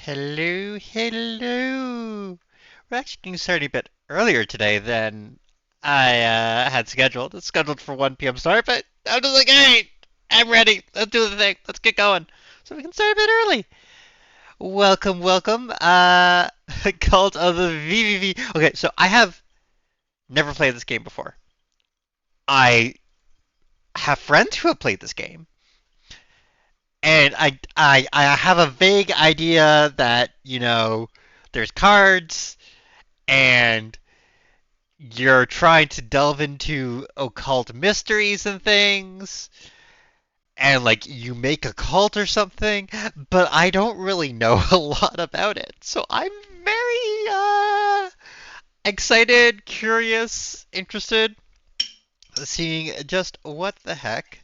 Hello, hello. We're actually getting started a bit earlier today than I had scheduled. It's scheduled for 1 p.m. start, but I'm just like, hey, I'm ready. Let's do the thing. Let's get going. So we can start a bit early. Welcome, welcome. Cult of the VVV. Okay, so I have never played this game before. I have friends who have played this game, and I have a vague idea that there's cards and you're trying to delve into occult mysteries and things, and like you make a cult or something, but I don't really know a lot about it. So I'm very excited, curious, interested, seeing just what the heck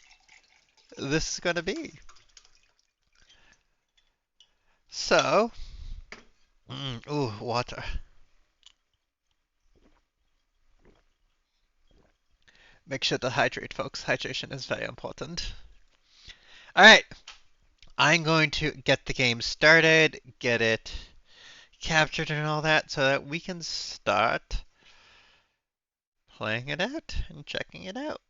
this is gonna be. So, ooh, water. Make sure to hydrate, folks. Hydration is very important. All right, I'm going to get the game started, get it captured and all that, so that we can start playing it out and checking it out.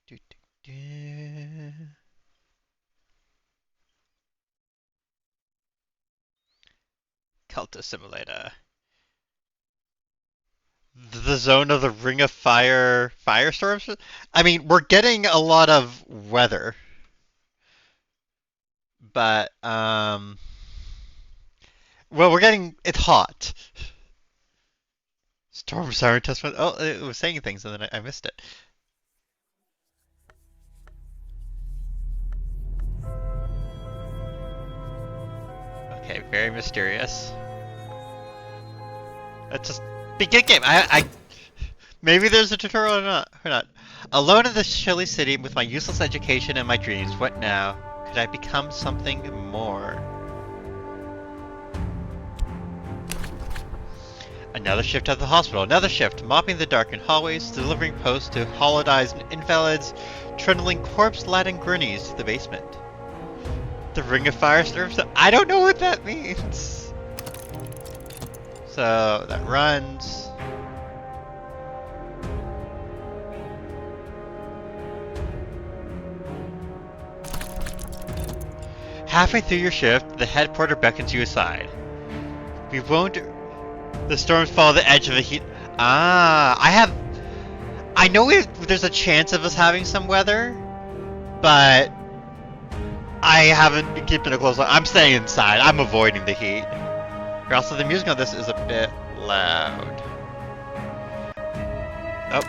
Do, do, do. Cultist Simulator. The zone of the Ring of Fire firestorms? I mean, we're getting a lot of weather, but well, we're getting it's hot. Storm siren test. Oh, it was saying things and then I missed it. Okay, very mysterious. Let's just begin game. I maybe there's a tutorial or not. Or not. Alone in this chilly city with my useless education and my dreams. What now? Could I become something more? Another shift at the hospital. Another shift. Mopping the darkened hallways, delivering posts to holodized invalids, trundling corpse-laden gurney's to the basement. The Ring of Fire serves. I don't know what that means. So that runs. Halfway through your shift, the head porter beckons you aside. We won't. The storms follow the edge of the heat. I know there's a chance of us having some weather, but I haven't been keeping a close eye. I'm staying inside. I'm avoiding the heat. Also, the music on this is a bit loud. Oh.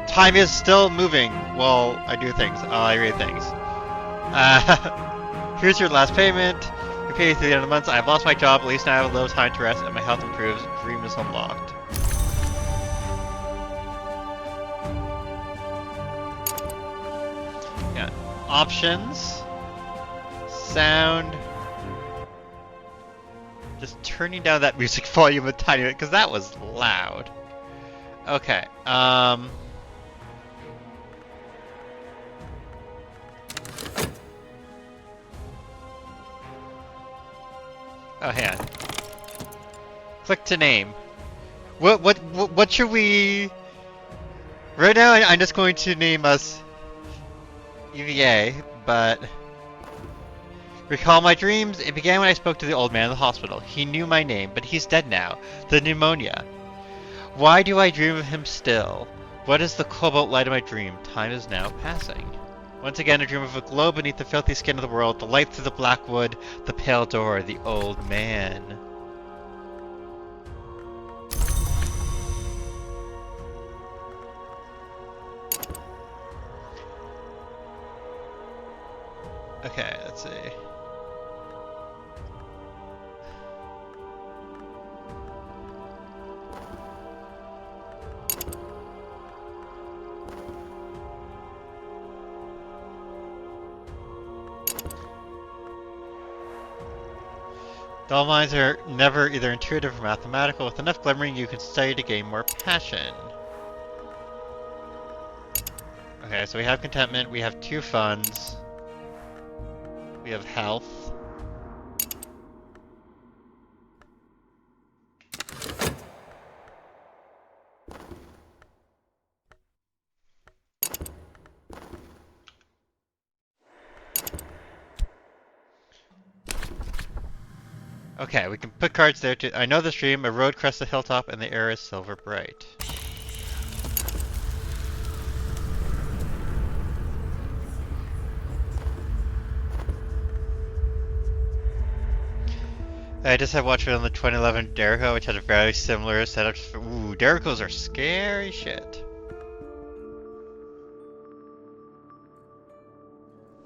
Time is still moving while I do things. I read things. Here's your last payment. You pay through the end of the month. I've lost my job. At least now I have a little time to rest and my health improves. Dream is unlocked. Yeah. Options. Sound. Just turning down that music volume a tiny bit because that was loud. Okay. Oh, hang on. Click to name. What should we? Right now, I'm just going to name us EVA, but recall my dreams. It began when I spoke to the old man in the hospital. He knew my name, but he's dead now. The pneumonia. Why do I dream of him still? What is the cobalt light of my dream? Time is now passing. Once again, I dream of a glow beneath the filthy skin of the world, the light through the black wood, the pale door, the old man. Okay, let's see. Dull minds are never either intuitive or mathematical. With enough glimmering, you can study to gain more passion. Okay, so we have contentment, we have 2 funds. We have health. Okay, we can put cards there too. I know the stream, a road crests the hilltop, and the air is silver bright. I just had watched it on the 2011 Derico, which had a very similar setup. Ooh, Dericos are scary shit.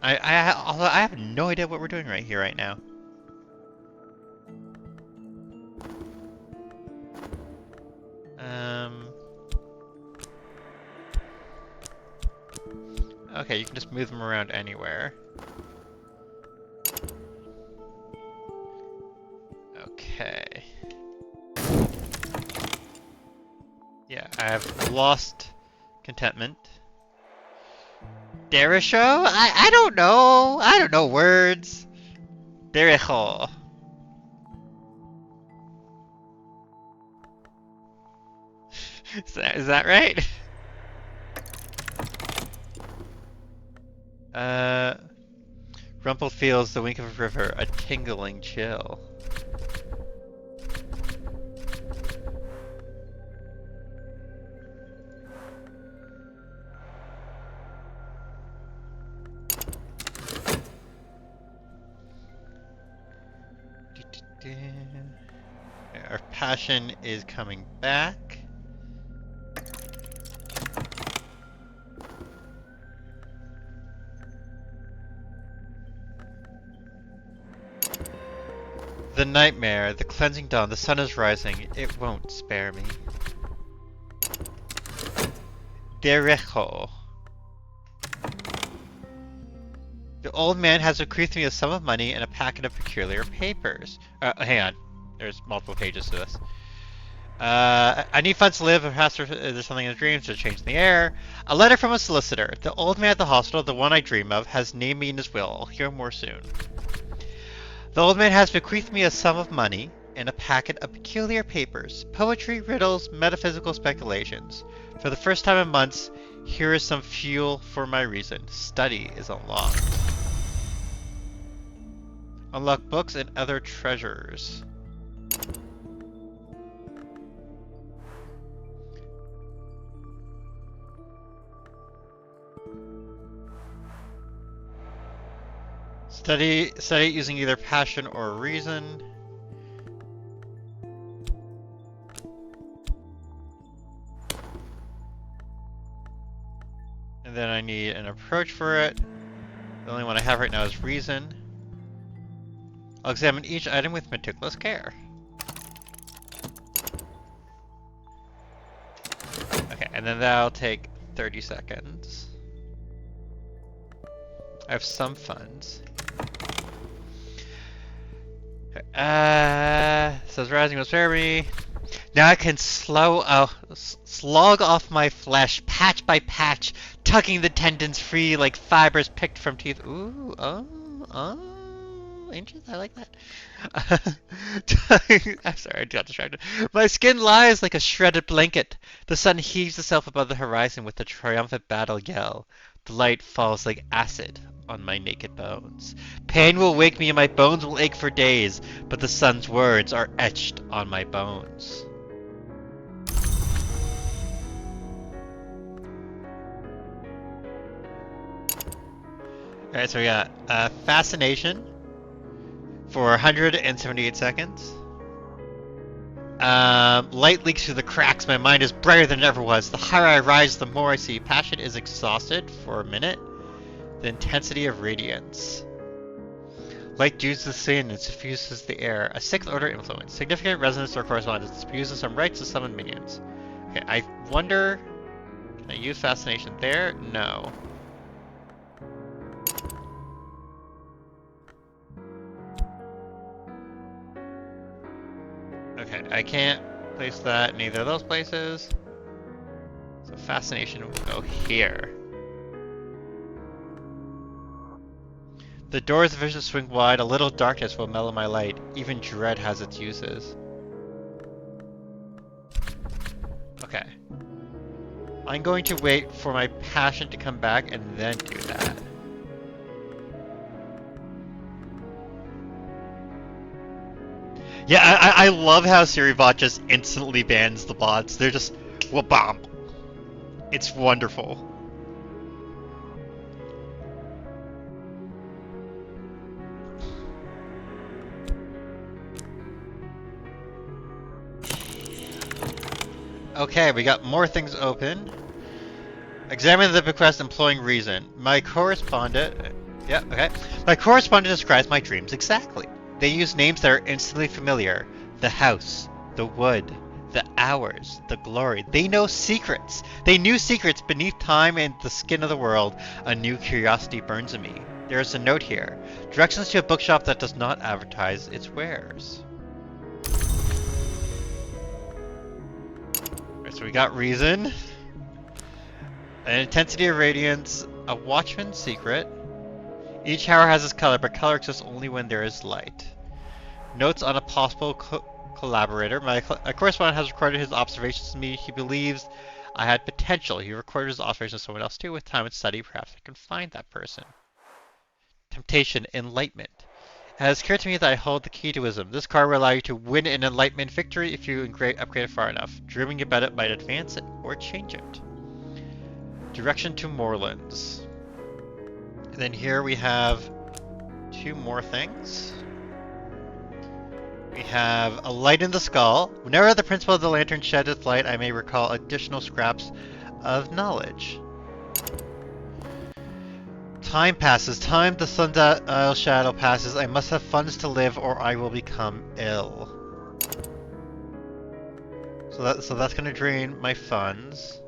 Although I have no idea what we're doing right here, right now. Okay, you can just move them around anywhere. Okay. Yeah, I have lost contentment. Derisho? I don't know. I don't know words. Dericho. Is that right? Rumple feels the wink of a river, a tingling chill. Our passion is coming back. The nightmare, the cleansing dawn, the sun is rising. It won't spare me. Derecho. The old man has bequeathed me a sum of money and a packet of peculiar papers. Hang on. There's multiple pages to this. I need funds to live, perhaps there's something in the dreams to change in the air. A letter from a solicitor. The old man at the hospital, the one I dream of, has named me in his will. I'll hear more soon. The old man has bequeathed me a sum of money and a packet of peculiar papers. Poetry, riddles, metaphysical speculations. For the first time in months, here is some fuel for my reason. Study is unlocked. Unlock books and other treasures. Study it using either passion or reason. And then I need an approach for it. The only one I have right now is reason. I'll examine each item with meticulous care. Okay, and then that'll take 30 seconds. I have some funds. Says rising will spare me. Now I can slog off my flesh, patch by patch, tugging the tendons free like fibers picked from teeth. Ooh, oh, interesting. I like that. I'm sorry, I got distracted. My skin lies like a shredded blanket. The sun heaves itself above the horizon with a triumphant battle yell. The light falls like acid on my naked bones. Pain will wake me and my bones will ache for days, but the sun's words are etched on my bones. Alright, so we got Fascination for 178 seconds. Light leaks through the cracks. My mind is brighter than it ever was. The higher I rise, the more I see. Passion is exhausted for a minute. The intensity of radiance. Light dews the skin and suffuses the air. A sixth order influence. Significant resonance or correspondence. Uses some rights to summon minions. Okay, I wonder... Can I use Fascination there? No. Okay, I can't place that in either of those places. So Fascination will go here. The doors of vision swing wide, a little darkness will mellow my light. Even dread has its uses. Okay. I'm going to wait for my passion to come back and then do that. Yeah, I love how Siribot just instantly bans the bots. They're just, well, bomb. It's wonderful. Okay, we got more things open. Examine the bequest employing reason. My correspondent... Yeah, okay. My correspondent describes my dreams exactly. They use names that are instantly familiar. The house, the wood, the hours, the glory. They know secrets. They knew secrets beneath time and the skin of the world. A new curiosity burns in me. There is a note here. Directions to a bookshop that does not advertise its wares. So we got reason, an intensity of radiance, a watchman's secret. Each tower has its color, but color exists only when there is light. Notes on a possible collaborator. My correspondent has recorded his observations to me. He believes I had potential. He recorded his observations to someone else too. With time and study, perhaps I can find that person. Temptation, enlightenment. It has occurred to me that I hold the key to wisdom. This card will allow you to win an enlightenment victory if you upgrade it far enough. Dreaming about it might advance it or change it. Direction to Moorlands. And then here we have two more things. We have a light in the skull. Whenever the principle of the lantern sheds its light, I may recall additional scraps of knowledge. Time passes. Time, the sundial shadow passes. I must have funds to live or I will become ill. So that's gonna drain my funds.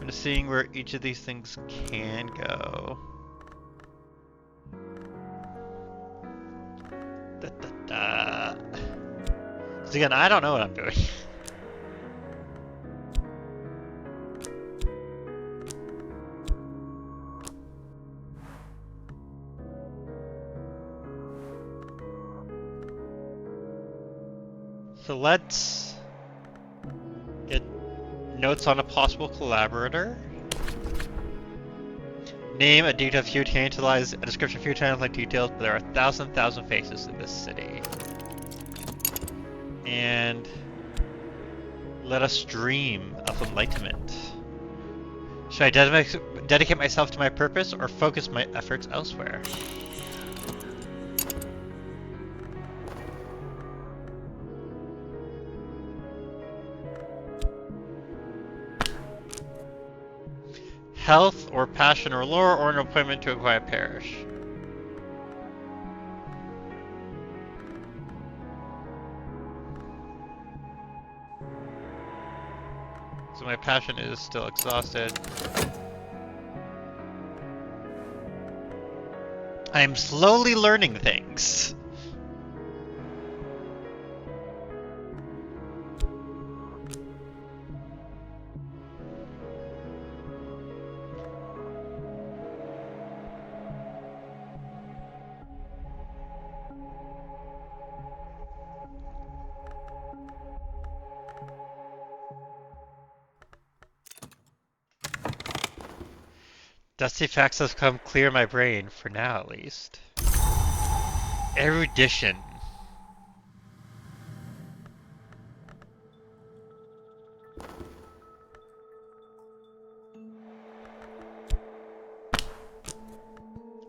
I'm just seeing where each of these things can go. So again, I don't know what I'm doing. So let's get notes on a possible collaborator. Name a detail of few tantalized, a description of few tantalizing details, but there are a thousand faces in this city. And let us dream of enlightenment. Should I dedicate myself to my purpose or focus my efforts elsewhere? Health or passion or lore or an appointment to a quiet parish. So my passion is still exhausted. I am slowly learning things. Dusty facts have come clear in my brain, for now at least. Erudition.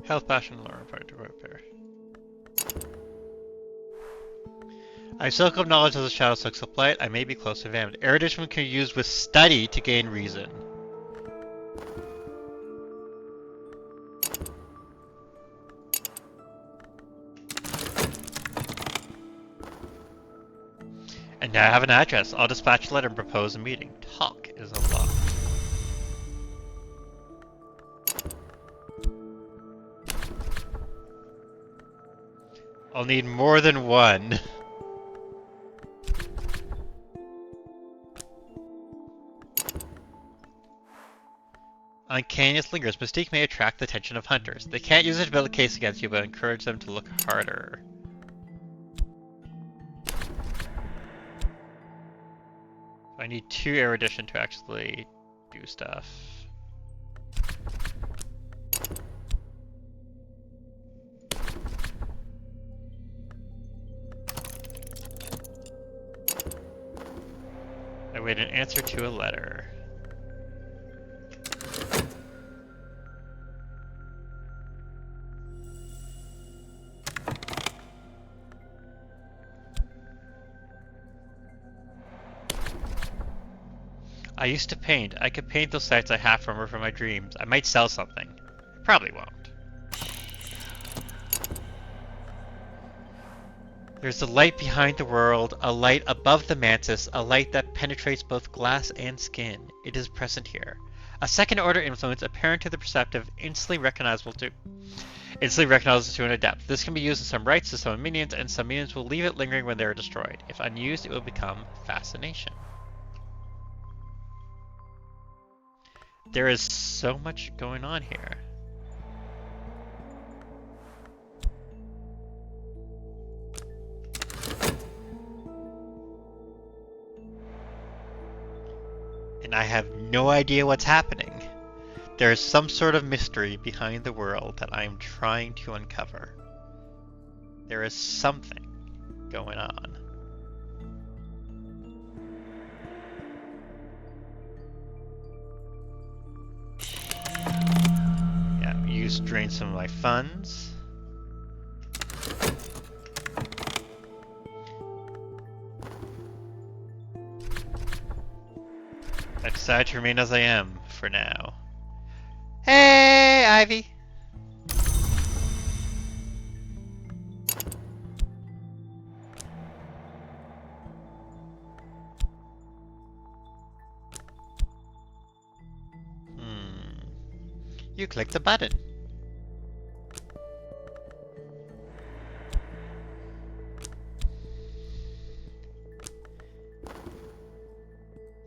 Health, passion, lore, part to repair. I soak up knowledge as the shadow soaks up light. I may be close to advanced. Erudition can be used with study to gain reason. And now I have an address. I'll dispatch a letter and propose a meeting. Talk is unlocked. I'll need more than one. Uncanniness lingers. Mystique may attract the attention of hunters. They can't use it to build a case against you, but encourage them to look harder. I need 2 erudition to actually do stuff. I wait an answer to a letter. I used to paint. I could paint those sights I half remember from my dreams. I might sell something. Probably won't. There's a light behind the world, a light above the mantis, a light that penetrates both glass and skin. It is present here. A second-order influence apparent to the perceptive, instantly recognizable to an adept. This can be used in some rites to summon minions, and some minions will leave it lingering when they are destroyed. If unused, it will become fascination. There is so much going on here. And I have no idea what's happening. There is some sort of mystery behind the world that I am trying to uncover. There is something going on. Yeah, drain some of my funds. I decide to remain as I am for now. Hey, Ivy! You click the button.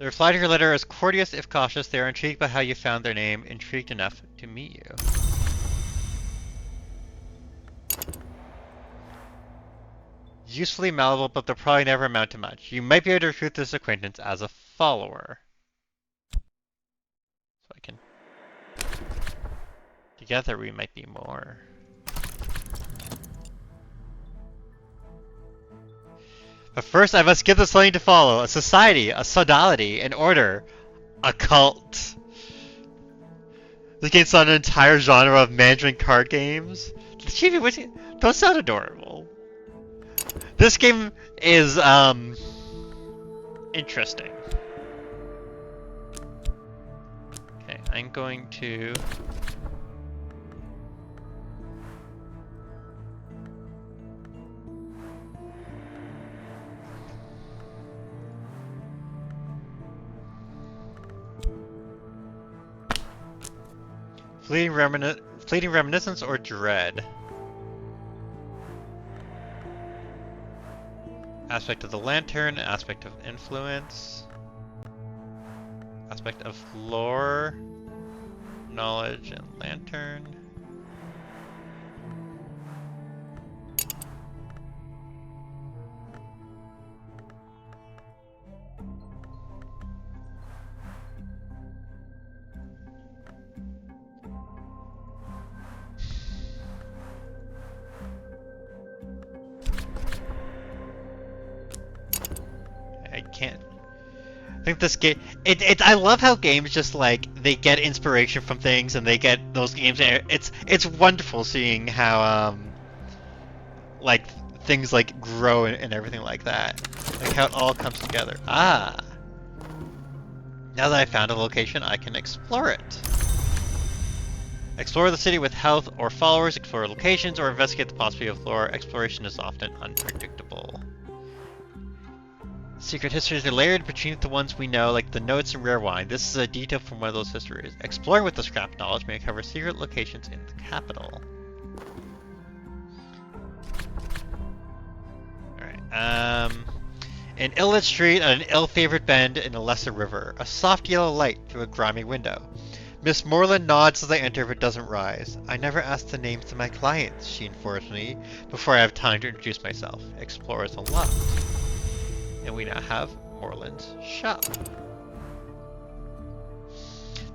The reply to your letter is courteous if cautious. They are intrigued by how you found their name, intrigued enough to meet you. Usefully malleable, but they'll probably never amount to much. You might be able to recruit this acquaintance as a follower. So I can... Together we might be more. But first I must give this something to follow. A society, a sodality, an order, a cult. This game's on an entire genre of management card games. Don't sound adorable. This game is, interesting. Okay, I'm going to... Fleeting reminiscence or dread? Aspect of the lantern, aspect of influence, aspect of lore, knowledge, and lantern. I think this game, I love how games just like, they get inspiration from things and they get those games, it's wonderful seeing how, like, things like grow and everything like that. Like how it all comes together. Ah! Now that I found a location, I can explore it. Explore the city with health or followers, explore locations, or investigate the possibility of lore. Exploration is often unpredictable. Secret histories are layered between the ones we know, like the notes and rare wine. This is a detail from one of those histories. Exploring with this scrap knowledge may uncover secret locations in the capital. Alright, an ill-lit street on an ill-favored bend in a lesser river. A soft yellow light through a grimy window. Miss Moreland nods as I enter but doesn't rise. I never ask the names of my clients, she informs me, before I have time to introduce myself. Explorers unlocked. And we now have Moreland's shop.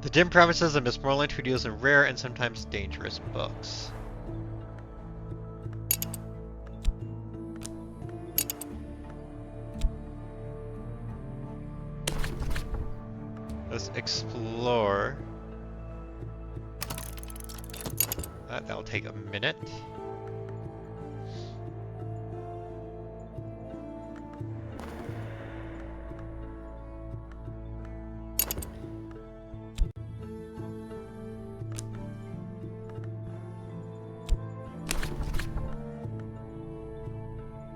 The dim promises of Miss Moreland, who deals in rare and sometimes dangerous books. Let's explore. That'll take a minute.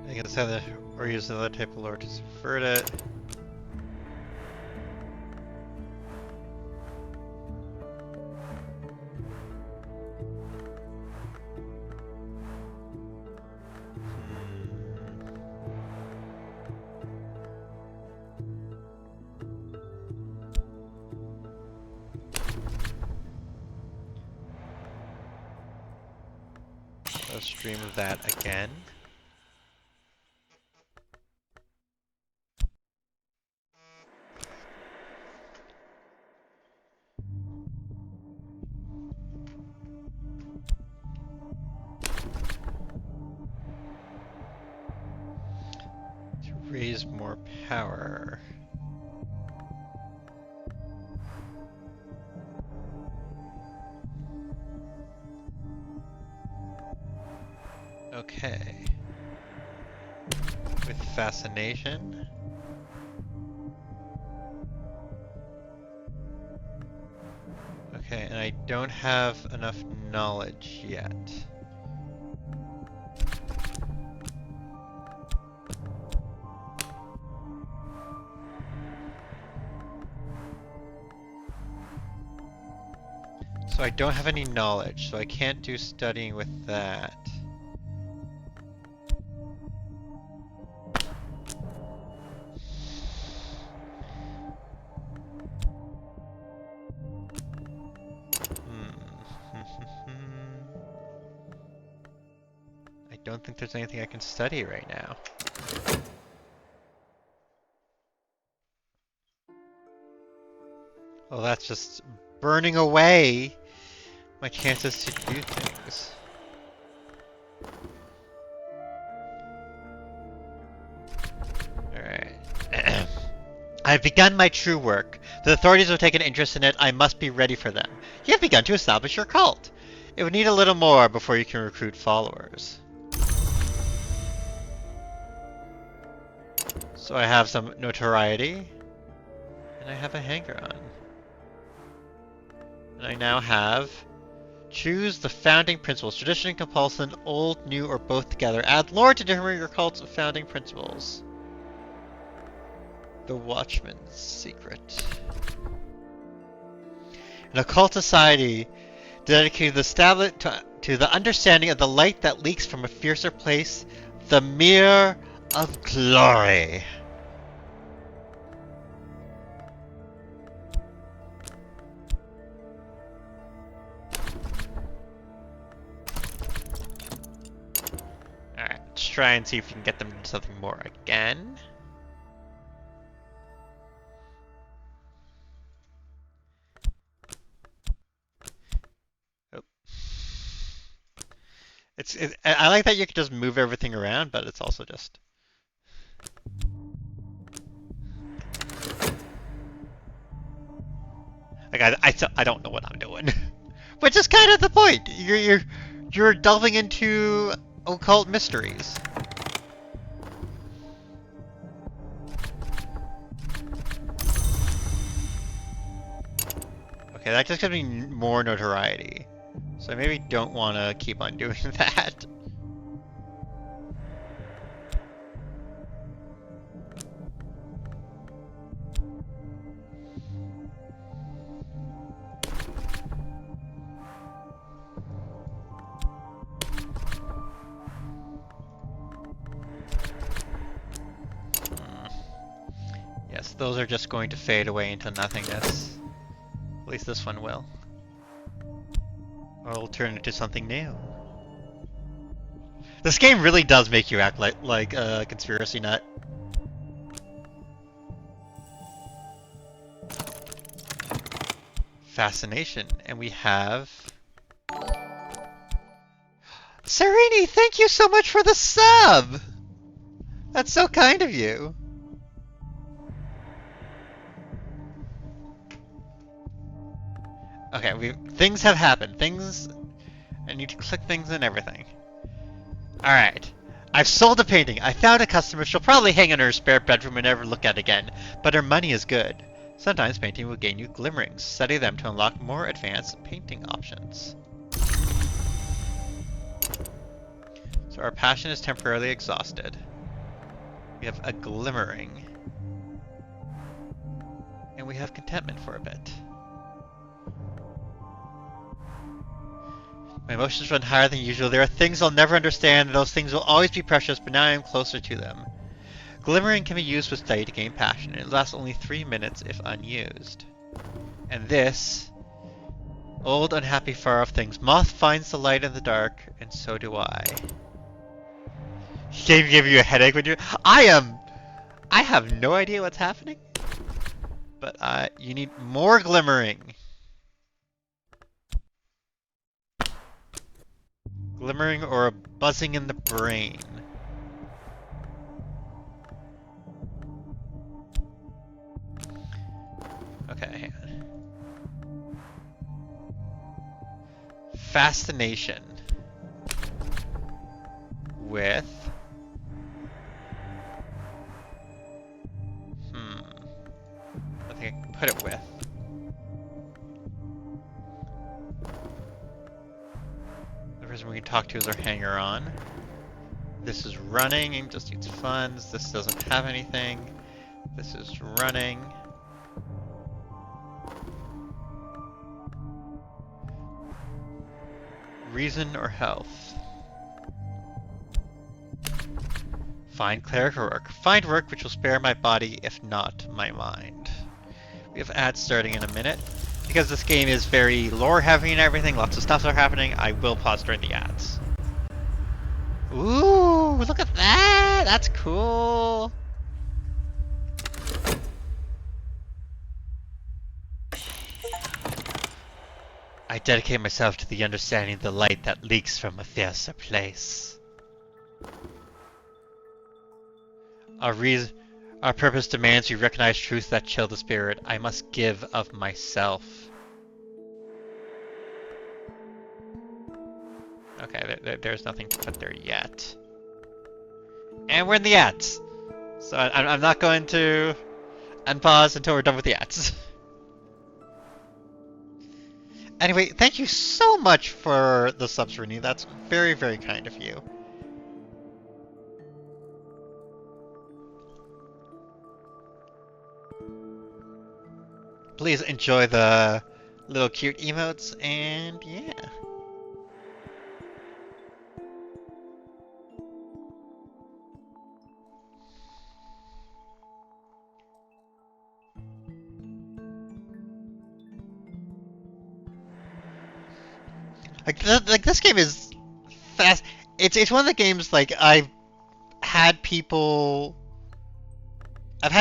I can send it or use another type of lore to subvert it. Let's stream that again. To raise more power. Okay. With fascination. Okay, and I don't have enough knowledge yet. So I don't have any knowledge, so I can't do studying with that. I don't think there's anything I can study right now. Well, that's just burning away my chances to do things. Alright. I've begun my true work. The authorities have taken interest in it. I must be ready for them. You have begun to establish your cult. It would need a little more before you can recruit followers. So I have some notoriety. And I have a hanger-on. And I now have... Choose the founding principles. Tradition and compulsion, old, new, or both together. Add lore to determine your cult's founding principles. The Watchman's Secret. An occult society dedicated to the understanding of the light that leaks from a fiercer place, the Mirror of Glory. Alright, let's try and see if we can get them to something more again. I like that you can just move everything around, but it's also just... Like, I don't know what I'm doing. Which is kind of the point! You're delving into occult mysteries. Okay, that just gives me more notoriety. So I maybe don't want to keep on doing that. Yes, those are just going to fade away into nothingness. At least this one will. Or we'll turn into something new. This game really does make you act like a conspiracy nut. Fascination, and we have Serini. Thank you so much for the sub. That's so kind of you. Okay, things have happened. I need to click things and everything. Alright. I've sold a painting. I found a customer. She'll probably hang in her spare bedroom and never look at it again. But her money is good. Sometimes painting will gain you glimmerings. Study them to unlock more advanced painting options. So our passion is temporarily exhausted. We have a glimmering. And we have contentment for a bit. My emotions run higher than usual. There are things I'll never understand, and those things will always be precious, but now I am closer to them. Glimmering can be used with study to gain passion. It lasts only 3 minutes if unused. And this... Old, unhappy, far-off things. Moth finds the light in the dark, and so do I. Game give you a headache when you're... I have no idea what's happening. But you need more glimmering. Glimmering or a buzzing in the brain. Okay, hang on. Fascination. With... I think I can put it with. The person we can talk to is our hanger-on. This is running and just needs funds. This doesn't have anything. This is running. Reason or health? Find clerical work. Find work which will spare my body, if not my mind. We have ads starting in a minute. Because this game is very lore heavy and everything, lots of stuff are happening, I will pause during the ads. Ooh, look at that! That's cool! I dedicate myself to the understanding of the light that leaks from a fiercer place. Our purpose demands we recognize truths that chill the spirit. I must give of myself. Okay, there's nothing to put there yet. And we're in the ads! So I'm not going to unpause until we're done with the ads. Anyway, thank you so much for the subs, Rini. That's very, very kind of you. Please enjoy the little cute emotes, and yeah. Like this game is fast. It's one of the games like I've had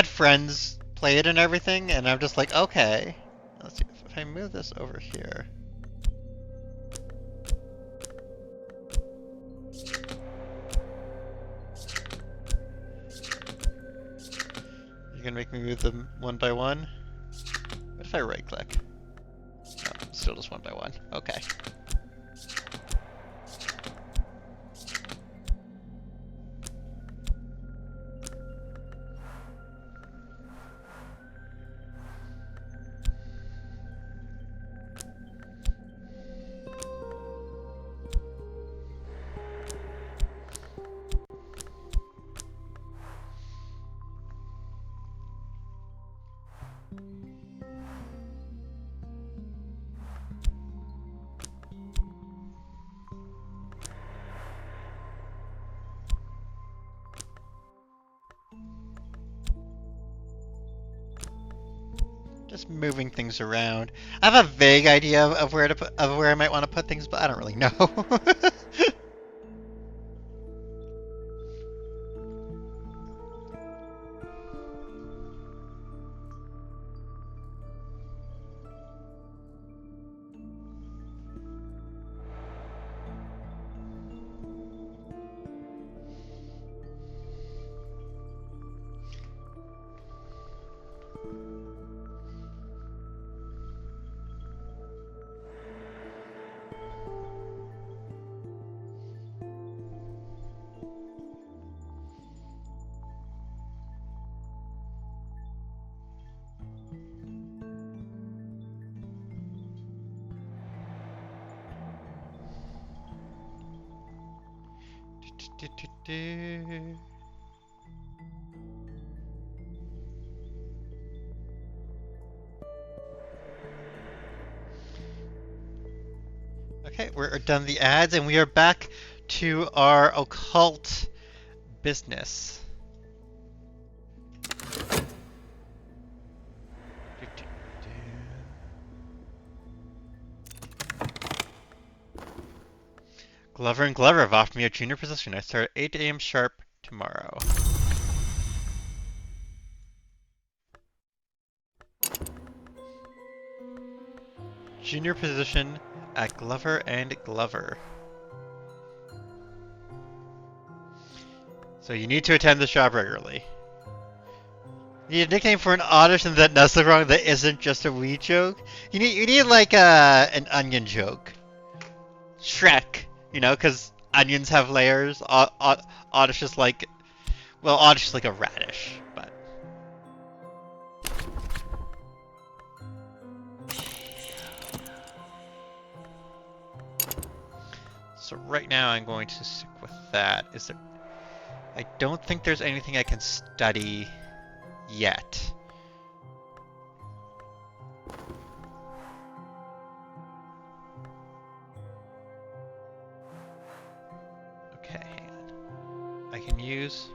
friends play it and everything, and I'm just like, okay. Let's see if I move this over here. You're gonna make me move them one by one? What if I right click? No, still just one by one. Okay. just moving things around. I have a vague idea of where to put, of where I might want to put things, but I don't really know. Okay, we're done the ads and we are back to our occult business. Glover and Glover have offered me a junior position. I start at 8 a.m. sharp tomorrow. Junior position at Glover and Glover. So you need to attend the shop regularly. You need a nickname for an audition that does the wrong that isn't just a wee joke. You need like an onion joke. Shrek, you know, because onions have layers. Oddish is like, well, Oddish is like a radish, but. So right now I'm going to stick with that. Is there? I don't think there's anything I can study yet. Okay, hang on. I can use...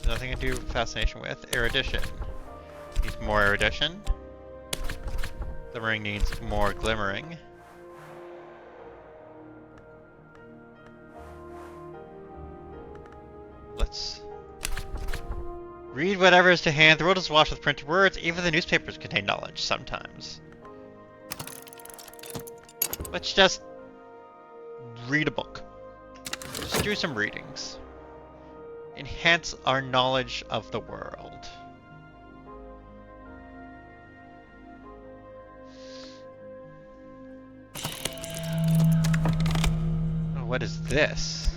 Nothing to do fascination with. Erudition. Needs more erudition. Glimmering needs more glimmering. Let's read whatever is to hand. The world is washed with printed words. Even the newspapers contain knowledge sometimes. Let's just read a book. Just do some readings. Enhance our knowledge of the world. Oh, what is this?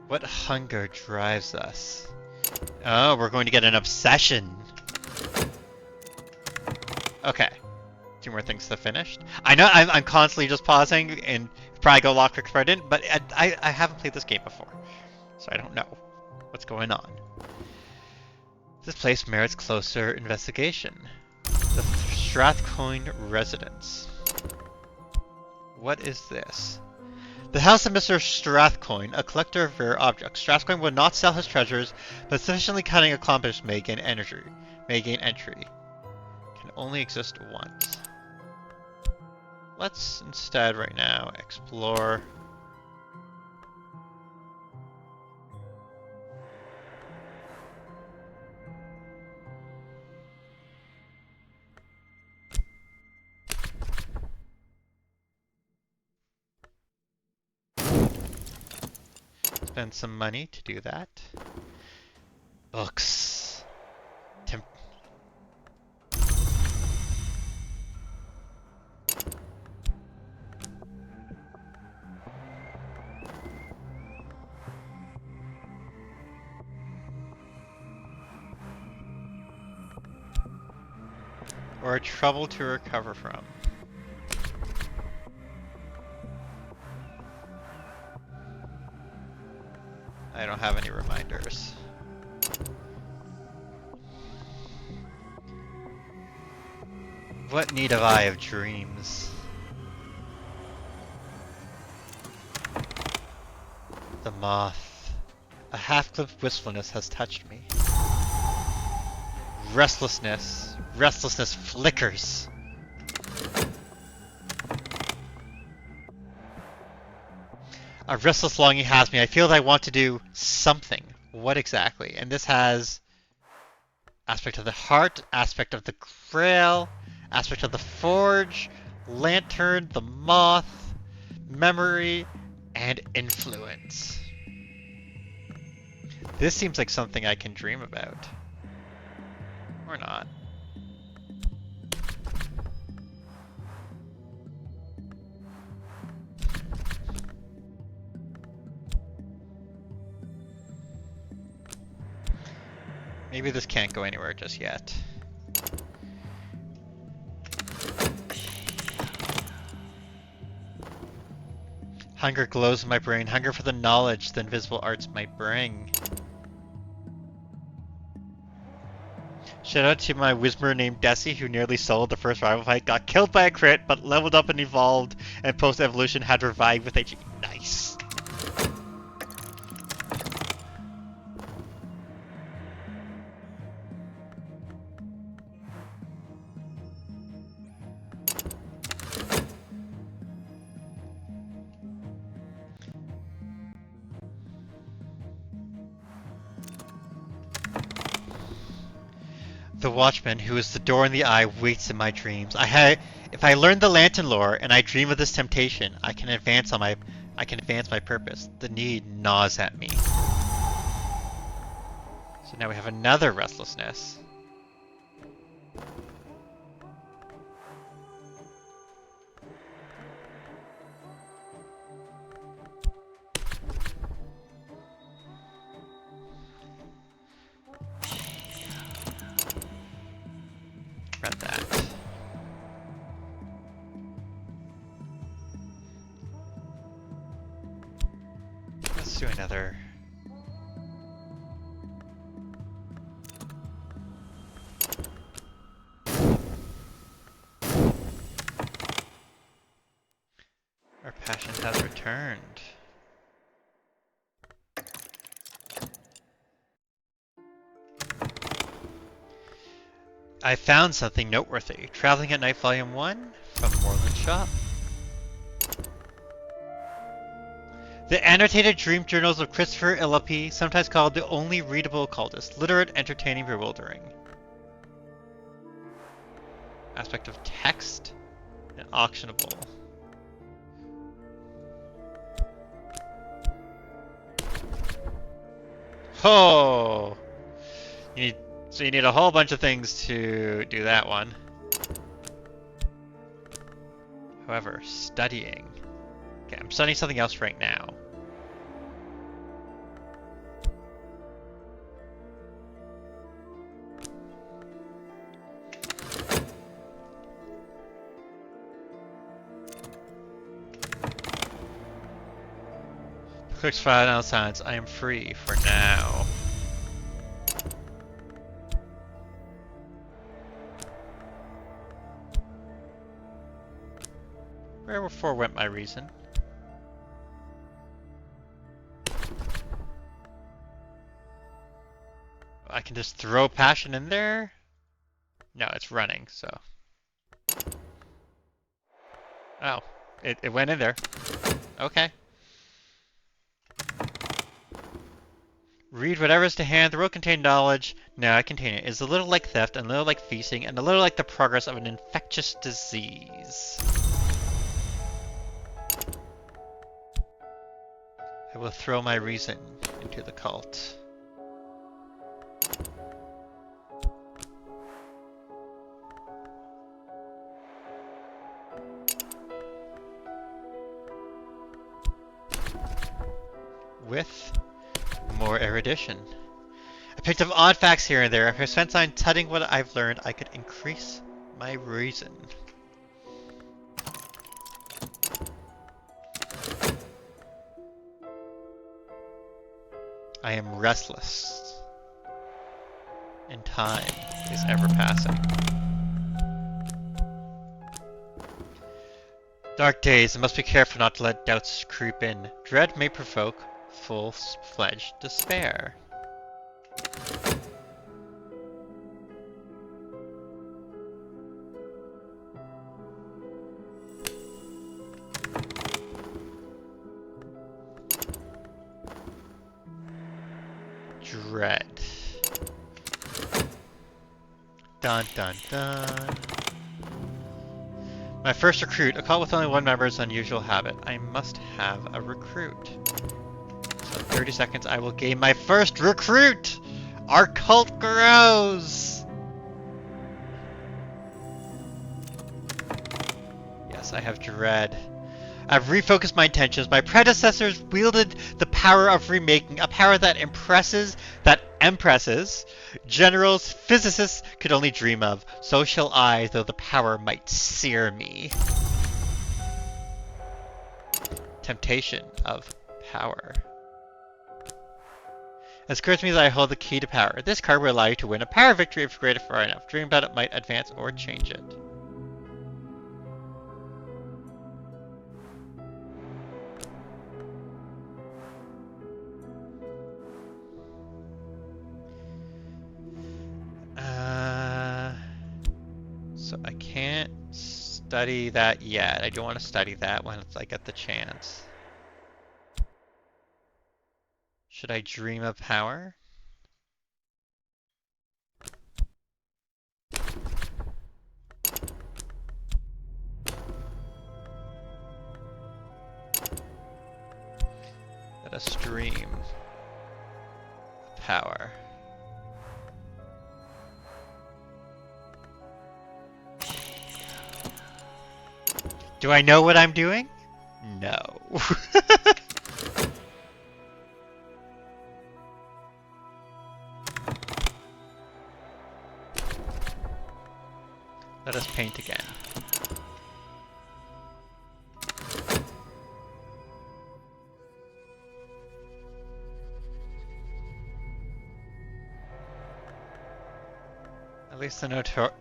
What hunger drives us? Oh, we're going to get an obsession. Okay. 2 more things to finish. I know I'm constantly just pausing and probably go lock trick if I didn't, but I haven't played this game before. So I don't know what's going on. This place merits closer investigation. The Strathcoyne residence. What is this? The house of Mr. Strathcoyne, a collector of rare objects. Strathcoyne would not sell his treasures, but sufficiently cunning accomplice may gain entry. Can only exist once. Let's instead right now explore. Spend some money to do that. Books. Or trouble to recover from. I don't have any reminders. What need have I of dreams? The moth. A half-glimpsed wistfulness has touched me. Restlessness. Restlessness flickers. A restless longing has me. I feel that I want to do something. What exactly? And this has aspect of the heart, aspect of the grail, aspect of the forge, lantern, the moth, memory, and influence. This seems like something I can dream about. Or not. Maybe this can't go anywhere just yet. Hunger glows in my brain. Hunger for the knowledge the invisible arts might bring. Shout out to my Whisperer named Desi, who nearly soloed the first rival fight, got killed by a crit, but leveled up and evolved, and post-evolution had revived with HE. Nice. The Watchman, who is the door in the eye, waits in my dreams. If I learn the Lantern lore and I dream of this temptation, I can advance my purpose. The need gnaws at me. So now we have another restlessness. Read that. Let's do another. Our passion has returned. I found something noteworthy. Traveling at Night Volume 1 from Moreland Shop. The Annotated Dream Journals of Christopher Illapy, sometimes called the only readable occultist. Literate, entertaining, bewildering. Aspect of text and auctionable. Oh! So you need a whole bunch of things to do that one. However, studying. Okay, I'm studying something else right now. Clicks file now signs. I am free for now. Wherefore went my reason? I can just throw passion in there? No, it's running, so. Oh, it went in there. Okay. Read whatever is to hand. The world contain knowledge. No, I contain it. It's a little like theft, and a little like feasting, and a little like the progress of an infectious disease. I will throw my reason into the cult. With more erudition. I picked up odd facts here and there. If I spent time studying what I've learned, I could increase my reason. I am restless, and time is ever passing. Dark days, I must be careful not to let doubts creep in. Dread may provoke, full-fledged despair. Dread. Dun dun dun. My first recruit. A cult with only one member is an unusual habit. I must have a recruit. So in 30 seconds I will gain my first recruit! Our cult grows! Yes, I have dread. I've refocused my intentions. My predecessors wielded the power of remaking, a power that impresses, that empresses, generals, physicists could only dream of. So shall I, though the power might sear me. Temptation of power. It occurs to me that I hold the key to power. This card will allow you to win a power victory if you create it far enough. Dream about it might advance or change it. So I can't study that yet. I don't want to study that when I get the chance. Should I dream of power? Let us dream of power. Do I know what I'm doing? No. Let us paint again. At least the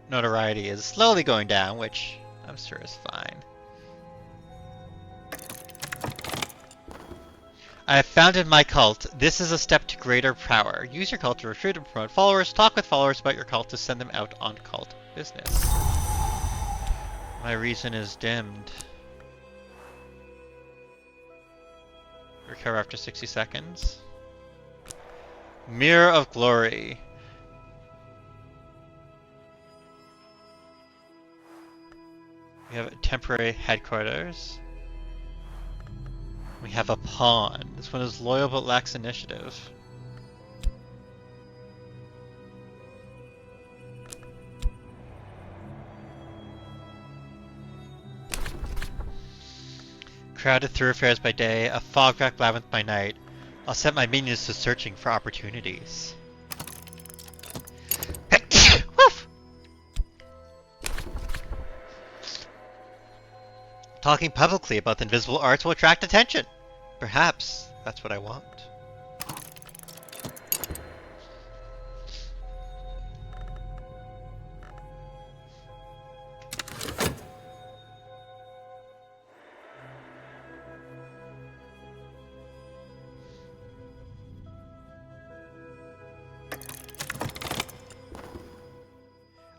notoriety is slowly going down, which I'm sure is fine. I have founded my cult. This is a step to greater power. Use your cult to recruit and promote followers. Talk with followers about your cult to send them out on cult business. My reason is dimmed. Recover after 60 seconds. Mirror of Glory. We have a temporary headquarters. We have a pawn. This one is loyal but lacks initiative. Crowded thoroughfares by day, a fog-wracked labyrinth by night. I'll set my minions to searching for opportunities. Talking publicly about the invisible arts will attract attention. Perhaps that's what I want.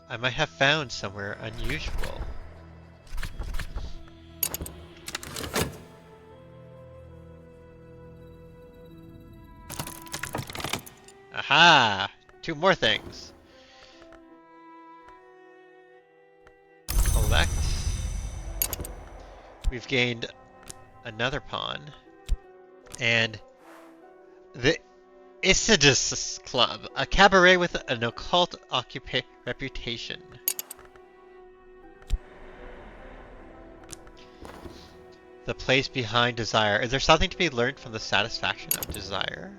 I might have found somewhere unusual. Aha! 2 more things. Collect. We've gained another pawn. And the Isidus Club, a cabaret with an occult reputation. The place behind desire. Is there something to be learned from the satisfaction of desire?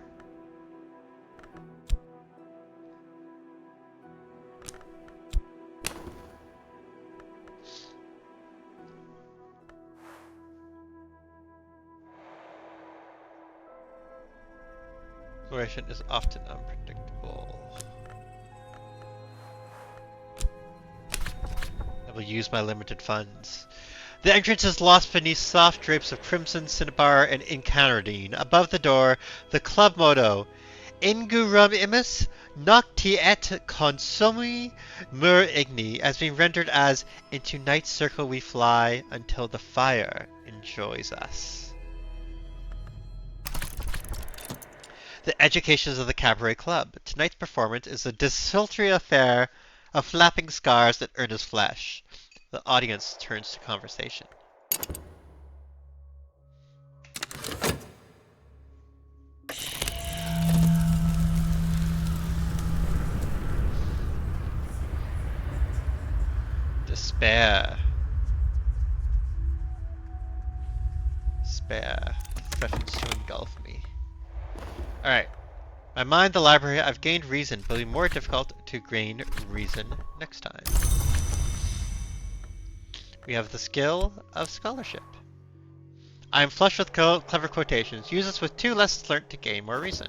Exploration is often unpredictable. I will use my limited funds. The entrance is lost beneath soft drapes of crimson cinnabar and incarnadine. Above the door, the club motto, Ingurum imus, nocti et consumi mur igni, has been rendered as, into night's circle we fly until the fire enjoys us. The educations of the Cabaret Club. Tonight's performance is a desultory affair of flapping scars that earn his flesh. The audience turns to conversation. Despair. Despair threatens to engulf me. Alright. My mind, the library, I've gained reason, but it'll be more difficult to gain reason next time. We have the skill of scholarship. I am flush with clever quotations. Use this with 2 lessons learnt to gain more reason.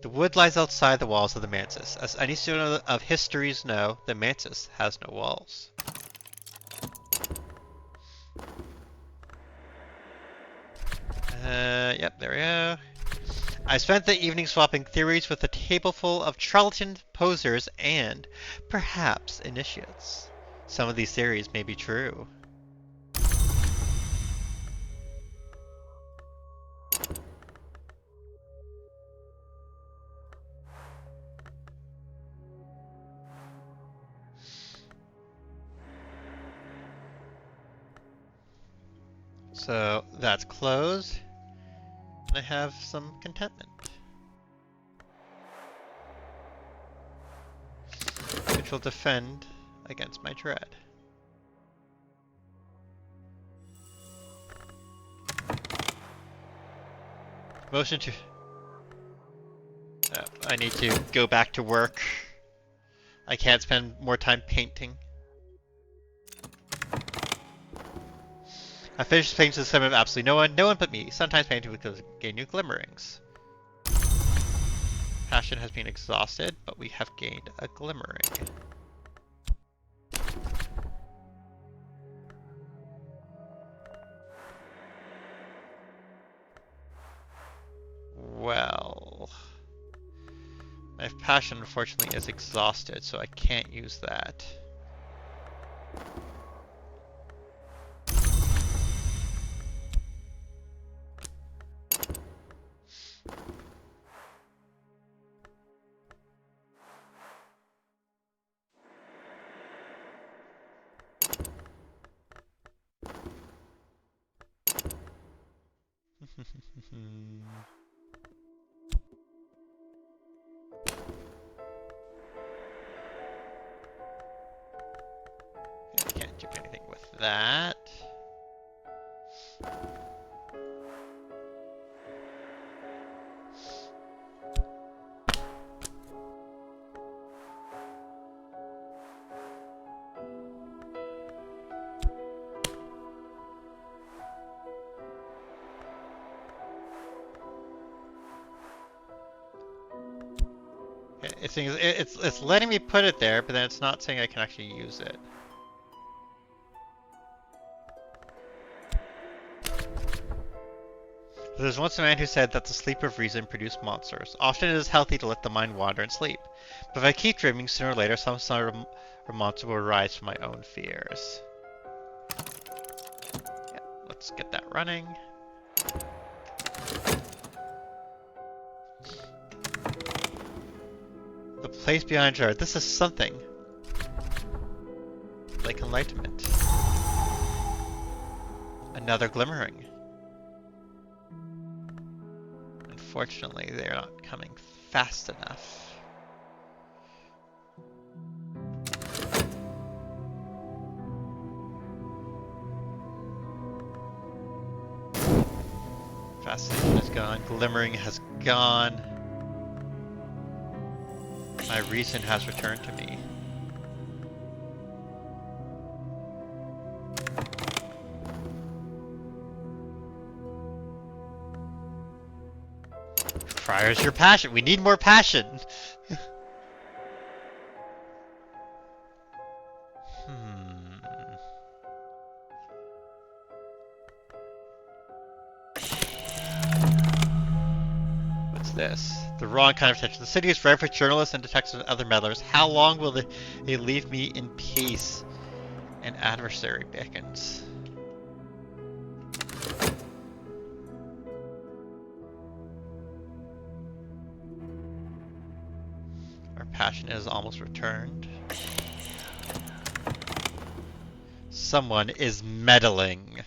The wood lies outside the walls of the mantis. As any student of histories know, the mantis has no walls. Yep, there we go. I spent the evening swapping theories with a tableful of charlatan posers and, perhaps, initiates. Some of these theories may be true. So that's closed. I have some contentment, which will defend against my dread. Motion to... I need to go back to work. I can't spend more time painting. I finished painting to the summit of absolutely no one but me. Sometimes painting will gain new glimmerings. Passion has been exhausted, but we have gained a glimmering. Well... my passion, unfortunately, is exhausted, so I can't use that. I can't do anything with that. It's letting me put it there, but then it's not saying I can actually use it. There's once a man who said that the sleep of reason produced monsters. Often it is healthy to let the mind wander in sleep. But if I keep dreaming, sooner or later some sort of monster will arise from my own fears. Yeah, let's get that running. The place behind her. This is something like enlightenment. Another glimmering. Unfortunately, they're not coming fast enough. Fascination is gone. Glimmering has gone. My reason has returned to me. Requires your passion. We need more passion. this? The wrong kind of attention. The city is ripe with journalists and detectives and other meddlers. How long will they leave me in peace? An adversary beckons. Our passion is almost returned. Someone is meddling.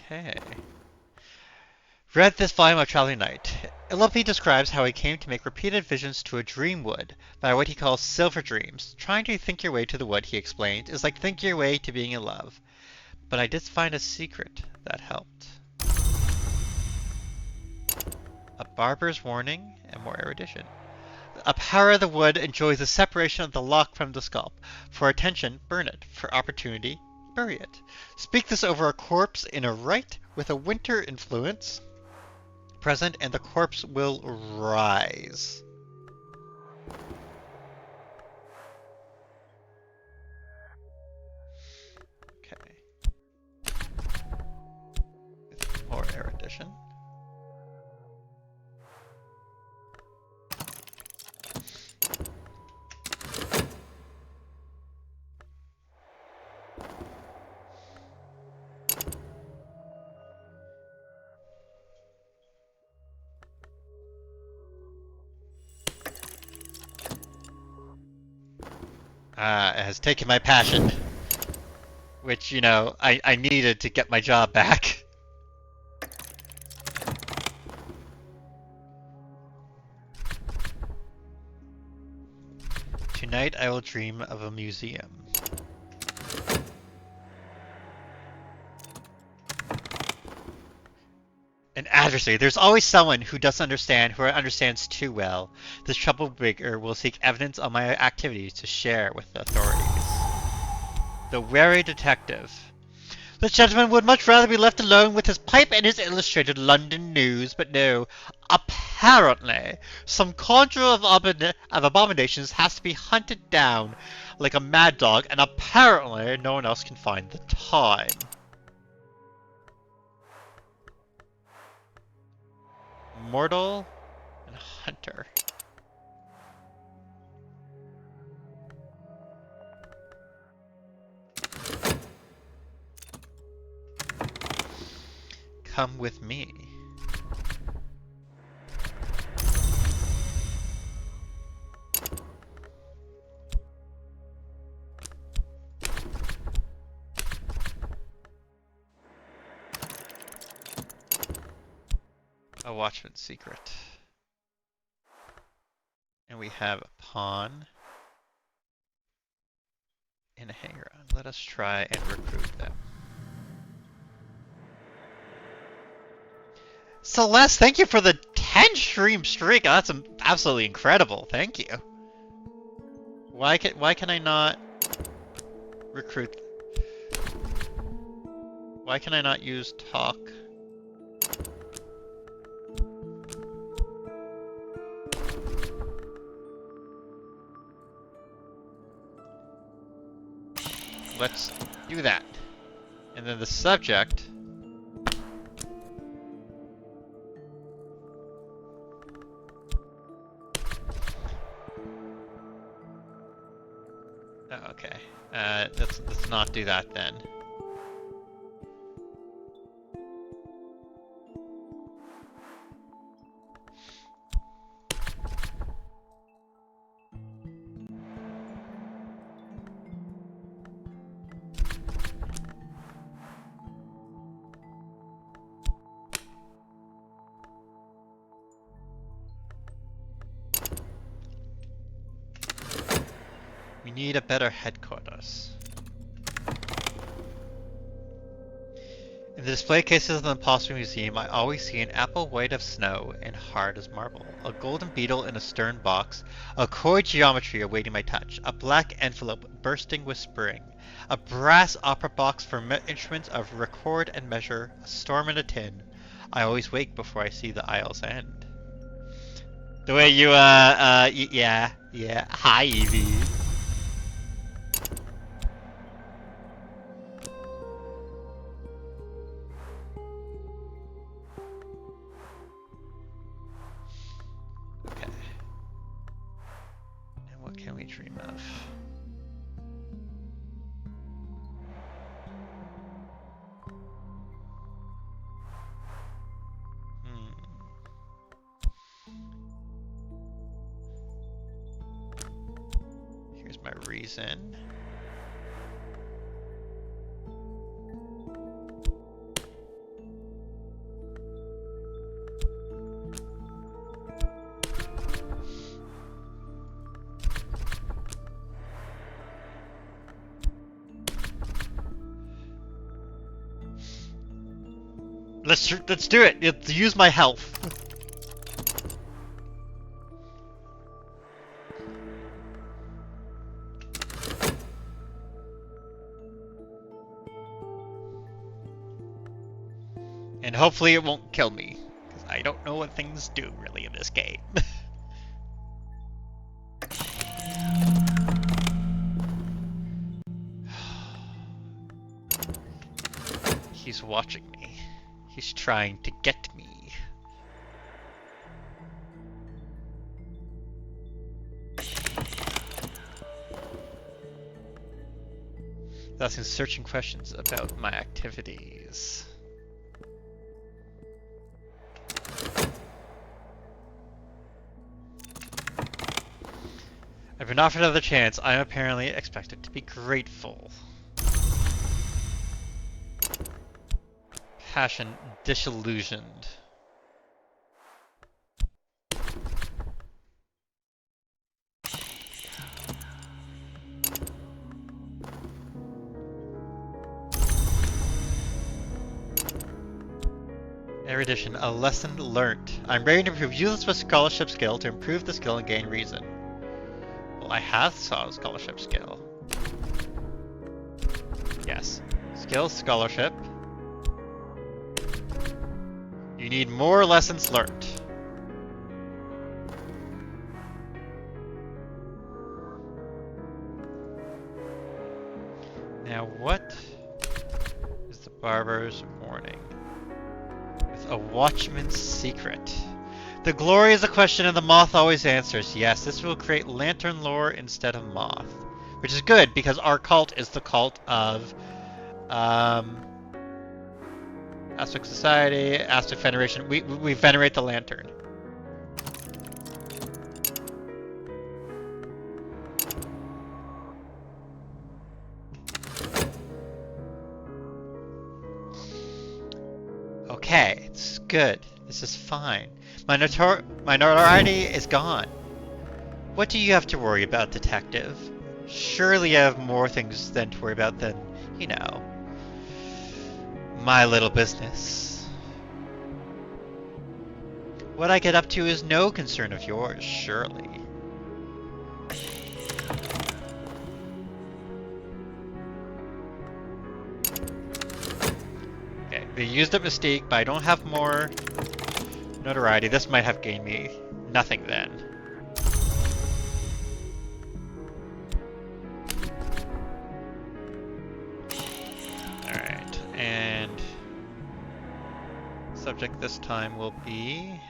Okay. Read this volume of Traveling Knight. Illupi describes how he came to make repeated visions to a dream wood by what he calls silver dreams. Trying to think your way to the wood, he explains, is like thinking your way to being in love. But I did find a secret that helped. A barber's warning and more erudition. A power of the wood enjoys the separation of the lock from the scalp. For attention, burn it. For opportunity, bury it. Speak this over a corpse in a rite with a winter influence present, and the corpse will rise. Okay. With more erudition. It has taken my passion, which, you know, I needed to get my job back. Tonight I will dream of a museum. An adversary. There's always someone who doesn't understand, who understands too well. This troublemaker will seek evidence on my activities to share with the authorities. The wary detective. The gentleman would much rather be left alone with his pipe and his illustrated London news, but no. Apparently, some conjurer of abominations has to be hunted down like a mad dog, and apparently no one else can find the time. Mortal and Hunter. Come with me. A Watchman's Secret. And we have a pawn and a hanger-on. Let us try and recruit them. Celeste, thank you for the 10 stream streak. Oh, that's absolutely incredible. Thank you. Why can I not recruit? Why can I not use talk? Let's do that. And then the subject. Oh, okay. Let's not do that then. We need a better headquarters. In the display cases of the Imposter Museum, I always see an apple white of snow and hard as marble, a golden beetle in a stern box, a coy geometry awaiting my touch, a black envelope bursting with spring, a brass opera box for instruments of record and measure, a storm in a tin. I always wake before I see the aisle's end. The way you, yeah. Hi, Evie. dream of. Here's my reason. Let's do it. Let's use my health. And hopefully it won't kill me, because I don't know what things do really in this game. He's watching me. He's trying to get me. Asking searching questions about my activities. I've been offered another chance. I'm apparently expected to be grateful. Passion disillusioned. Erudition, a lesson learnt. I'm ready to improve useless with scholarship skill to improve the skill and gain reason. Well, I have saw scholarship skill. Yes. Skill, scholarship. You need more lessons learned. Now what is the barber's warning? With a watchman's secret. The glory is a question and the moth always answers. Yes, this will create lantern lore instead of moth. Which is good because our cult is the cult of Aztec Society, Aztec Federation. We venerate the lantern. Okay, it's good. This is fine. My notoriety is gone. What do you have to worry about, detective? Surely you have more things than to worry about than, you know, my little business. What I get up to is no concern of yours, surely. Okay, they used up Mystique, but I don't have more notoriety. This might have gained me nothing then. Alright, and subject this time will be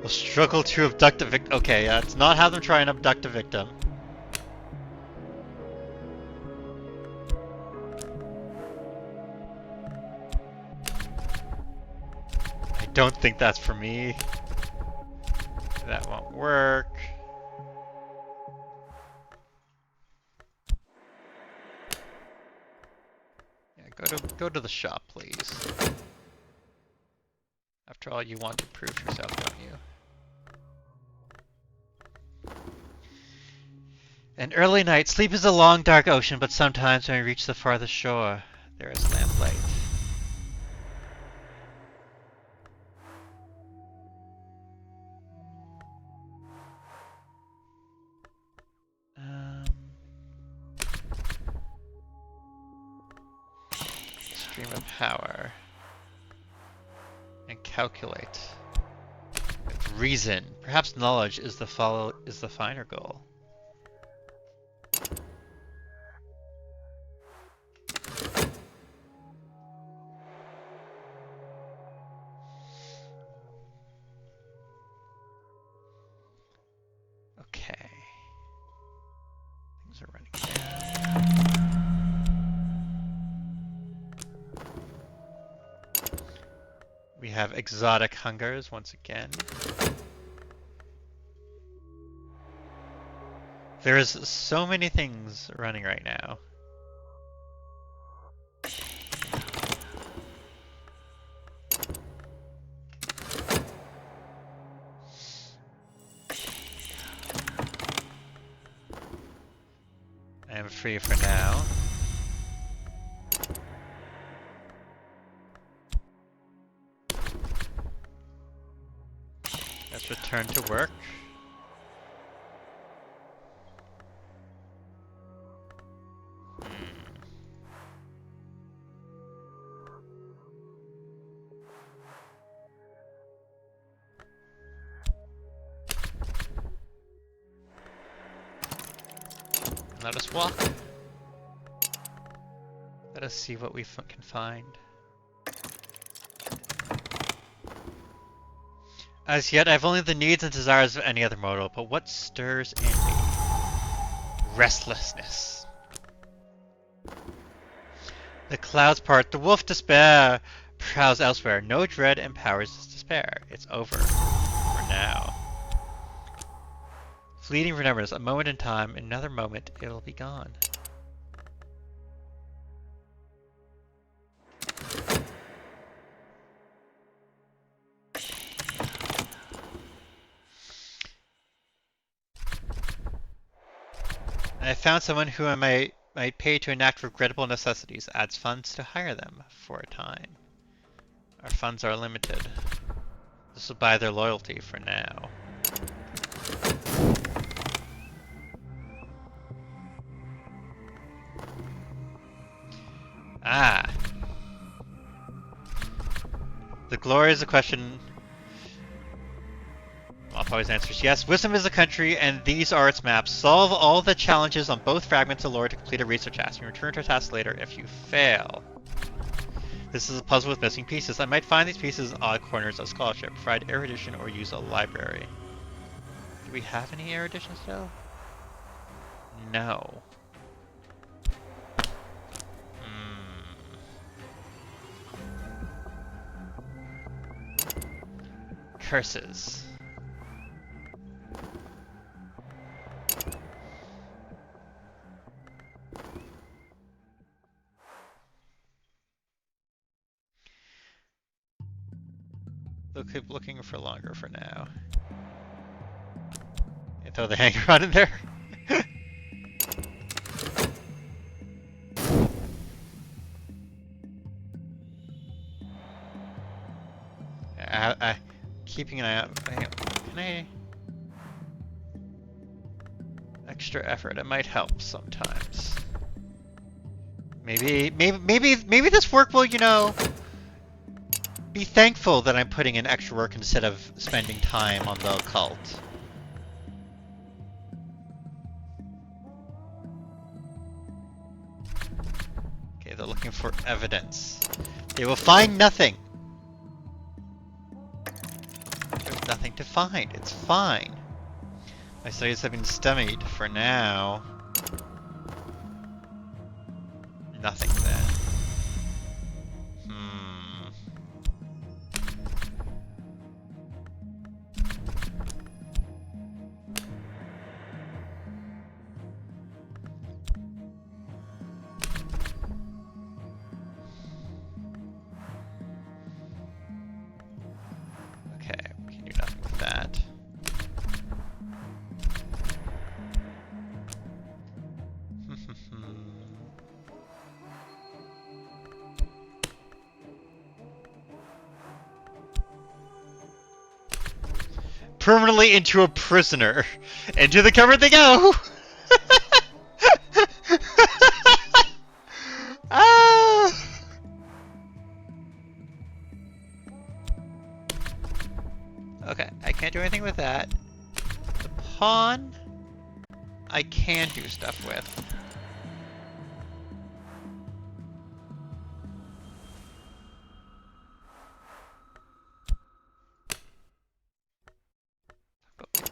will struggle to abduct a victim. Okay, it's not have them try and abduct a victim. I don't think that's for me. That won't work. Yeah, go to the shop, please. After all, you want to prove yourself, don't you? An early night. Sleep is a long, dark ocean, but sometimes when we reach the farthest shore, there is lamplight. Stream of power. And calculate. With reason. Perhaps knowledge is the finer goal. We have exotic hungers once again. There's so many things running right now. I am free for now. Let's return to work. Let us walk. Let us see what we can find. As yet, I have only the needs and desires of any other mortal, but what stirs in me? Restlessness. The clouds part, the wolf despair prowls elsewhere. No dread empowers this despair. It's over. For now. Fleeting remembrance, a moment in time, another moment, it'll be gone. I found someone who I might pay to enact regrettable necessities. Adds funds to hire them for a time. Our funds are limited. This will buy their loyalty for now. Ah. The glory is a question. Always answers yes. Wisdom is a country, and these are its maps. Solve all the challenges on both fragments of lore to complete a research task. You return to a task later if you fail. This is a puzzle with missing pieces. I might find these pieces in odd corners of scholarship, provide erudition, or use a library. Do we have any erudition still? No. Curses. They'll keep looking for longer for now. You throw the hanger on in there? Keeping an eye out. Can I? Extra effort. It might help sometimes. Maybe this work will, you know, be thankful that I'm putting in extra work instead of spending time on the occult. Okay, they're looking for evidence. They will find nothing. There's nothing to find. It's fine. My studies have been stymied for now. Nothing then. Okay, we can do nothing with that. Permanently into a prisoner. Into the cupboard they go! Ah! Okay, I can't do anything with that. The pawn, I can do stuff with.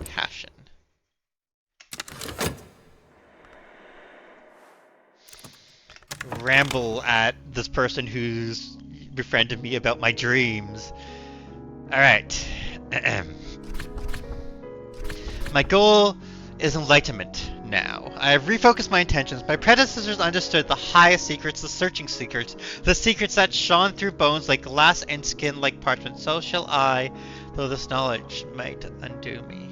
Passion. Ramble at this person who's befriended me about my dreams. Alright. My goal is enlightenment now. I have refocused my intentions. My predecessors understood the highest secrets, the searching secrets, the secrets that shone through bones like glass and skin like parchment. So shall I, though this knowledge might undo me.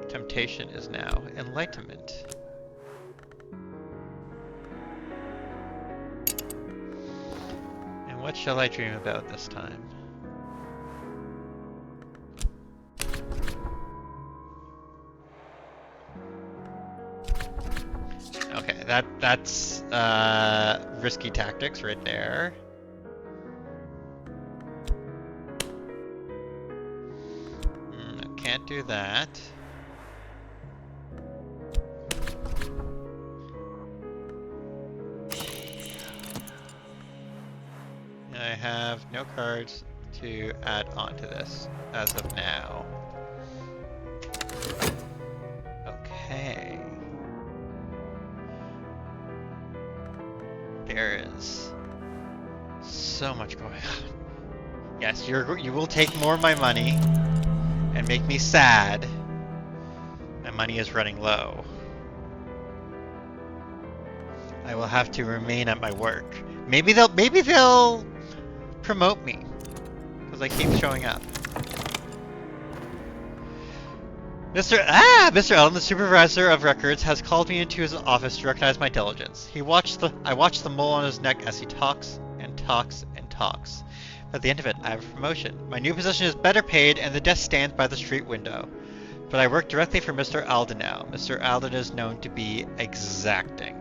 Temptation is now enlightenment. And what shall I dream about this time? Okay, that's risky tactics right there. Can't do that. I have no cards to add on to this as of now. Okay. There is so much going on. Yes, you will take more of my money and make me sad. My money is running low. I will have to remain at my work. Maybe they'll promote me because I keep showing up. Mr. Allen, the supervisor of records, has called me into his office to recognize my diligence. I watched the mole on his neck as he talks and talks and talks. At the end of it, I have a promotion. My new position is better paid, and the desk stands by the street window. But I work directly for Mr. Alden now. Mr. Alden is known to be exacting.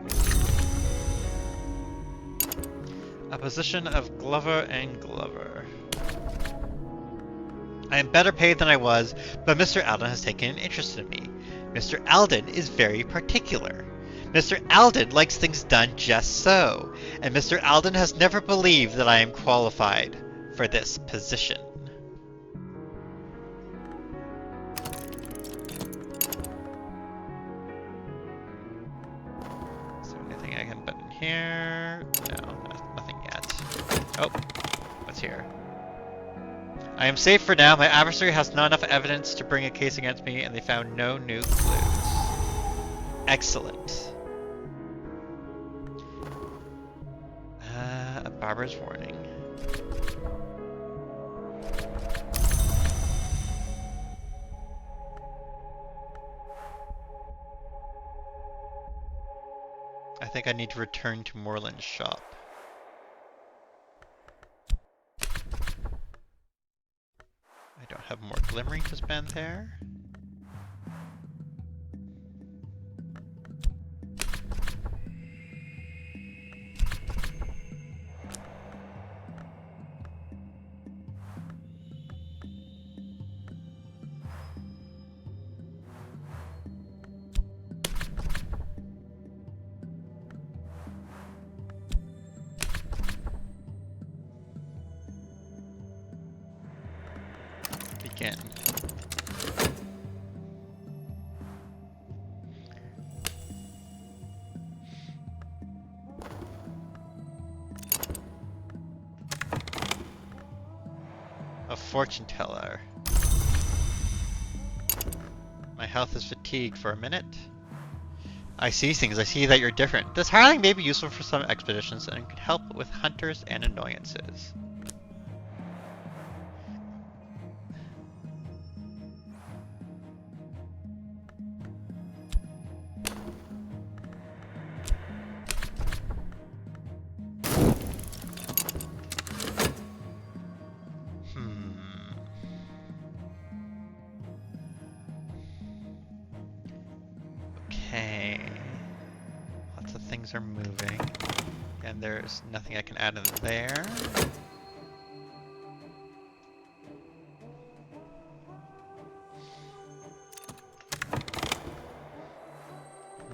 A position of Glover and Glover. I am better paid than I was, but Mr. Alden has taken an interest in me. Mr. Alden is very particular. Mr. Alden likes things done just so, and Mr. Alden has never believed that I am qualified for this position. Is there anything I can put in here? No, nothing yet. Oh, what's here? I am safe for now. My adversary has not enough evidence to bring a case against me, and they found no new clues. Excellent. A barber's warning. I think I need to return to Moreland's shop. I don't have more glimmering to spend there. Begin. A fortune teller. My health is fatigued for a minute. I see things. I see that you're different. This hireling may be useful for some expeditions and could help with hunters and annoyances. Okay. Lots of things are moving. And there's nothing I can add in there.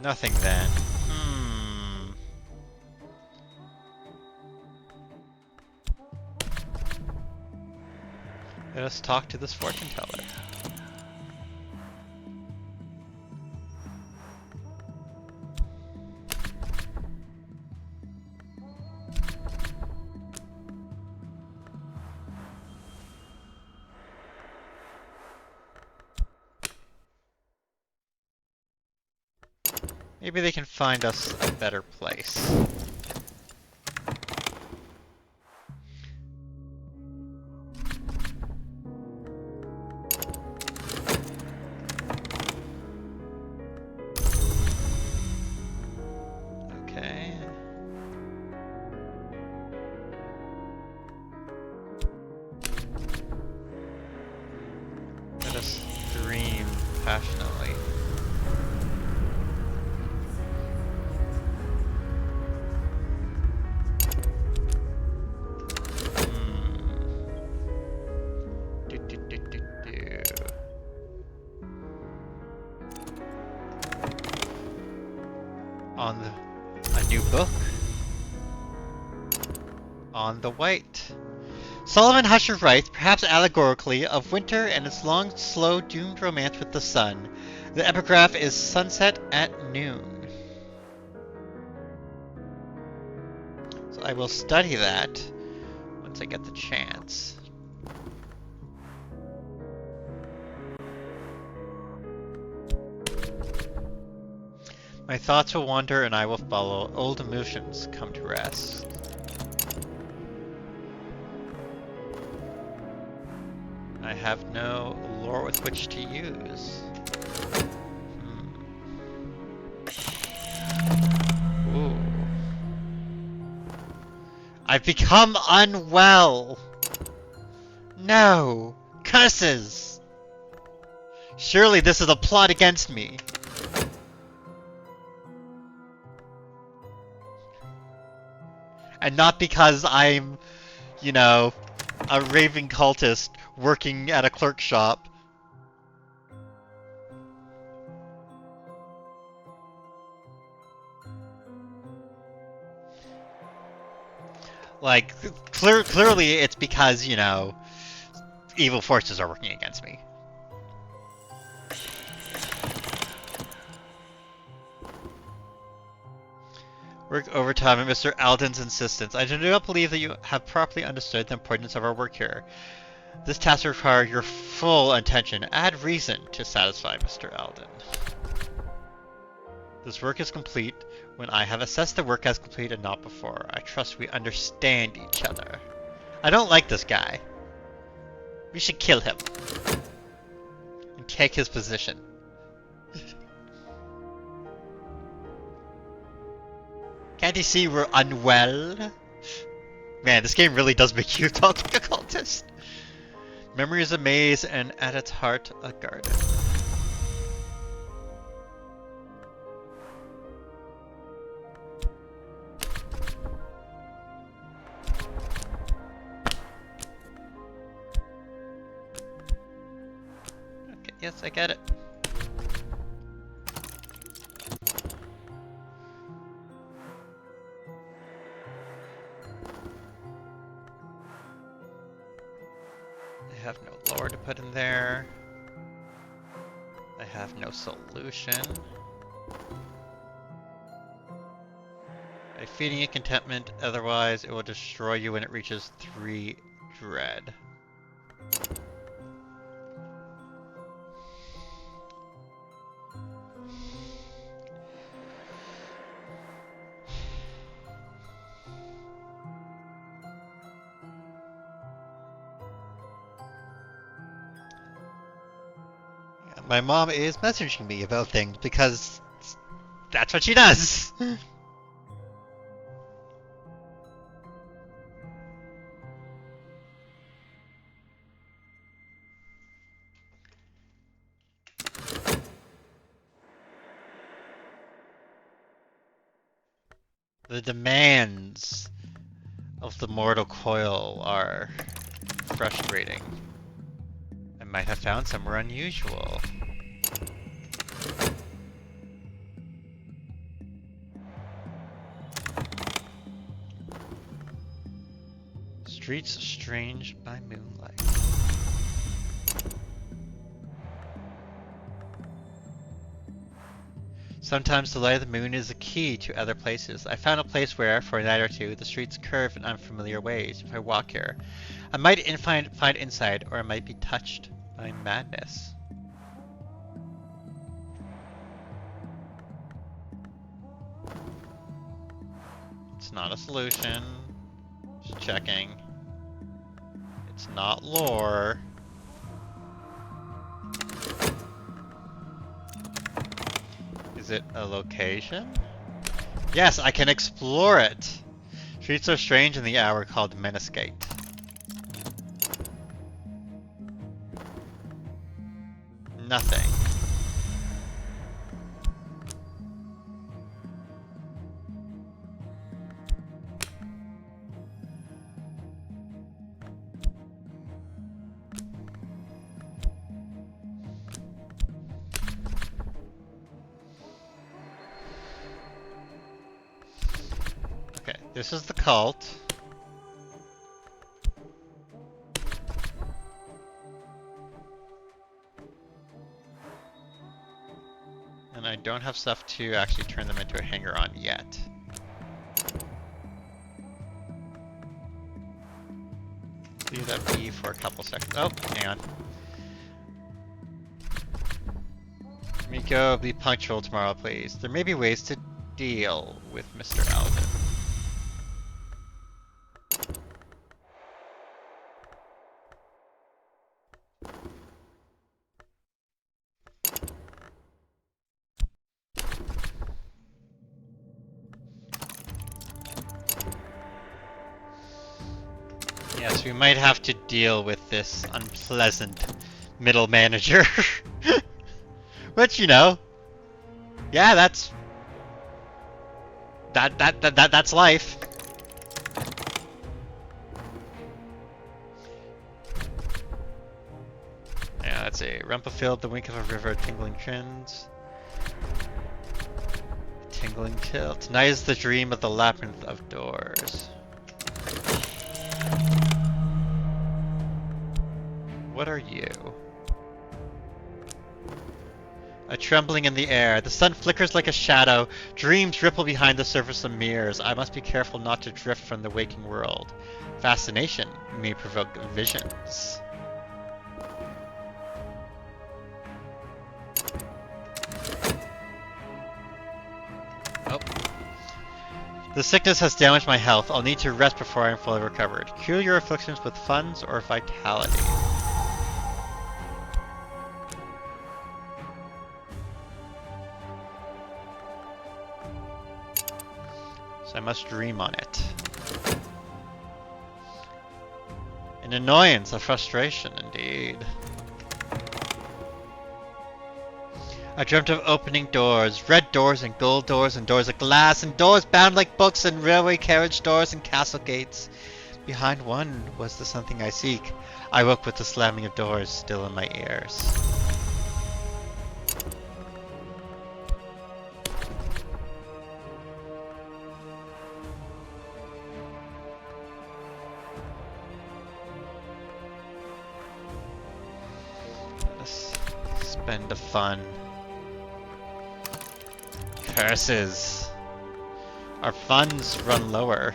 Nothing then. Let us talk to this fortune teller. Maybe they can find us a better place. Okay. Let us dream passionately. A new book. On the White. Solomon Husher writes, perhaps allegorically, of winter and its long, slow, doomed romance with the sun. The epigraph is sunset at noon. So I will study that once I get the chance. My thoughts will wander and I will follow. Old emotions come to rest. I have no lore with which to use. Ooh. I've become unwell! No! Curses! Surely this is a plot against me. And not because I'm, you know, a raving cultist working at a clerk shop. Like, clearly it's because, you know, evil forces are working against me. Work overtime at Mr. Alden's insistence. I do not believe that you have properly understood the importance of our work here. This task requires your full attention. Add reason to satisfy Mr. Alden. This work is complete when I have assessed the work as complete and not before. I trust we understand each other. I don't like this guy. We should kill him. And take his position. Can't you see we're unwell? Man, this game really does make you talk like a cultist. Memory is a maze and at its heart, a garden. Okay, yes, I get it. I have no lore to put in there. I have no solution. By feeding it contentment, otherwise it will destroy you when it reaches 3 dread. My mom is messaging me about things because that's what she does. The demands of the mortal coil are frustrating. I might have found somewhere unusual. Streets strange by moonlight. Sometimes the light of the moon is a key to other places. I found a place where, for a night or two, the streets curve in unfamiliar ways. If I walk here, I might find insight, or I might be touched by madness. It's not a solution. Just checking. It's not lore. Is it a location? Yes, I can explore it! Streets are strange in the hour called Menace Gate. Nothing. Okay, this is the cult. And I don't have stuff to actually turn them into a hanger-on yet. Leave that be for a couple seconds. Oh, hang on. Miko, be punctual tomorrow, please. There may be ways to deal with Mr. Alden. Yes, we might have to deal with this unpleasant middle manager. Which, you know, yeah, that's life. Yeah, let's see. Rumpelfield, the wink of a river, tingling trends. Tingling till. Tonight is the dream of the labyrinth of doors. What are you? A trembling in the air. The sun flickers like a shadow. Dreams ripple behind the surface of mirrors. I must be careful not to drift from the waking world. Fascination may provoke visions. Oh. The sickness has damaged my health. I'll need to rest before I am fully recovered. Cure your afflictions with funds or vitality. I must dream on it. An annoyance, a frustration, indeed. I dreamt of opening doors, red doors and gold doors and doors of glass and doors bound like books and railway carriage doors and castle gates. Behind one was the something I seek. I woke with the slamming of doors still in my ears. Spend the fun. Curses. Our funds run lower.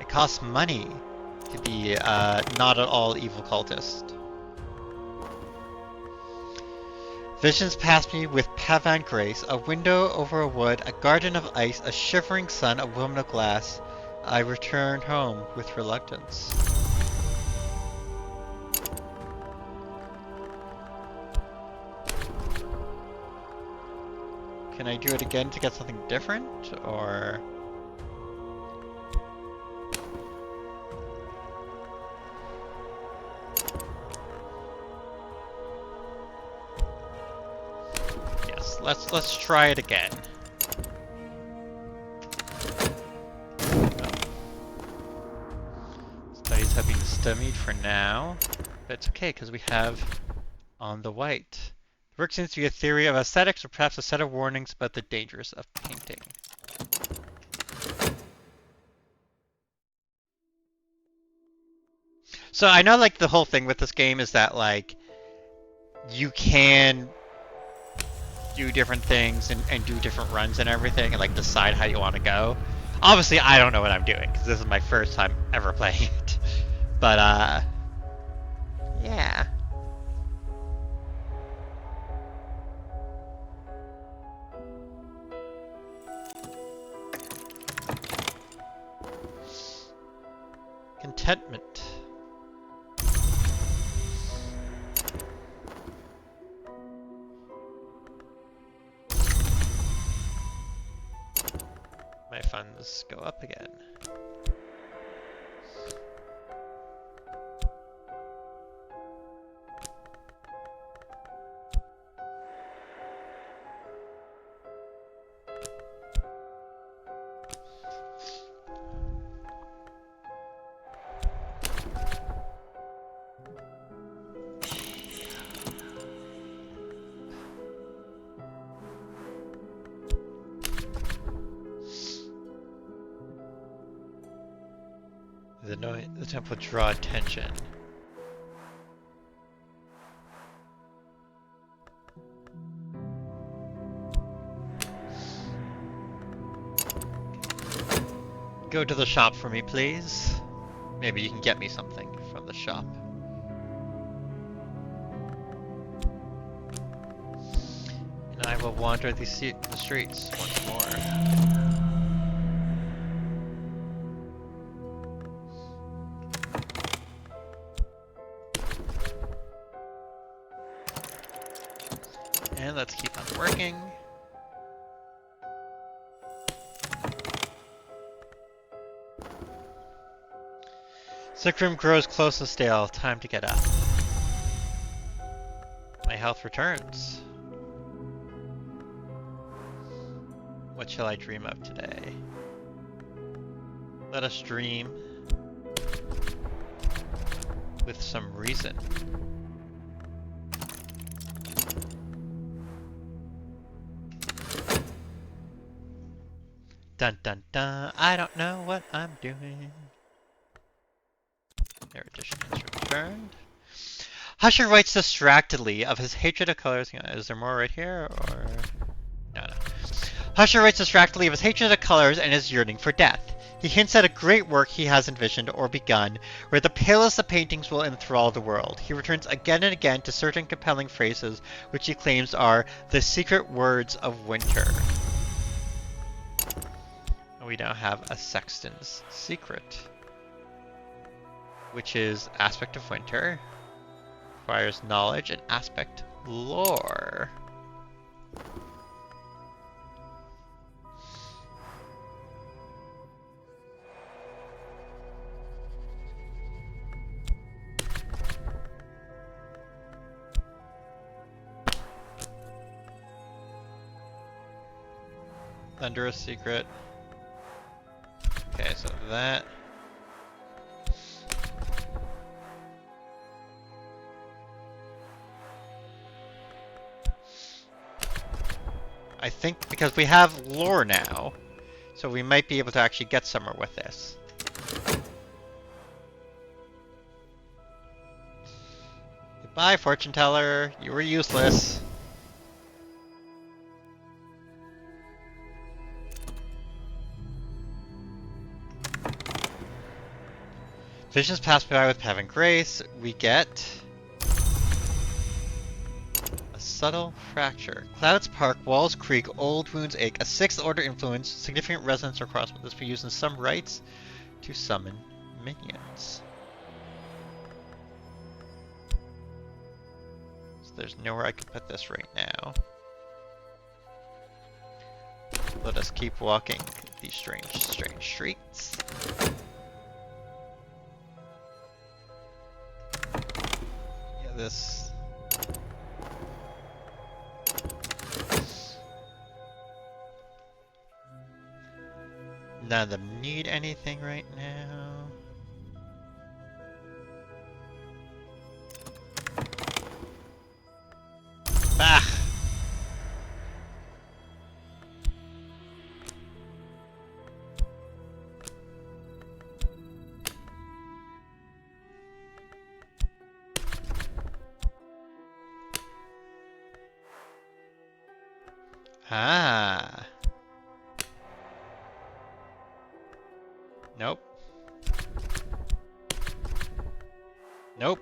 It costs money to be not at all evil cultist. Visions pass me with Pavan grace, a window over a wood, a garden of ice, a shivering sun, a woman of glass. I return home with reluctance. Can I do it again to get something different, or...? Yes, let's try it again. Oh. Studies have been stymied for now, but it's okay because we have on the white. The work seems to be a theory of aesthetics, or perhaps a set of warnings about the dangers of painting. So I know, like, the whole thing with this game is that, like, you can do different things and do different runs and everything, and, like, decide how you want to go. Obviously, I don't know what I'm doing, because this is my first time ever playing it. But, yeah. contentment. My funds go up again. The temple draw attention. Go to the shop for me, please. Maybe you can get me something from the shop. And I will wander the streets once more. And let's keep on working. Sick room grows close and stale. Time to get up. My health returns. What shall I dream of today? Let us dream with some reason. Dun dun dun, I don't know what I'm doing. Erudition is returned. Husher writes distractedly of his hatred of colors. Is there more right here, or...? No. Husher writes distractedly of his hatred of colors and his yearning for death. He hints at a great work he has envisioned or begun, where the palest of paintings will enthrall the world. He returns again and again to certain compelling phrases, which he claims are the secret words of winter. We now have a Sexton's Secret, which is aspect of winter, requires knowledge and aspect lore. Thunderous Secret. Okay, so that. I think because we have lore now, so we might be able to actually get somewhere with this. Goodbye, fortune teller. You were useless. Visions pass by with Pav and Grace. We get a subtle fracture. Clouds Park, Walls Creek, Old Wounds Ache. A 6th order influence, significant resonance or cross with this be used in some rites to summon minions. So there's nowhere I can put this right now. Let us keep walking these strange streets. This. None of them need anything right now. Ah! Ah. Nope. Nope.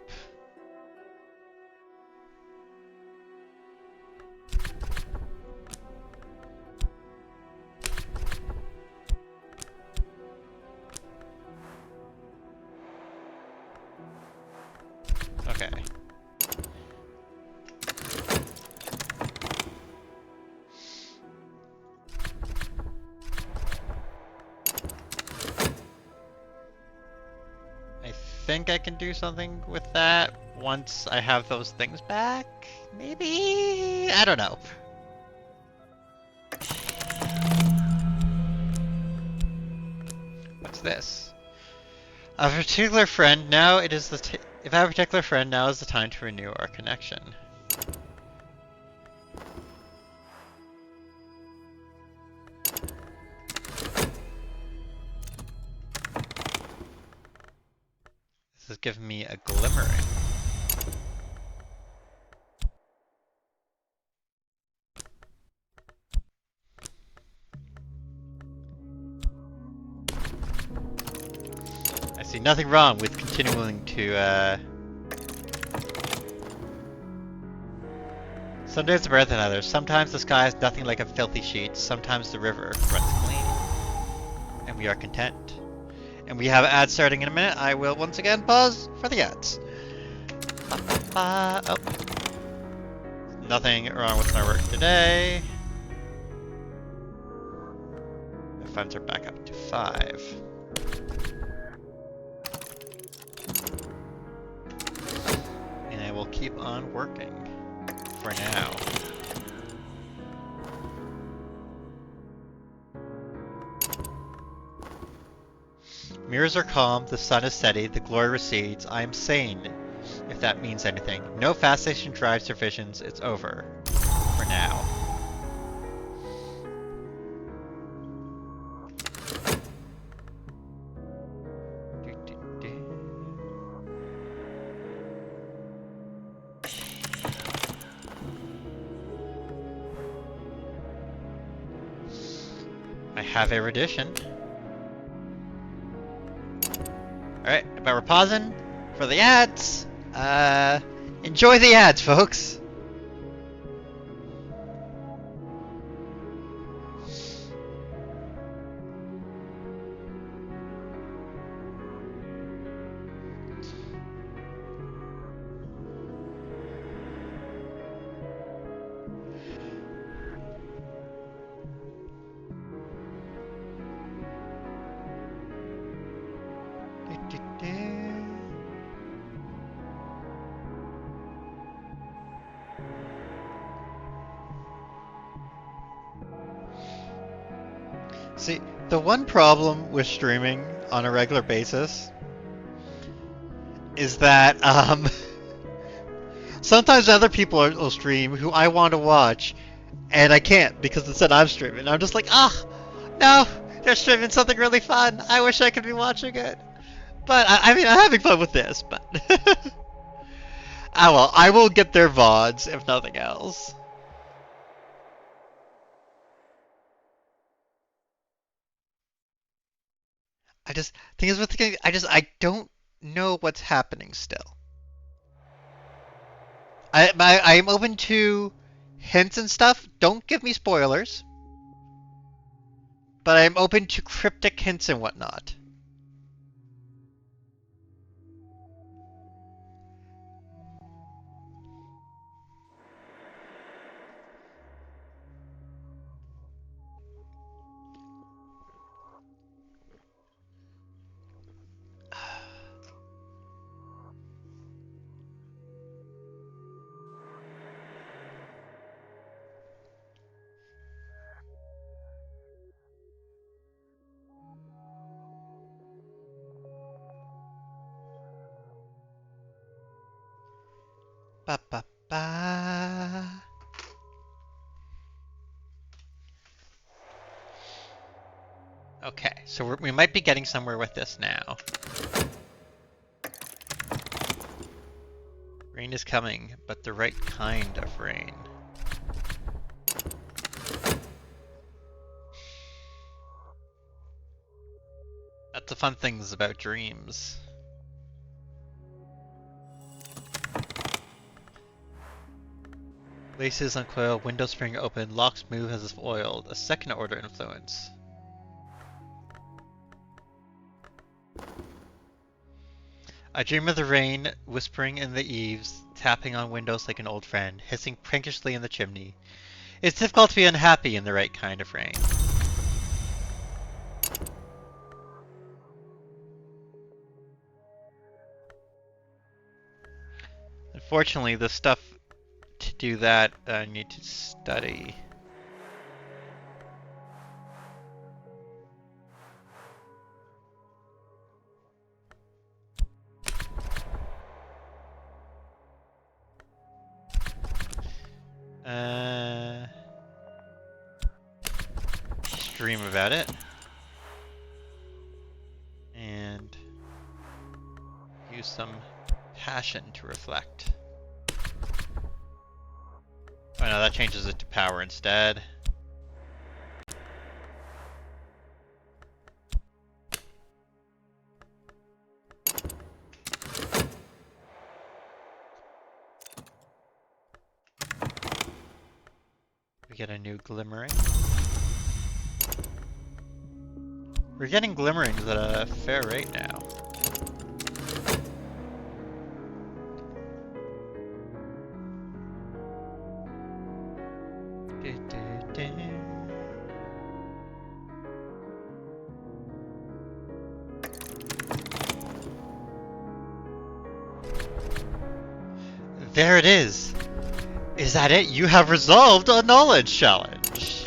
think I can do something with that once I have those things back. Maybe? I don't know. What's this? A particular friend, now it is the if I have a particular friend, now is the time to renew our connection. This is giving me a glimmering. I see nothing wrong with continuing to, Some days are better than others. Sometimes the sky is nothing like a filthy sheet. Sometimes the river runs clean. And we are content. And we have ads starting in a minute. I will once again pause for the ads. Oh. Nothing wrong with my work today. My funds are back up to 5. And I will keep on working for now. Mirrors are calm, the sun is steady, the glory recedes. I am sane, if that means anything. No fast station drives their visions. It's over. For now. I have erudition. Alright, but we're pausing for the ads. Enjoy the ads, folks. See, the one problem with streaming on a regular basis is that sometimes other people will stream who I want to watch, and I can't because instead I'm streaming. I'm just like, no, they're streaming something really fun. I wish I could be watching it. But I mean, I'm having fun with this, but well, I will get their VODs if nothing else. Thing is with the game, I don't know what's happening still. I'm open to hints and stuff. Don't give me spoilers. But I'm open to cryptic hints and whatnot. Ba ba ba. Okay, so we might be getting somewhere with this now. Rain is coming, but the right kind of rain. That's the fun things about dreams. Laces uncoiled, window spring open, locks move as if oiled. A second order influence. I dream of the rain, whispering in the eaves, tapping on windows like an old friend, hissing prankishly in the chimney. It's difficult to be unhappy in the right kind of rain. Unfortunately, the stuff to do that I need to study. Dream about it. And use some passion to reflect. Oh no, that changes it to power instead. We get a new glimmering. We're getting glimmerings at a fair rate now. There it is! Is that it? You have resolved a knowledge challenge!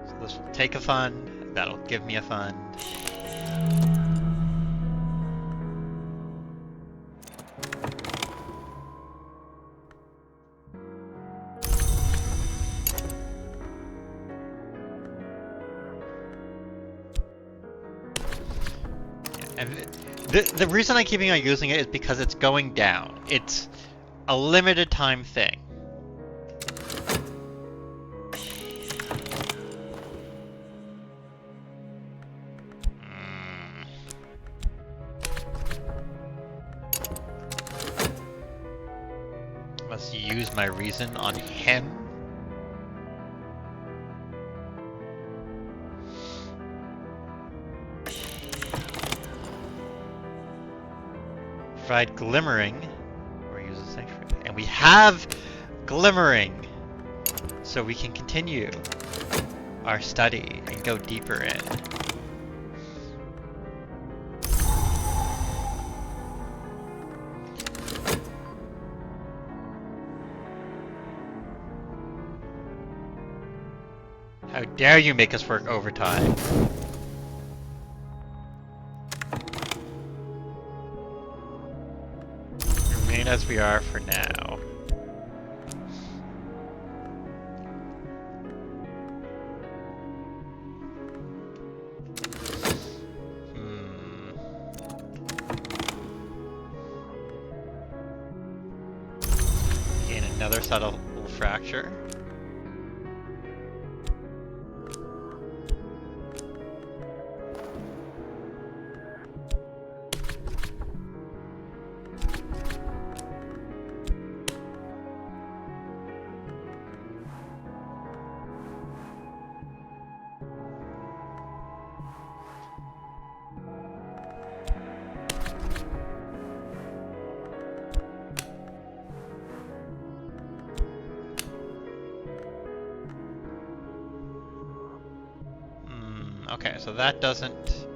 So this will take a fund, that'll give me a fund. And the reason I'm keeping on using it is because it's going down. It's a limited time thing. Must use my reason on him. Provide glimmering, or use a sanctuary. And we have glimmering! So we can continue our study and go deeper in. How dare you make us work overtime? Remain as we are for now. Gain another subtle fracture. Okay, so that doesn't...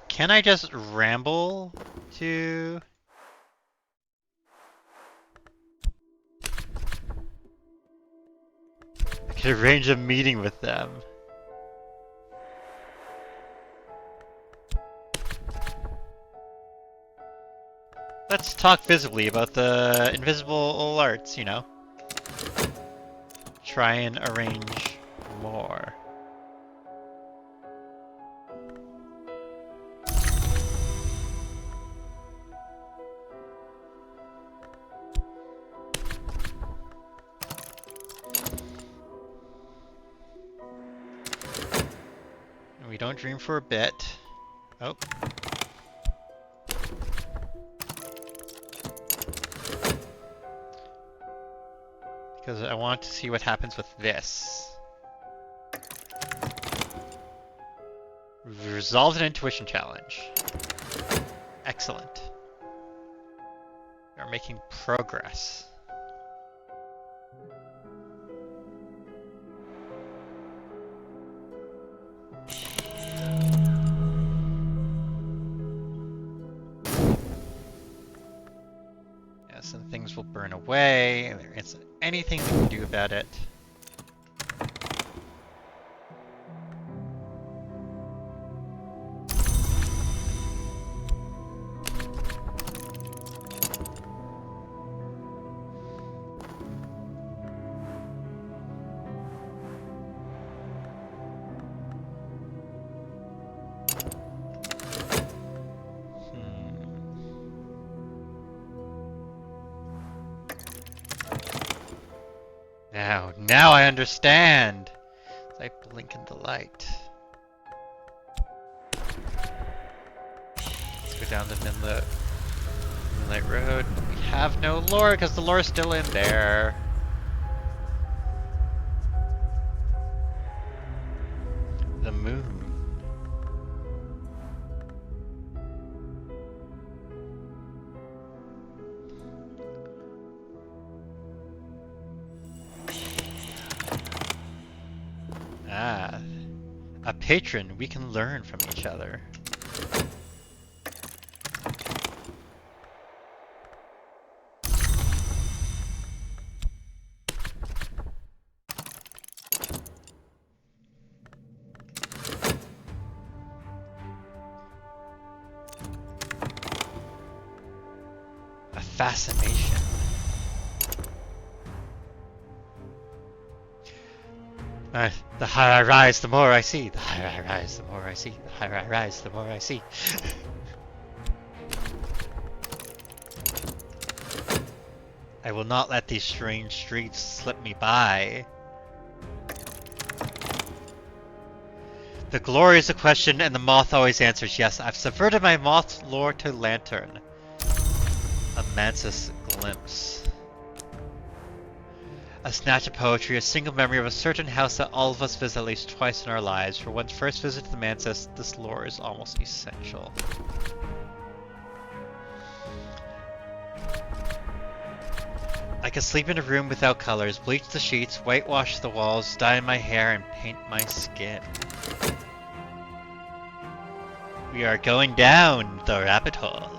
Can I just ramble to... I could arrange a meeting with them. Let's talk visibly about the invisible arts, you know. Try and arrange more. We don't dream for a bit. Oh. Because I want to see what happens with this. resolved an intuition challenge. Excellent. We are making progress. Yes, and things will burn away, and there isn't anything we can do about it. Now I understand! As I blink in delight. Let's go down the Moonlight Road. We have no lore because the lore is still in there. The moon. Ah, a patron. We can learn from each other. A fascination. The higher I rise, the more I see. The higher I rise, the more I see. The higher I rise, the more I see. I will not let these strange streets slip me by. The glory is a question, and the moth always answers yes. I've subverted my moth's lore to lantern. A mantis glimpse. A snatch of poetry, a single memory of a certain house that all of us visit at least twice in our lives. For one's first visit to the mantis, this lore is almost essential. I could sleep in a room without colors, bleach the sheets, whitewash the walls, dye my hair, and paint my skin. We are going down the rabbit hole.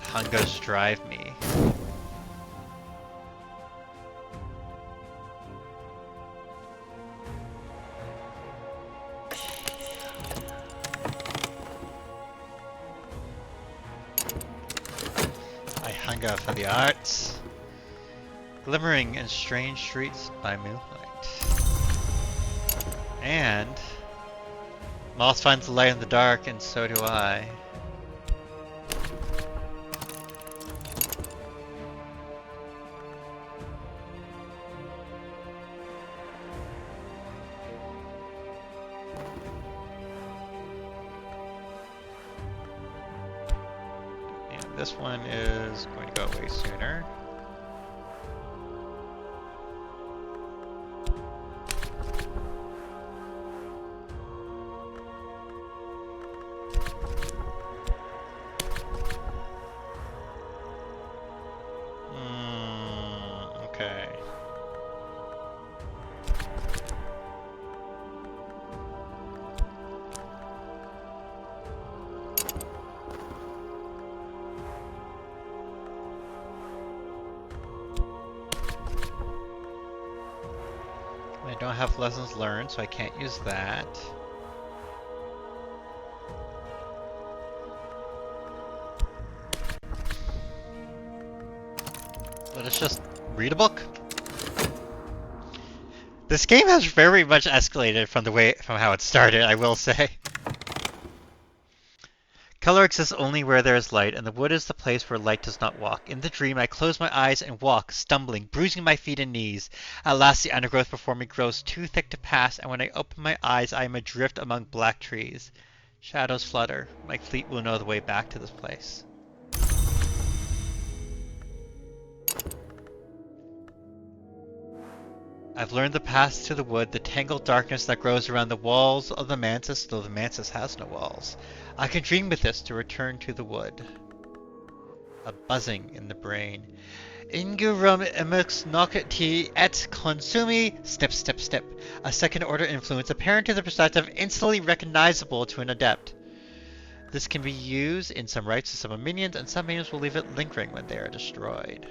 Hungers drive me. I hunger for the arts. Glimmering in strange streets by moonlight. And Moth finds the light in the dark, and so do I. This one is going to go away sooner. Okay. I don't have lessons learned, so I can't use that. Let us just read a book. This game has very much escalated from how it started, I will say. Color exists only where there is light, and the wood is the place where light does not walk. In the dream, I close my eyes and walk, stumbling, bruising my feet and knees. At last, the undergrowth before me grows too thick to pass, and when I open my eyes, I am adrift among black trees. Shadows flutter. My fleet will know the way back to this place. I've learned the path to the wood, the tangled darkness that grows around the walls of the mantis, though the mantis has no walls. I can dream with this to return to the wood. A buzzing in the brain. Ingurum emux nocti et consumi, step, step, step. A second order influence apparent to the perspective, instantly recognizable to an adept. This can be used in some rites to summon minions, and some minions will leave it lingering when they are destroyed.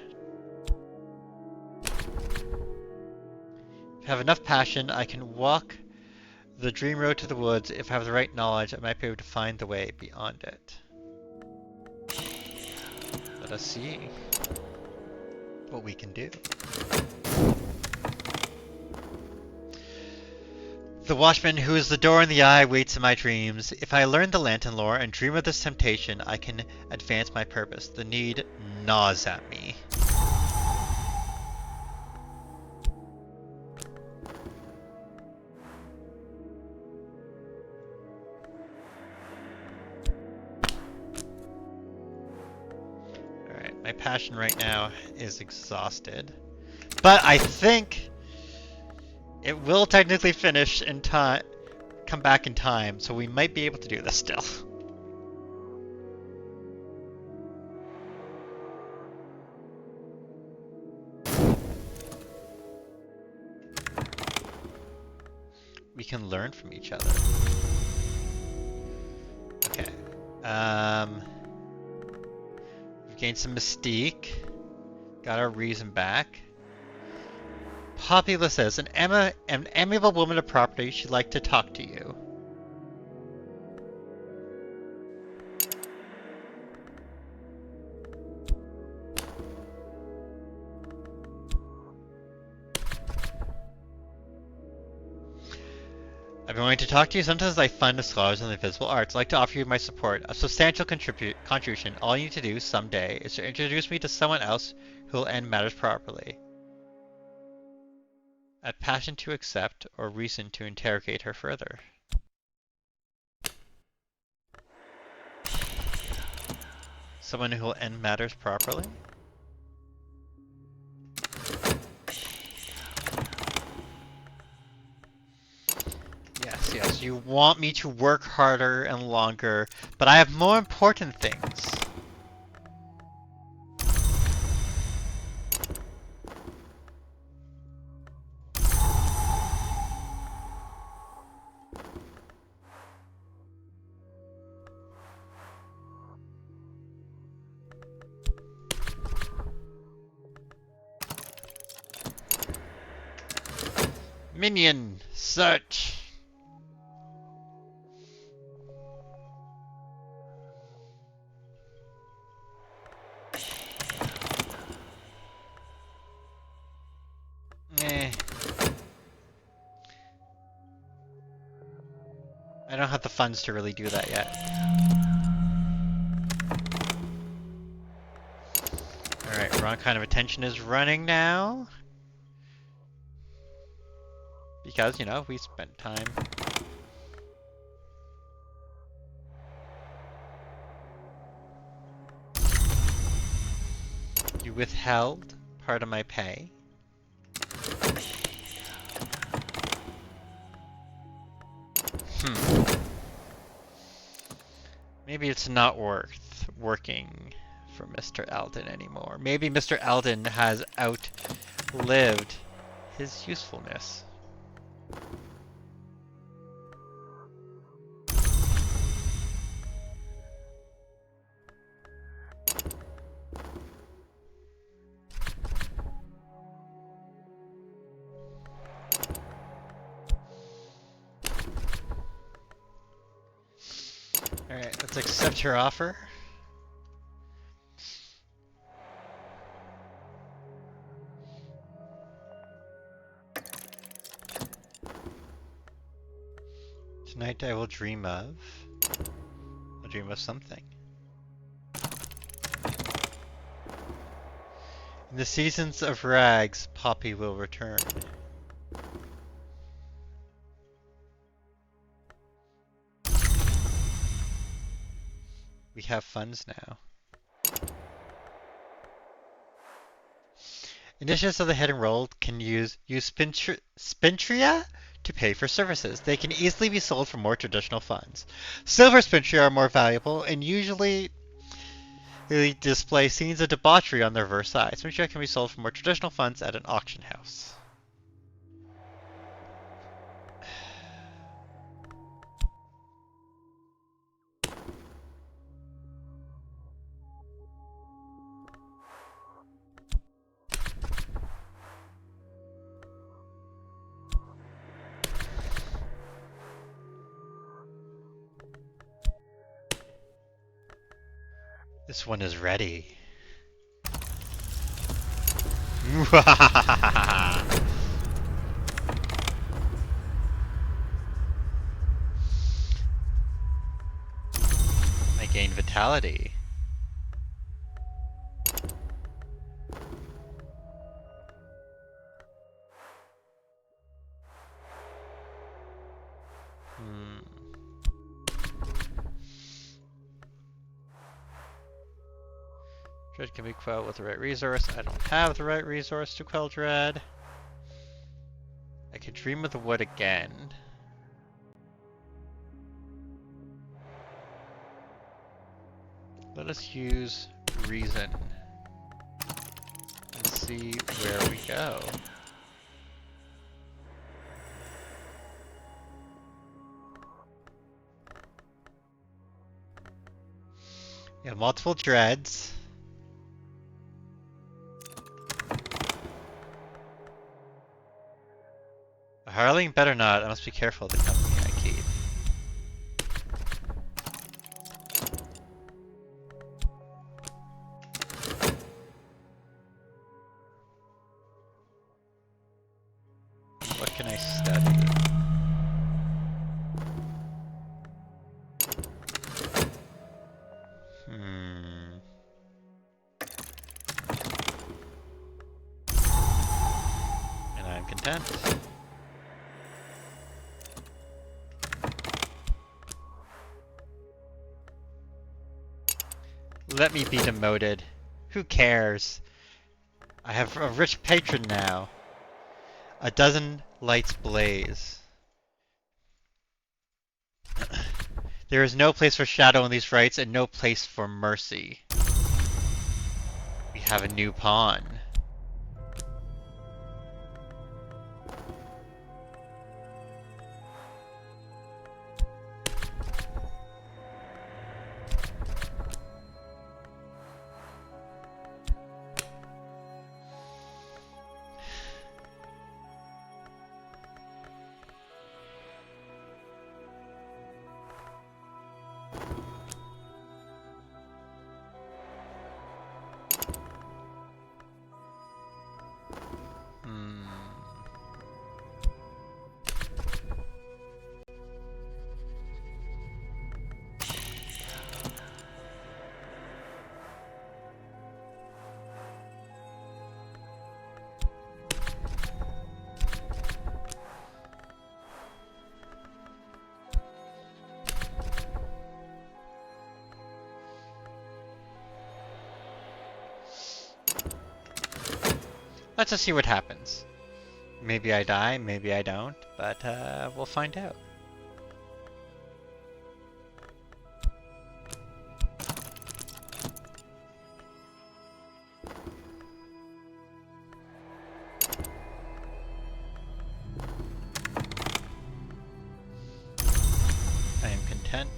If I have enough passion, I can walk the dream road to the woods. If I have the right knowledge, I might be able to find the way beyond it. Let us see what we can do. The watchman who is the door in the eye waits in my dreams. If I learn the lantern lore and dream of this temptation, I can advance my purpose. The need gnaws at me. Alright, my passion right now is exhausted. But I think it will technically finish in time, come back in time, so we might be able to do this still. We can learn from each other. Okay. We've gained some mystique. Got our reason back. Popula says, an amiable woman of property, she'd like to talk to you. I've been wanting to talk to you. Sometimes I find the scholars in the visible arts. I'd like to offer you my support. A substantial contribution. All you need to do someday is to introduce me to someone else who will end matters properly. At passion to accept, or reason to interrogate her further. Someone who will end matters properly? Yes, you want me to work harder and longer, but I have more important things. Minion, search! I don't have the funds to really do that yet. Alright, wrong kind of attention is running now. Because, you know, we spent time. You withheld part of my pay. Maybe it's not worth working for Mr. Alden anymore. Maybe Mr. Alden has outlived his usefulness. Alright, let's accept your offer. Tonight I will dream of... I'll dream of something. In the seasons of rags, Poppy will return. We have funds now. Initiates of the hidden role can use Spintria to pay for services. They can easily be sold for more traditional funds. Silver Spintria are more valuable and usually they display scenes of debauchery on their reverse side. Spintria can be sold for more traditional funds at an auction house. This one is ready. I gain vitality. Dread can be quelled with the right resource. I don't have the right resource to quell Dread. I could dream of the wood again. Let us use reason and see where we go. We have multiple dreads. Harling better not. I must be careful of the company I keep. What can I study? And I'm content. Let me be demoted. Who cares? I have a rich patron now. A dozen lights blaze. There is no place for shadow in these rites and no place for mercy. We have a new pawn. Let's just see what happens. Maybe I die, maybe I don't, but we'll find out. I am content.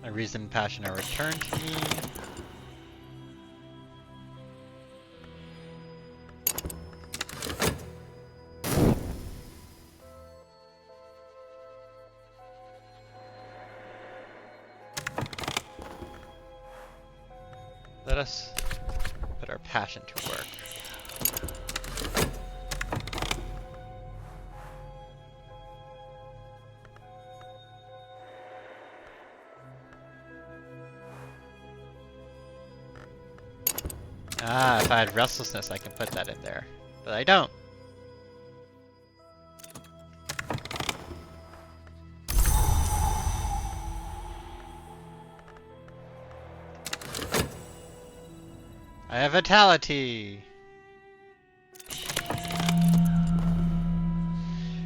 My reason and passion are returned to me. Let us put our passion to work. Ah, if I had restlessness, I can put that in there. But I don't. I have vitality.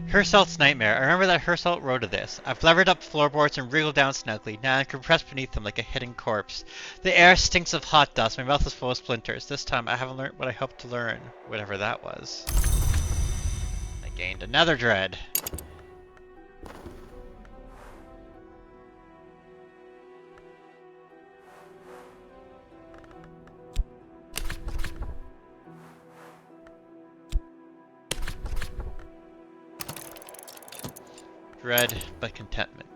Hersalt's Nightmare. I remember that Hersalt wrote of this. I've levered up floorboards and wriggled down snugly. Now I'm compressed beneath them like a hidden corpse. The air stinks of hot dust. My mouth is full of splinters. This time I haven't learned what I hoped to learn. Whatever that was. I gained another dread. Dread, but contentment.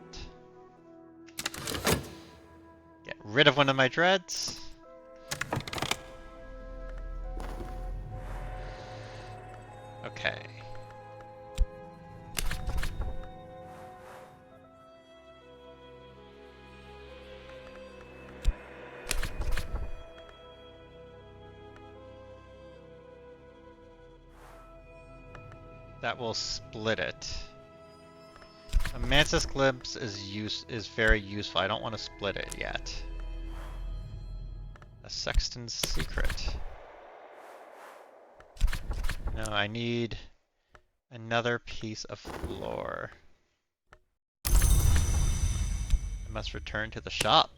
Get rid of one of my dreads. Okay. That will split it. A Mantis Glimpse is very useful. I don't want to split it yet. A Sexton's Secret. No, I need another piece of floor. I must return to the shop.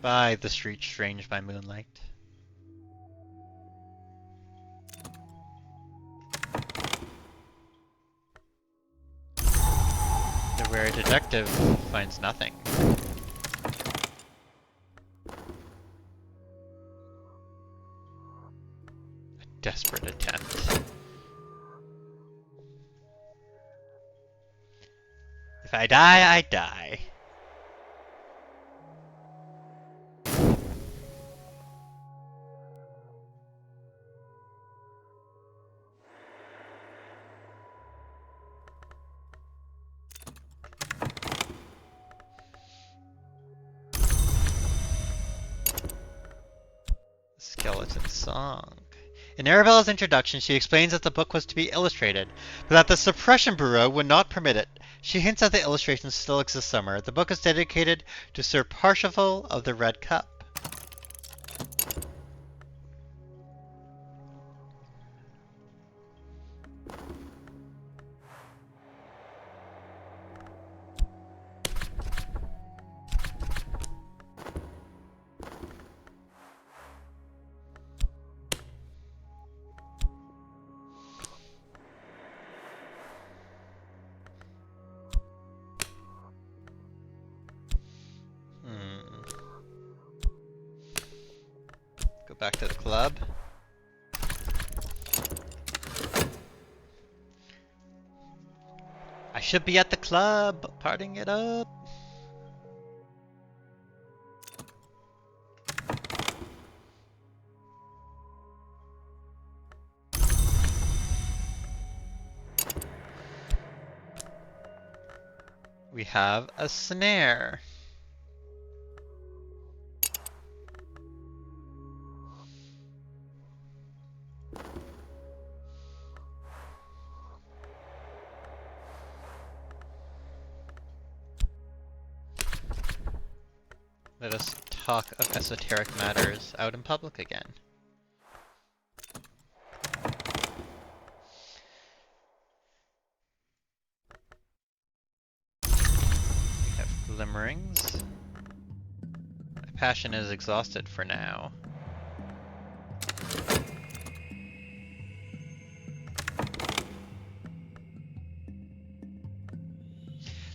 By the street strange by moonlight. The wary detective finds nothing. A desperate attempt. If I die, I die. Skeleton Song. In Arabella's introduction, she explains that the book was to be illustrated, but that the Suppression Bureau would not permit it. She hints that the illustrations still exist somewhere. The book is dedicated to Sir Parsifal of the Red Cup. Go back to the club. I should be at the club, partying it up. We have a snare. Let us talk of esoteric matters out in public again. We have glimmerings. My passion is exhausted for now.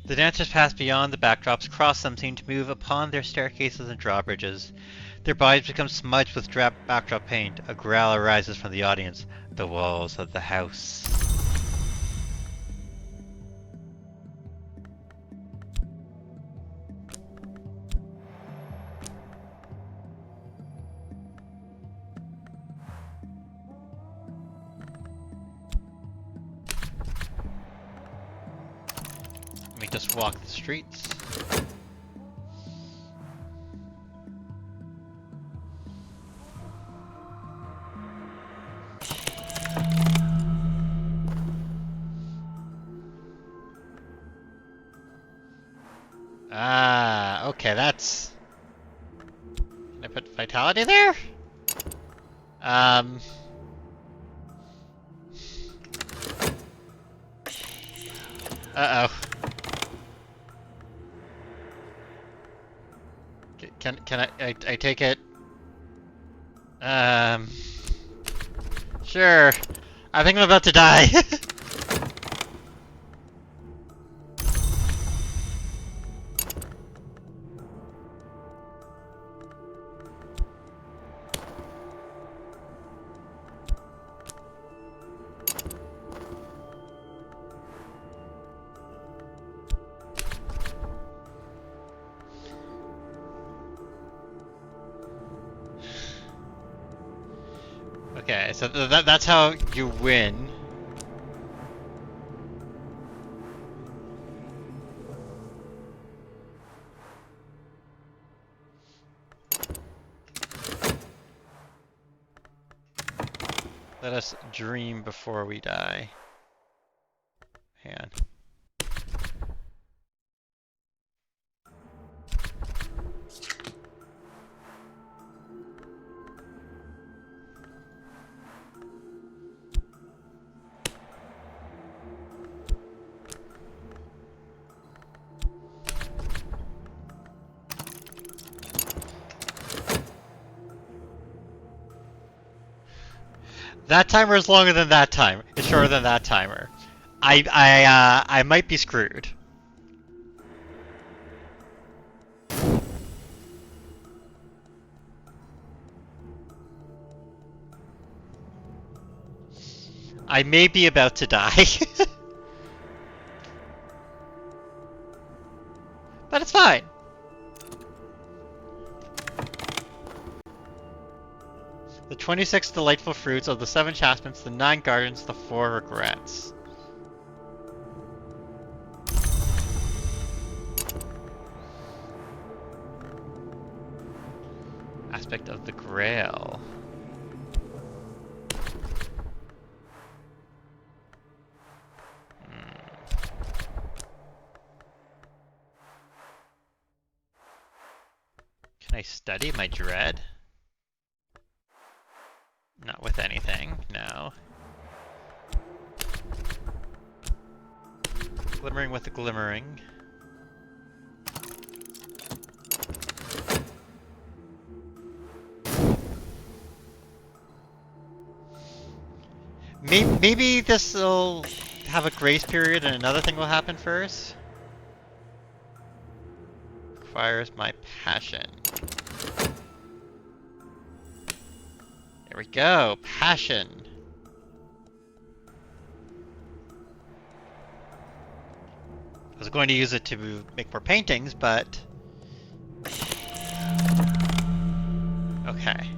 The dancers pass beyond the backdrops, cross them, seem to move upon their staircases and drawbridges. Their bodies become smudged with drab backdrop paint. A growl arises from the audience. The walls of the house. Let me just walk the streets. Ah, okay, that's... Can I put vitality there? Um... Uh-oh. Can I take it? Um... Sure. I think I'm about to die. Okay, so that's how you win. Let us dream before we die. Man. That timer is longer than that timer. It's shorter than that timer. I might be screwed. I may be about to die. But it's fine. The 26 delightful fruits of the 7 chastments, the 9 gardens, the 4 regrets. Aspect of the Grail. Can I study my dread? Not with anything, no. Glimmering with the glimmering. Maybe this will have a grace period and another thing will happen first? Requires my passion. There we go, passion. I was going to use it to make more paintings, but... Okay.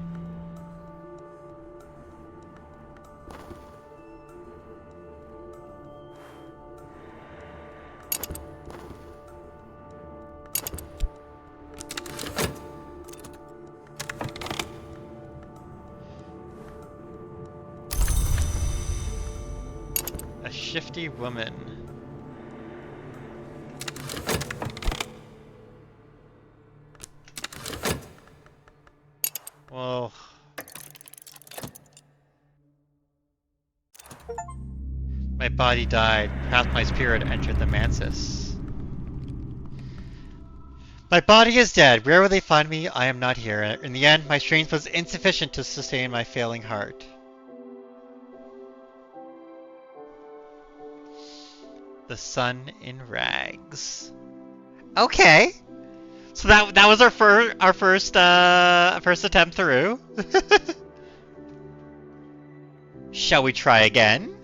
A shifty woman. Well... My body died, perhaps my spirit entered the Mansis. My body is dead, where will they find me? I am not here. In the end, my strength was insufficient to sustain my failing heart. The sun in rags. Okay. So that was our first attempt through. Shall we try again?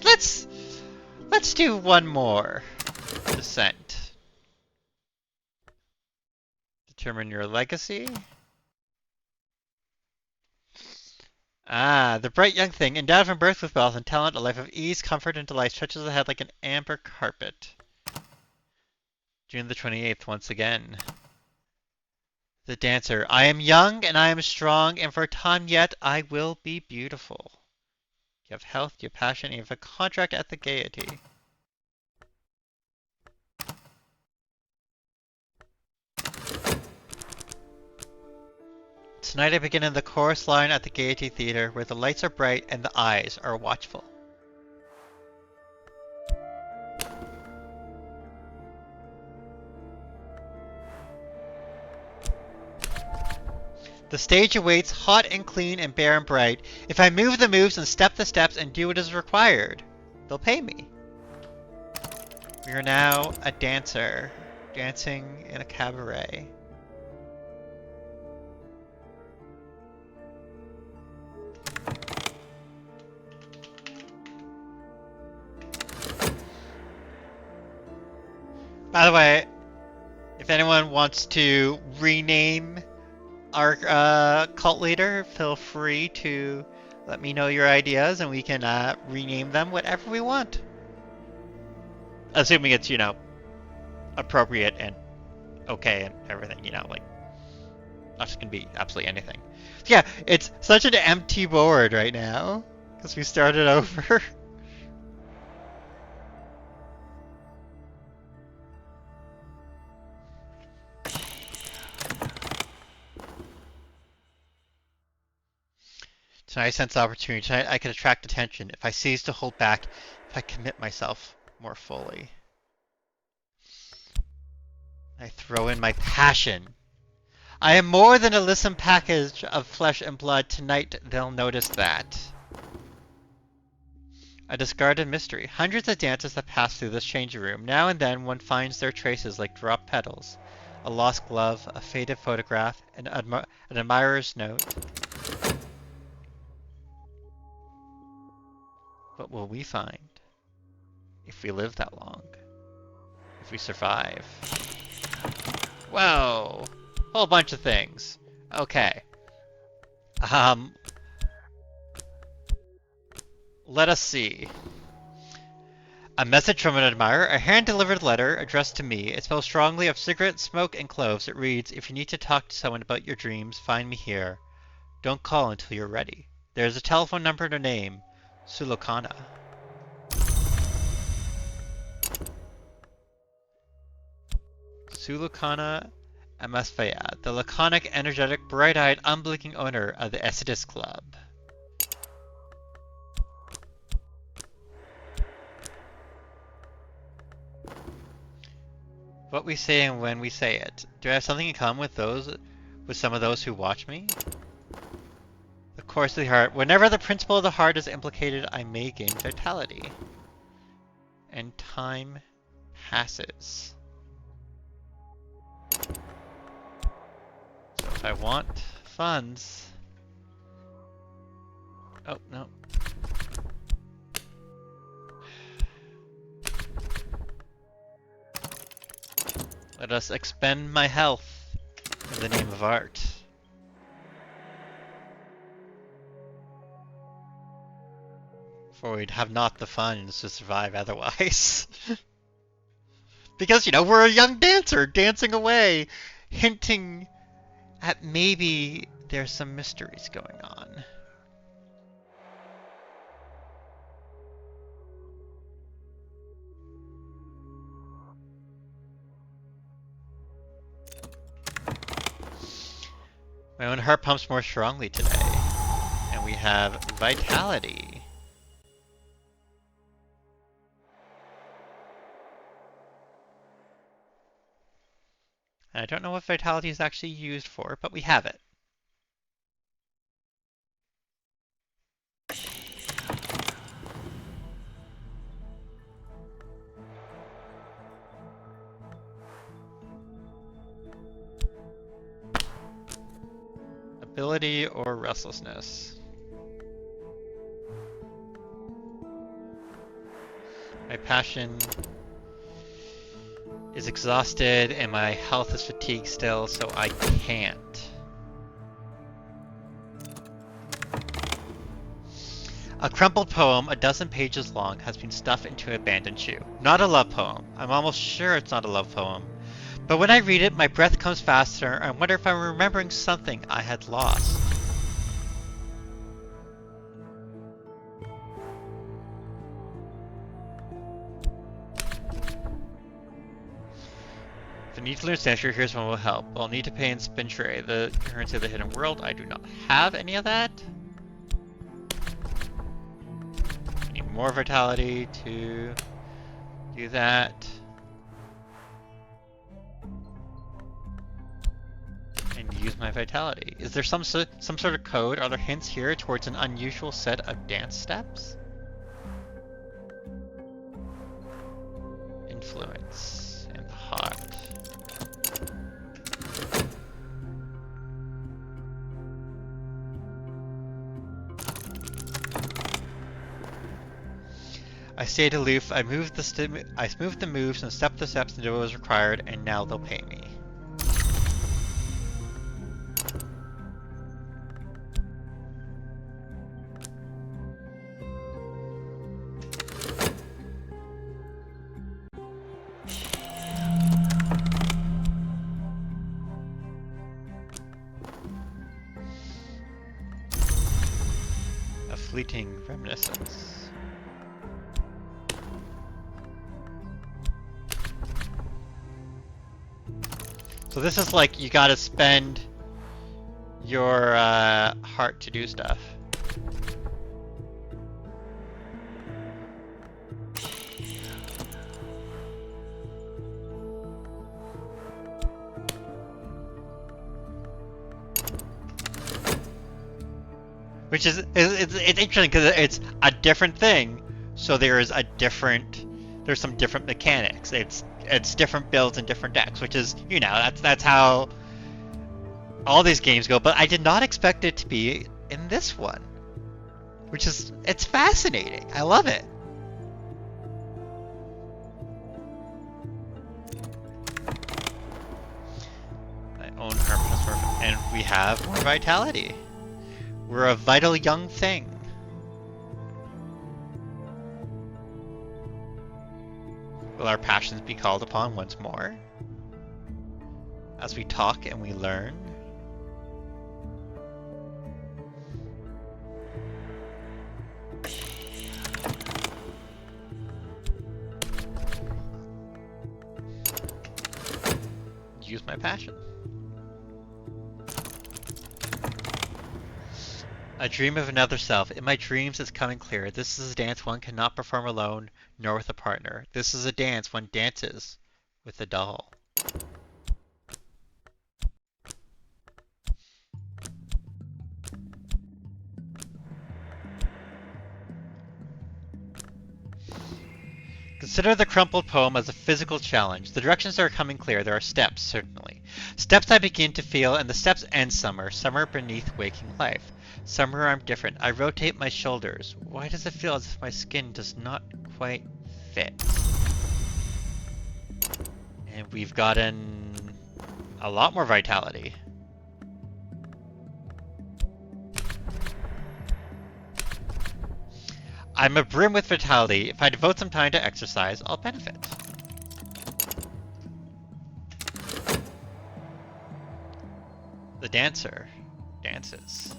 Let's do one more. Descent. Determine your legacy. Ah, the bright young thing, endowed from birth with wealth and talent, a life of ease, comfort, and delight, stretches ahead like an amber carpet. June the 28th, once again. The dancer. I am young and I am strong, and for a time yet I will be beautiful. You have health, you have passion, and you have a contract at the gaiety. Tonight I begin in the chorus line at the Gaiety Theatre, where the lights are bright and the eyes are watchful. The stage awaits, hot and clean and bare and bright. If I move the moves and step the steps and do what is required, they'll pay me. We are now a dancer, dancing in a cabaret. By the way, if anyone wants to rename our cult leader, feel free to let me know your ideas and we can rename them whatever we want. Assuming it's, appropriate and okay and everything, like, not just gonna be absolutely anything. So yeah, it's such an empty board right now, because we started over. Tonight I sense opportunity. Tonight I can attract attention if I cease to hold back, if I commit myself more fully. I throw in my passion. I am more than a lissome package of flesh and blood. Tonight they'll notice that. A discarded mystery. Hundreds of dancers that pass through this changing room. Now and then one finds their traces like dropped petals. A lost glove, a faded photograph, an admirer's note. What will we find if we live that long? If we survive? Whoa! Whole bunch of things. Okay. Let us see. A message from an admirer, a hand-delivered letter addressed to me. It smells strongly of cigarette smoke and cloves. It reads, if you need to talk to someone about your dreams, find me here. Don't call until you're ready. There's a telephone number and a name. Sulokana. Sulokana Amasfaya, the laconic, energetic, bright-eyed, unblinking owner of the Essedis Club. What we say and when we say it. Do I have something in common with some of those who watch me? The course of the heart. Whenever the principle of the heart is implicated, I may gain vitality. And time passes. So if I want funds... Oh, no. Let us expend my health in the name of art. For we'd have not the funds to survive otherwise. Because, we're a young dancer dancing away, hinting at maybe there's some mysteries going on. My own heart pumps more strongly today. And we have vitality. And I don't know what vitality is actually used for, but we have it. Ability or restlessness. My passion is exhausted and my health is fatigued still, so I can't. A crumpled poem, a dozen pages long, has been stuffed into an abandoned shoe. Not a love poem. I'm almost sure it's not a love poem. But when I read it, my breath comes faster. I wonder if I'm remembering something I had lost. I need to learn Sanctuary. Here's one will help. I'll need to pay in Spin Tray, the currency of the hidden world. I do not have any of that. Need more vitality to do that. And use my vitality. Is there some sort of code? Are there hints here towards an unusual set of dance steps? Influence in the heart. I stayed aloof. I moved the moves and stepped the steps until it was required, and now they'll pay me. A fleeting reminiscence. So this is like you gotta spend your heart to do stuff. Which is it's interesting because it's a different thing. So there's some different mechanics. It's different builds and different decks, which is, you know, that's how all these games go. But I did not expect it to be in this one, which is, it's fascinating. I love it. I own Harmonious Orphan, and we have more vitality. We're a vital young thing. Will our passions be called upon once more? As we talk and we learn? Use my passion. I dream of another self. In my dreams it's coming clear. This is a dance one cannot perform alone, nor with a partner. This is a dance one dances with a doll. Consider the crumpled poem as a physical challenge. The directions are coming clear. There are steps, certainly. Steps I begin to feel, and the steps end summer beneath waking life. Somewhere I'm different. I rotate my shoulders. Why does it feel as if my skin does not quite fit? And we've gotten a lot more vitality. I'm abrim with vitality. If I devote some time to exercise, I'll benefit. The dancer dances.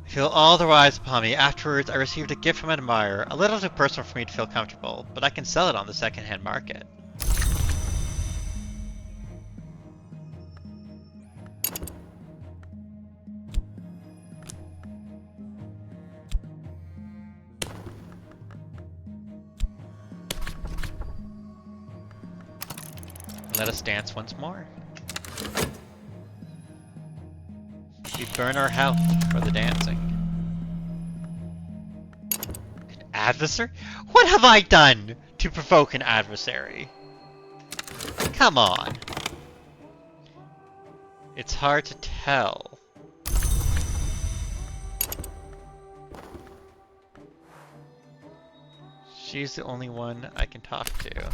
I feel all the rise upon me. Afterwards, I received a gift from an admirer, a little too personal for me to feel comfortable, but I can sell it on the second-hand market. Let us dance once more. We burn our health for the dancing. An adversary? What have I done to provoke an adversary? Come on. It's hard to tell. She's the only one I can talk to.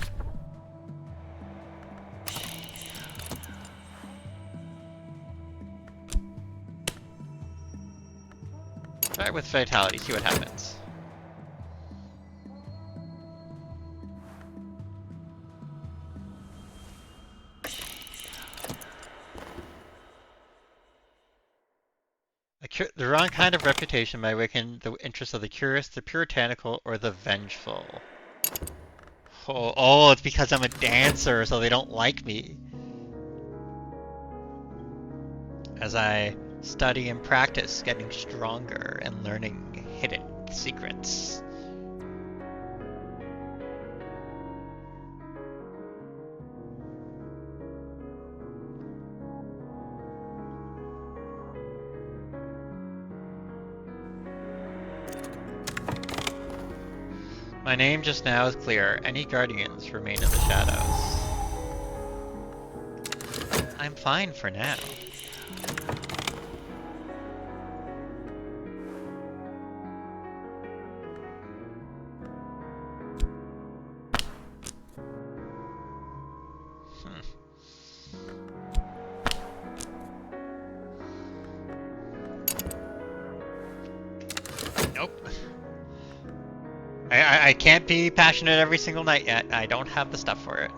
Try it with vitality, see what happens. The wrong kind of reputation may awaken the interest of the curious, the puritanical, or the vengeful. Oh, it's because I'm a dancer, so they don't like me. As I study and practice getting stronger and learning hidden secrets. My name just now is clear. Any guardians remain in the shadows. I'm fine for now. Nope. I can't be passionate every single night yet. I don't have the stuff for it.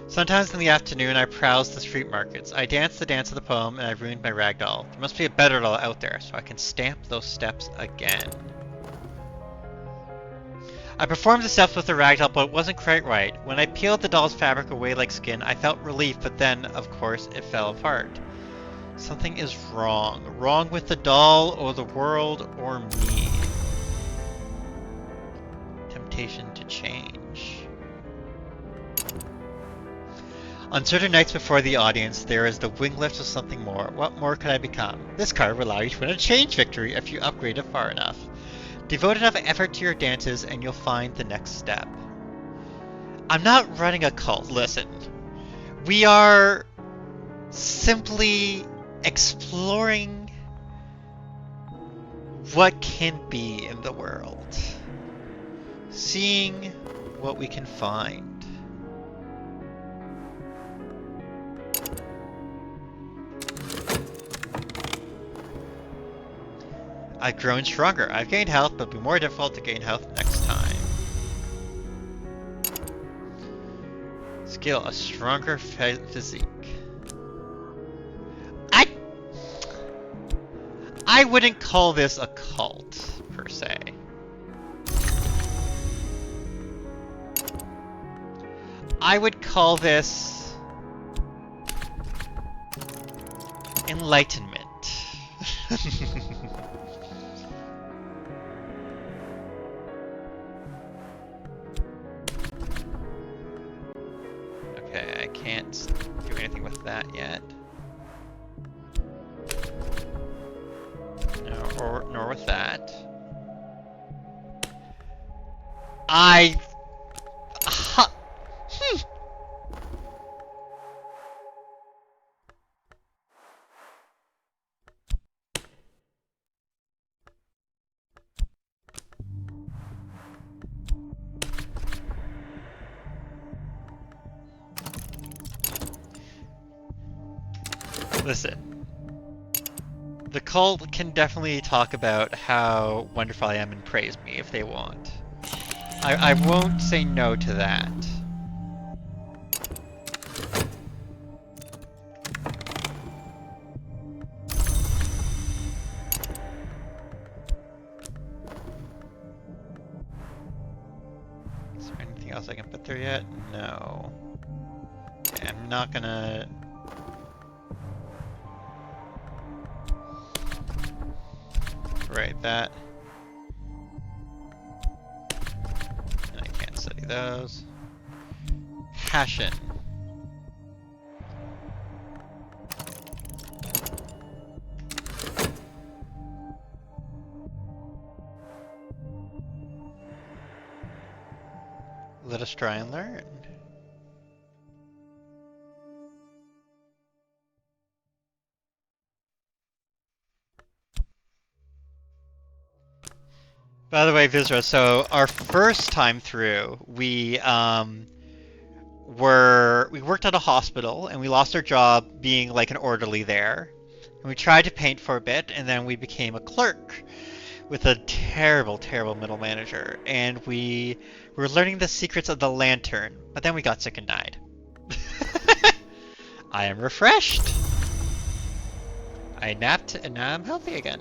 Sometimes in the afternoon I browse the street markets. I dance the dance of the poem and I've ruined my ragdoll. There must be a better doll out there so I can stamp those steps again. I performed the steps with the ragdoll, but it wasn't quite right. When I peeled the doll's fabric away like skin, I felt relief, but then, of course, it fell apart. Something is wrong. Wrong with the doll, or the world, or me. Temptation to change. On certain nights before the audience, there is the wing lift of something more. What more could I become? This card will allow you to win a change victory if you upgrade it far enough. Devote enough effort to your dances and you'll find the next step. I'm not running a cult, listen. We are simply exploring what can be in the world. Seeing what we can find. I've grown stronger. I've gained health, but it'll be more difficult to gain health next time. Skill, a stronger physique. I wouldn't call this a cult, per se. I would call this enlightenment. Okay, I can't do anything with that yet. No, nor with that. Listen, the cult can definitely talk about how wonderful I am and praise me if they want. I won't say no to that. Is there anything else I can put there yet? No. Okay, I'm not gonna... Right, that. And I can't study those. Passion. Let us try and learn. By the way, Vizra, so our first time through, we worked at a hospital and we lost our job being like an orderly there. And we tried to paint for a bit and then we became a clerk with a terrible, terrible middle manager. And we were learning the secrets of the lantern, but then we got sick and died. I am refreshed. I napped and now I'm healthy again.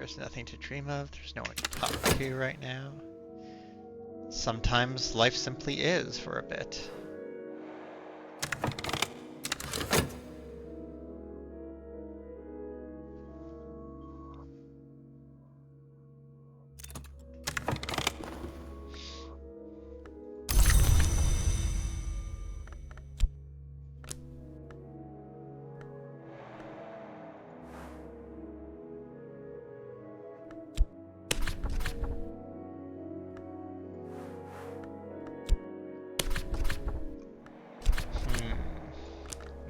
There's nothing to dream of. There's no one to talk to right now. Sometimes life simply is for a bit.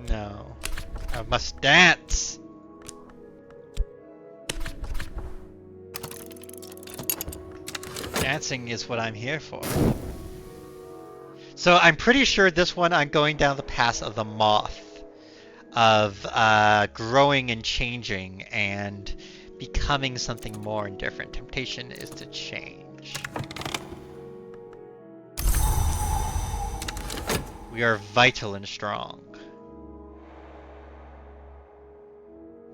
No. I must dance! Dancing is what I'm here for. So I'm pretty sure this one I'm going down the path of the moth. Of growing and changing and becoming something more and different. Temptation is to change. We are vital and strong.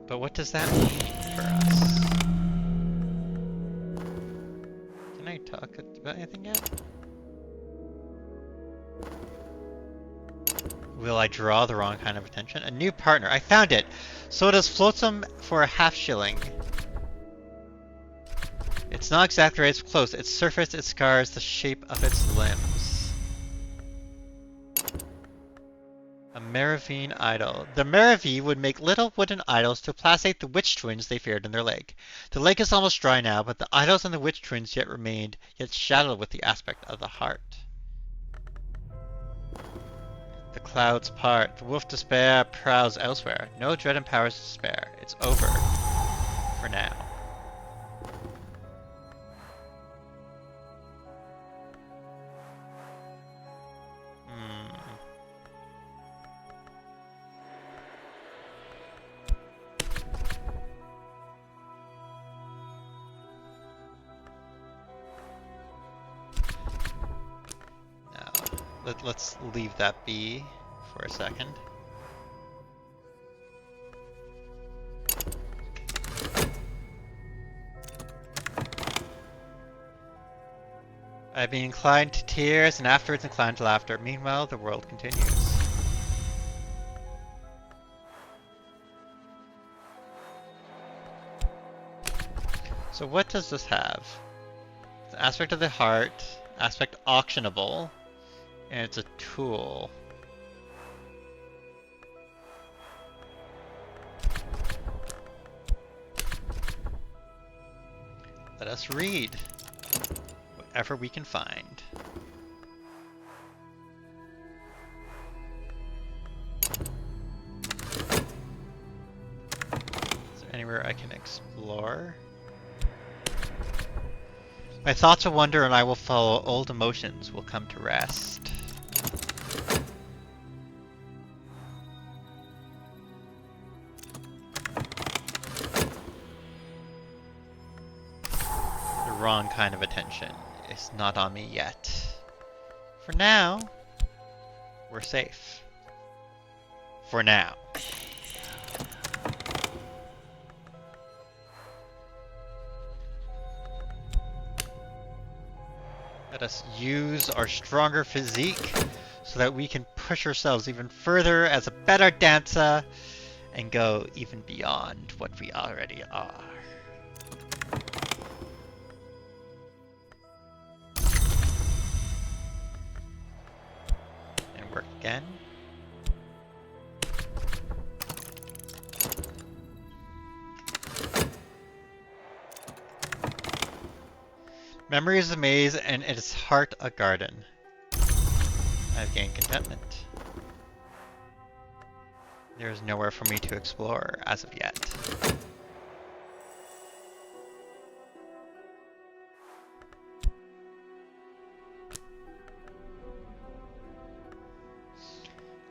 But what does that mean for us? Can I talk about anything yet? Will I draw the wrong kind of attention? A new partner. I found it! So does Flotsam for a half shilling. It's not exactly right, it's close. Its surface, its scars, the shape of its limbs. A Meravine idol. The Meravi would make little wooden idols to placate the witch twins they feared in their lake. The lake is almost dry now, but the idols and the witch twins yet remained, yet shadowed with the aspect of the heart. The clouds part. The wolf despair prowls elsewhere. No dread empowers despair. It's over. For now. Let's leave that be for a second. I'd be inclined to tears and afterwards inclined to laughter. Meanwhile, the world continues. So what does this have? It's aspect of the heart, aspect auctionable. And it's a tool. Let us read whatever we can find. Is there anywhere I can explore? My thoughts will wander and I will follow. Old emotions will come to rest. Wrong kind of attention is not on me yet. For now, we're safe. For now. Let us use our stronger physique so that we can push ourselves even further as a better dancer and go even beyond what we already are. Work again. Memory is a maze and its heart a garden. I've gained contentment. There is nowhere for me to explore as of yet.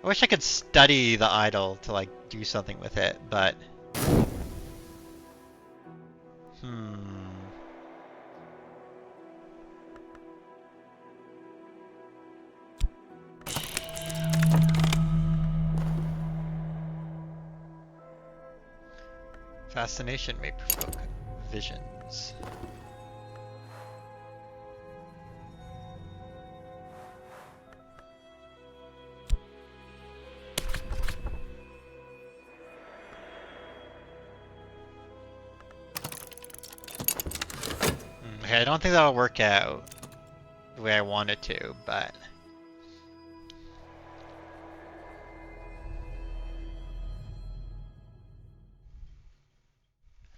I wish I could study the idol to like do something with it, but Fascination may provoke visions. Okay, I don't think that'll work out the way I want it to, but...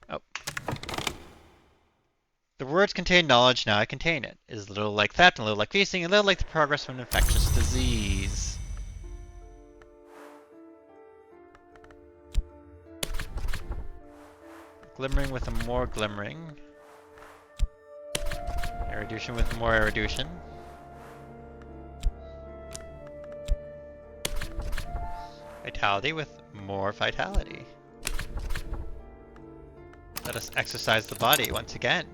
Oh. The words contain knowledge, now I contain it. It is a little like theft, and a little like feasting, and a little like the progress of an infectious disease. Glimmering with a more glimmering. Erudition with more erudition. Vitality with more vitality. Let us exercise the body once again.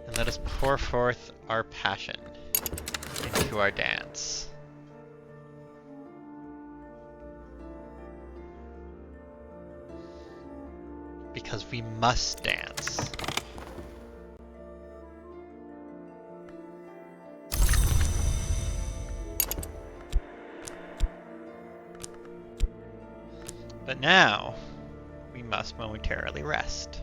And let us pour forth our passion into our dance. Because we must dance. But now, we must momentarily rest.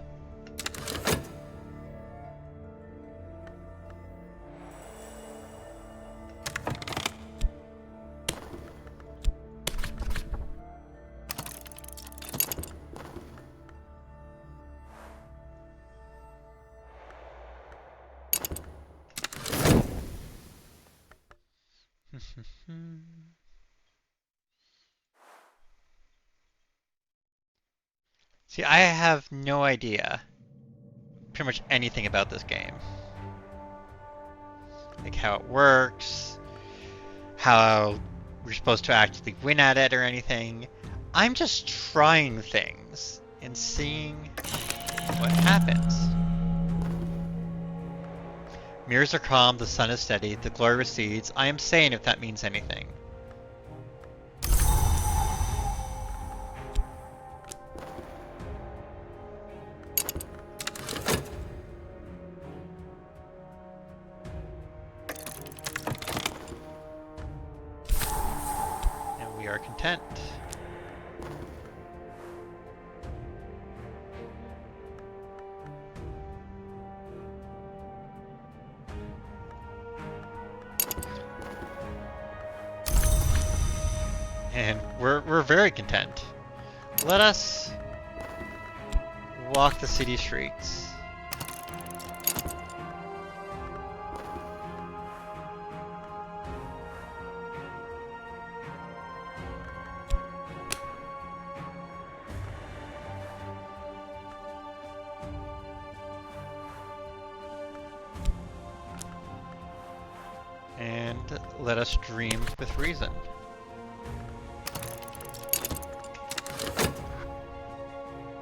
See, I have no idea pretty much anything about this game. Like how it works, how we're supposed to actually win at it or anything. I'm just trying things and seeing what happens. Mirrors are calm, the sun is steady, the glory recedes. I am sane if that means anything. And we are content. And we're very content. Let us walk the city streets. And let us dream with reason.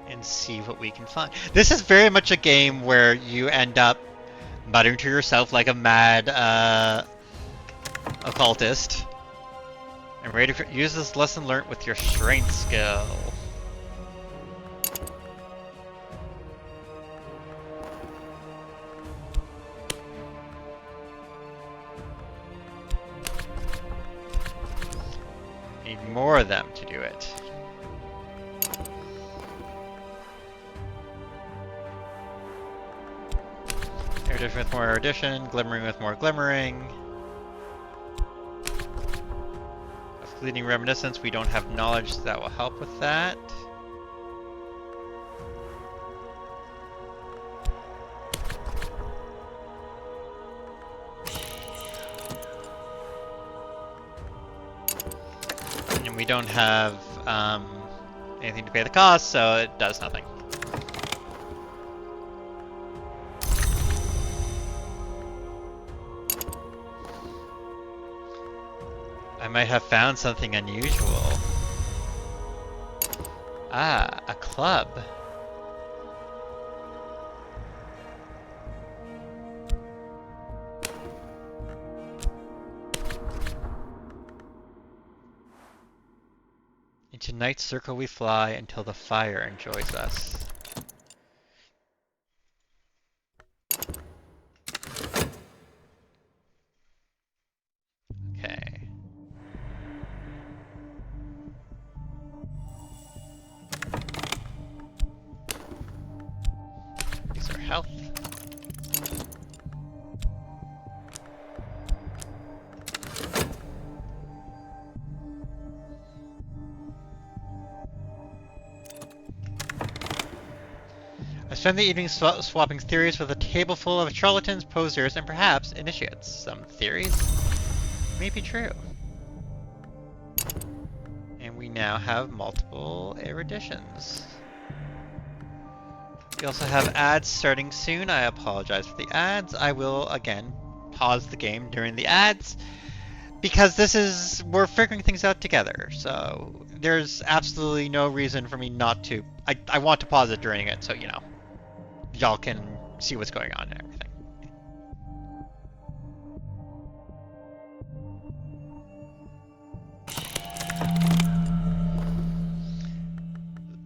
And see what we can find. This is very much a game where you end up muttering to yourself like a mad occultist. And ready to use this lesson learnt with your strength skill. Need more of them to do it. Erudition with more erudition, glimmering with more glimmering. A fleeting reminiscence, we don't have knowledge that will help with that. And we don't have anything to pay the cost, so it does nothing. I might have found something unusual. Ah, a club. Into night's circle we fly until the fire enjoys us. Okay. These are health. I spend the evening swapping theories with a table full of charlatans, posers, and perhaps initiates. Some theories may be true. And we now have multiple eruditions. We also have ads starting soon. I apologize for the ads. I will, again, pause the game during the ads because we're figuring things out together. So there's absolutely no reason for me not to. I want to pause it during it so, you know, y'all can see what's going on and everything.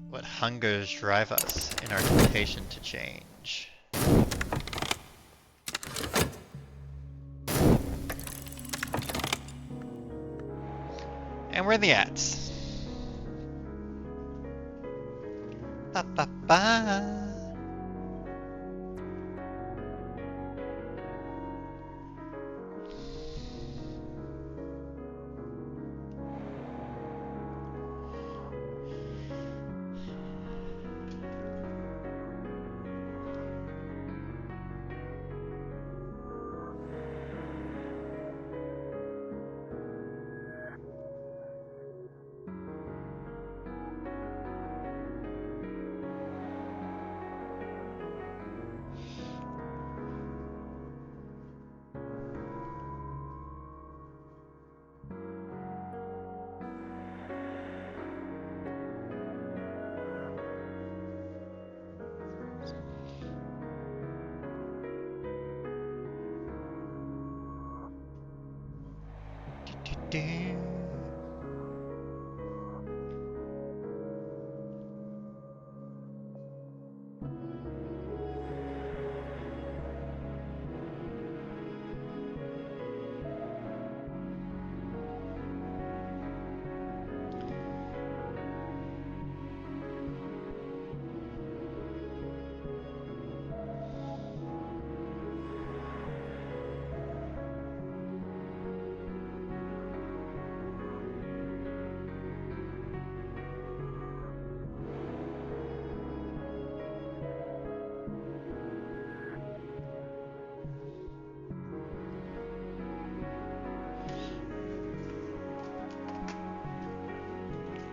What hungers drive us in our temptation to change? And we're in the ads. Ba ba ba.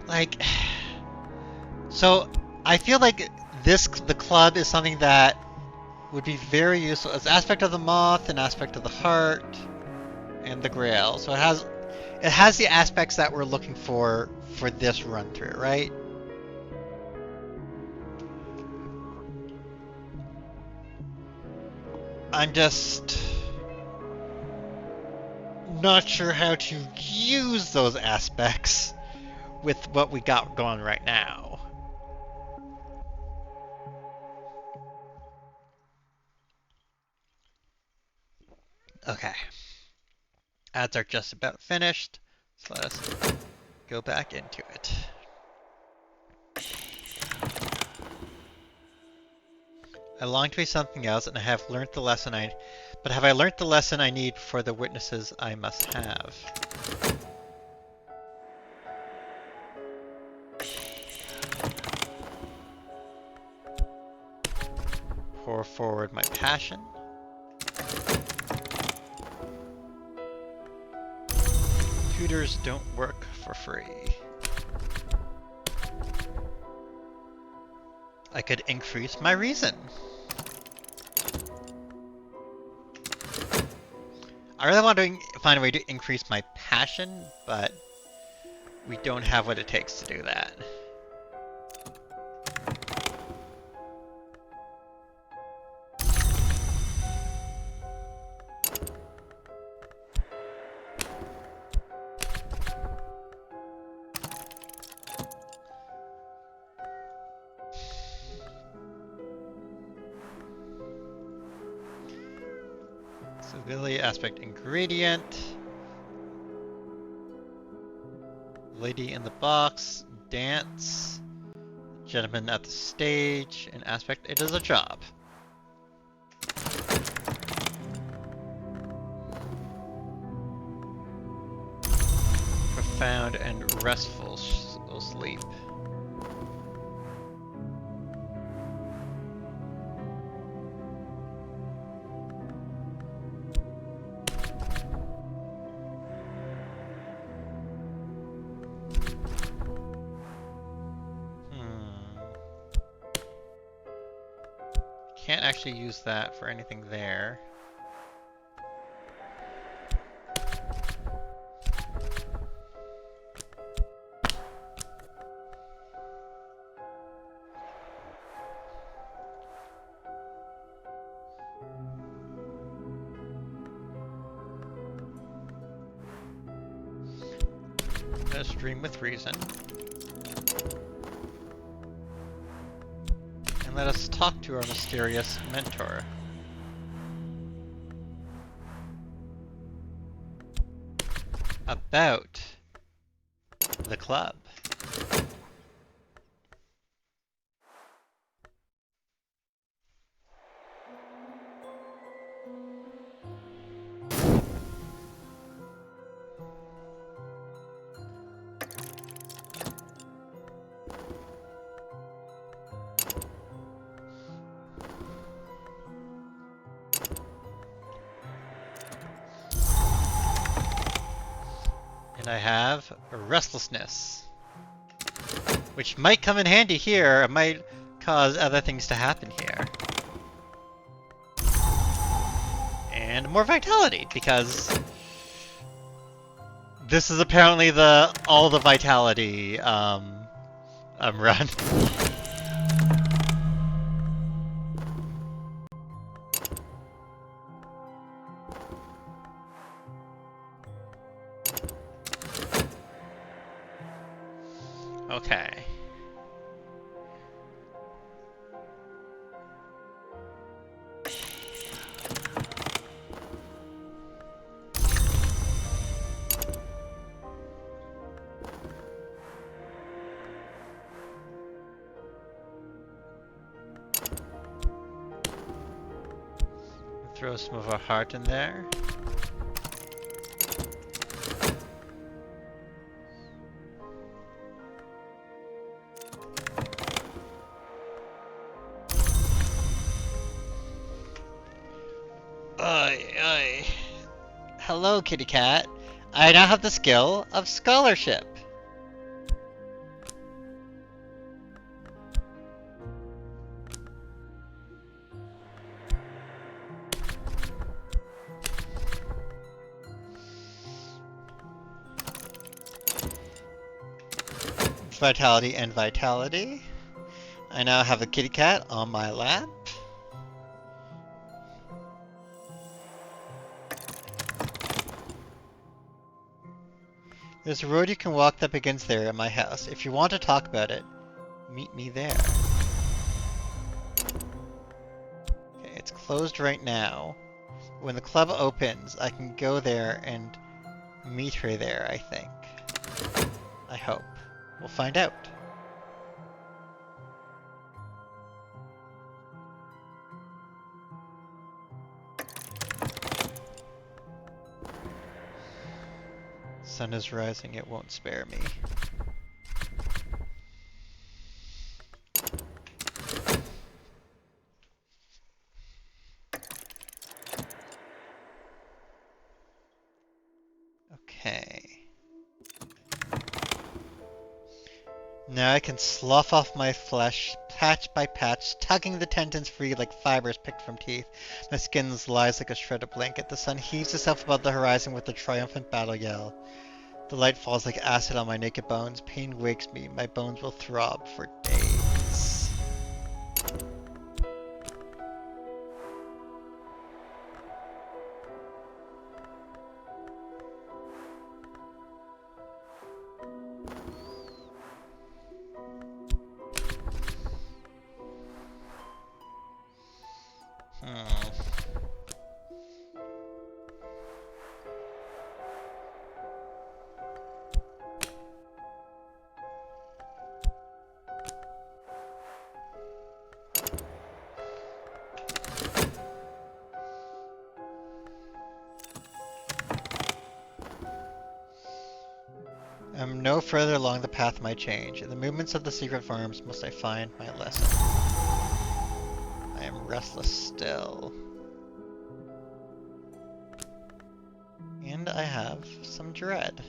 Like, so I feel like the club is something that would be very useful as aspect of the moth, an aspect of the heart, and the grail. So it has the aspects that we're looking for this run through, right? I'm just not sure how to use those aspects with what we got going right now. Okay. Ads are just about finished, so let us go back into it. I long to be something else, and I have learned the lesson but have I learnt the lesson I need for the witnesses I must have? Pour forward my passion. Tutors don't work for free. I could increase my reason. I really want to find a way to increase my passion, but we don't have what it takes to do that. So Lily aspect ingredient. Lady in the box. Dance. Gentleman at the stage. An aspect. It is a job. Profound and restful sleep. Can't actually use that for anything there. Let's dream with reason. And let us talk to our mysterious mentor. About the club. And I have restlessness, which might come in handy here. It might cause other things to happen here. And more vitality, because this is apparently all the vitality run. Okay. Throw some of our heart in there. Oi. Hello, kitty cat. I now have the skill of scholarship. Vitality and vitality. I now have a kitty cat on my lap. There's a road you can walk that begins there at my house. If you want to talk about it, meet me there. Okay, it's closed right now. When the club opens, I can go there and meet her there, I think. I hope. We'll find out. Sun is rising, it won't spare me. Okay. Now I can slough off my flesh, patch by patch, tugging the tendons free like fibers picked from teeth. My skin lies like a shredded blanket. The sun heaves itself above the horizon with a triumphant battle yell. The light falls like acid on my naked bones. Pain wakes me. My bones will throb for days. further along the path might change. In the movements of the secret farms must I find my lesson. I am restless still. And I have some dread.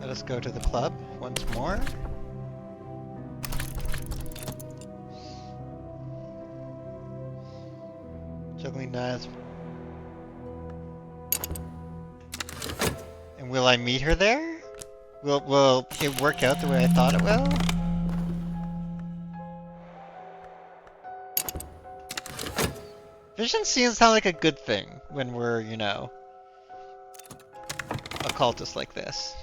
Let us go to the club once more. Juggling knives. And will I meet her there? Will it work out the way I thought it will? Vision seems sound like a good thing when we're, you know, occultists like this.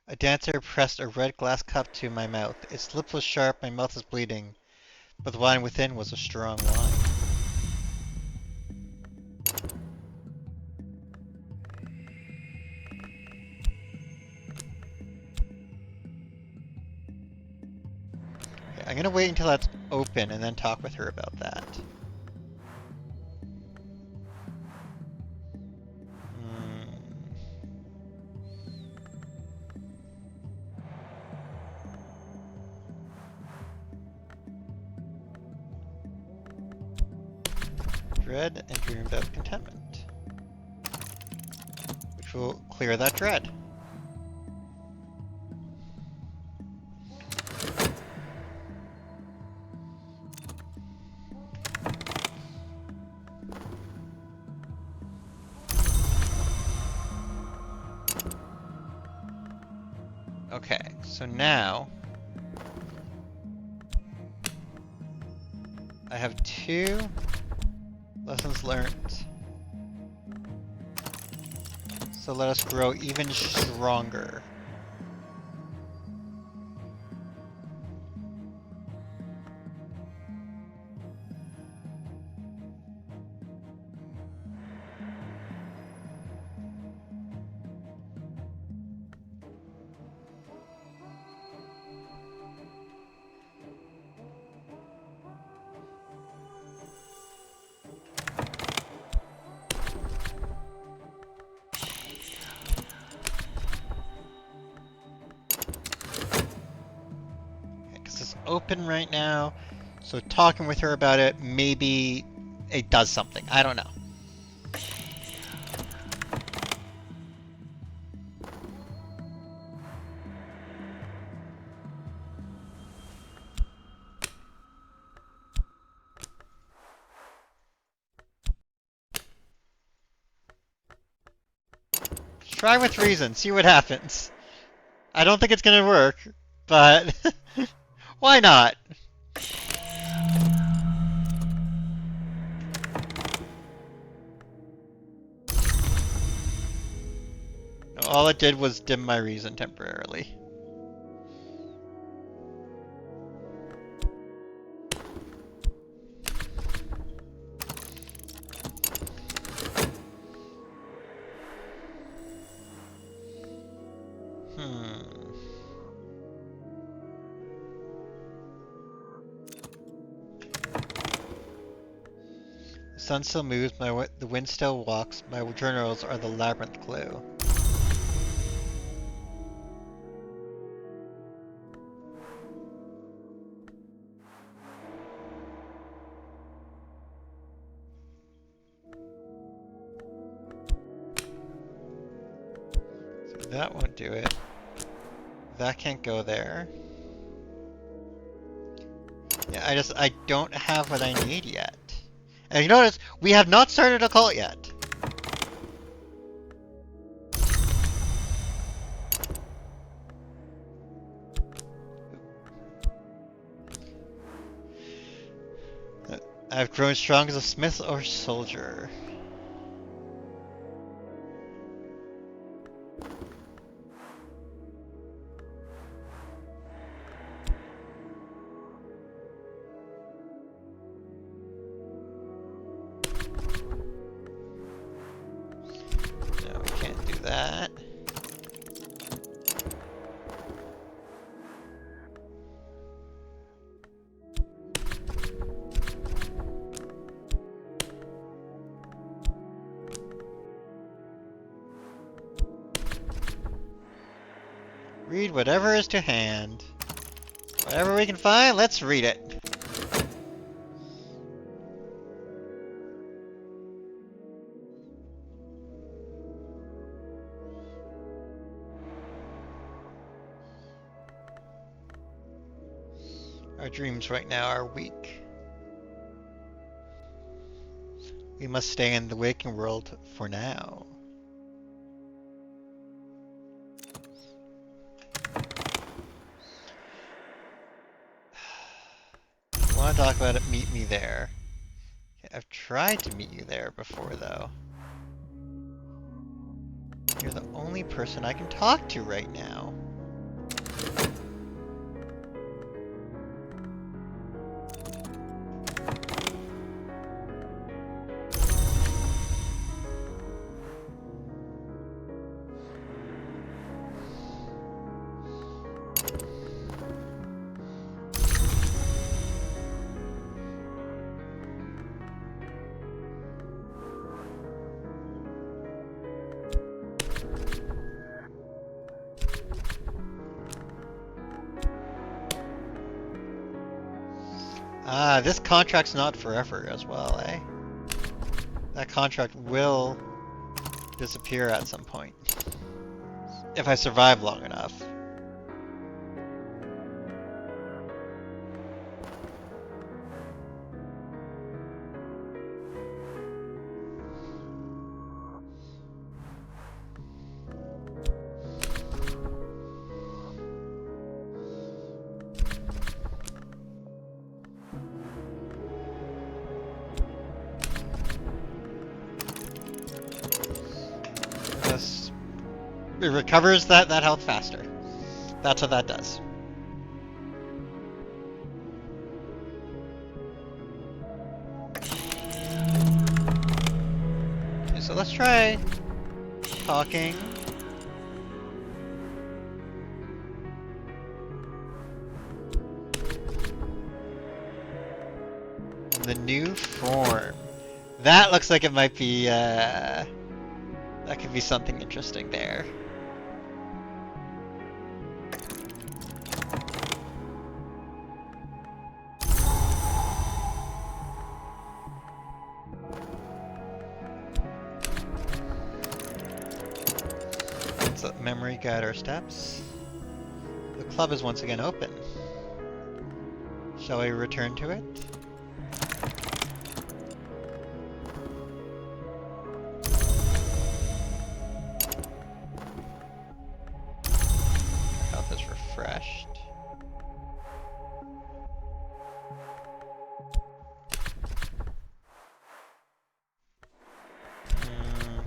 A dancer pressed a red glass cup to my mouth. Its lip was sharp, my mouth was bleeding, but the wine within was a strong wine. Okay, I'm gonna wait until that's open and then talk with her about that. Dread and dream about contentment, which will clear that dread. Okay, so now I have 2 lessons learned. So let us grow even stronger. Open right now, so talking with her about it, maybe it does something. I don't know. Try with reason, see what happens. I don't think it's gonna work, but why not? All it did was dim my reason temporarily. The sun still moves, the wind still walks, my journals are the labyrinth clue. So that won't do it. That can't go there. Yeah, I don't have what I need yet. And you notice, we have not started a cult yet. I've grown strong as a smith or soldier. No, we can't do that. Read whatever is to hand. Whatever we can find, let's read it. Our dreams right now are weak. We must stay in the waking world for now. Want to talk about it, meet me there. Okay, I've tried to meet you there before, though. You're the only person I can talk to right now. Ah, this contract's not forever as well, eh? That contract will disappear at some point. If I survive long enough. It recovers that health faster. That's what that does. Okay, so let's try talking. The new form. That looks like it might be, that could be something interesting there. Let's let memory guide our steps. The club is once again open. Shall we return to it? Health is refreshed.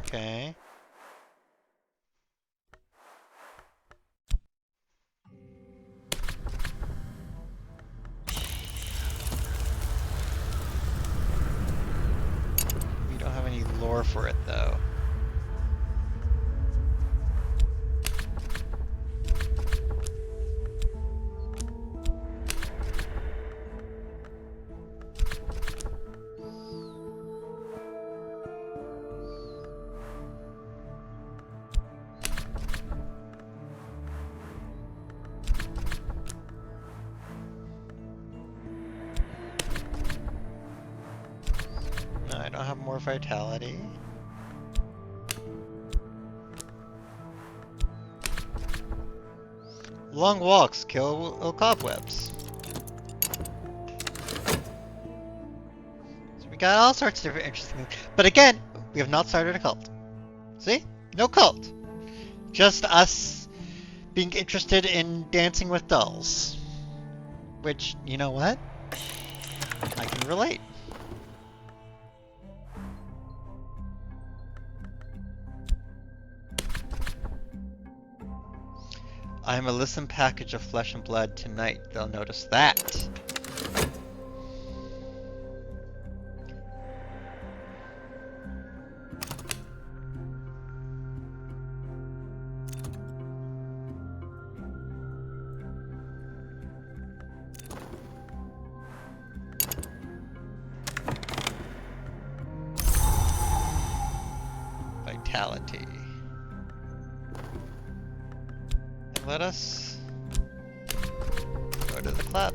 Okay. We don't have any lore for it though. No, I don't have more vitality. Long walks kill cobwebs. So we got all sorts of different interesting things. But again, we have not started a cult. See? No cult. Just us being interested in dancing with dolls. Which, you know what? I can relate. I'm a listen package of flesh and blood. Tonight they'll notice that. Vitality. And let us go to the club.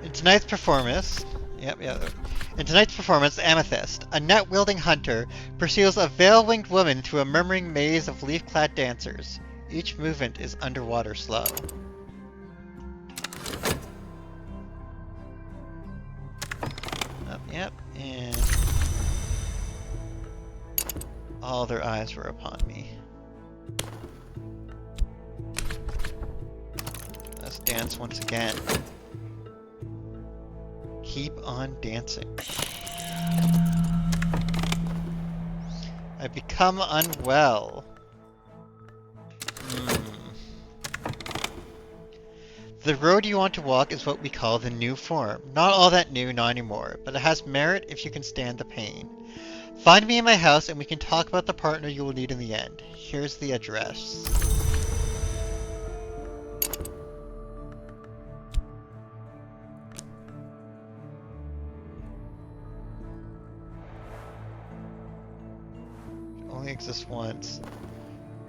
In tonight's performance, In tonight's performance, Amethyst, a net-wielding hunter, pursues a veil-winged woman through a murmuring maze of leaf-clad dancers. Each movement is underwater slow. And all their eyes were upon me. Let's dance once again. Keep on dancing. I've become unwell. The road you want to walk is what we call the new form. Not all that new, not anymore, but it has merit if you can stand the pain. Find me in my house and we can talk about the partner you will need in the end. Here's the address. It only exists once.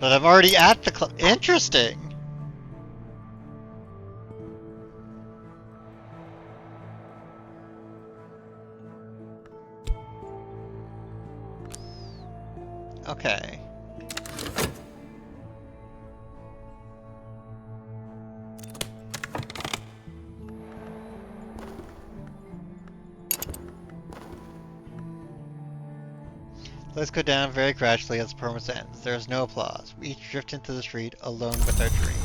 But I'm already at the club. Interesting! Okay. Let's go down very gradually as the performance ends. There is no applause. We each drift into the street, alone with our dream.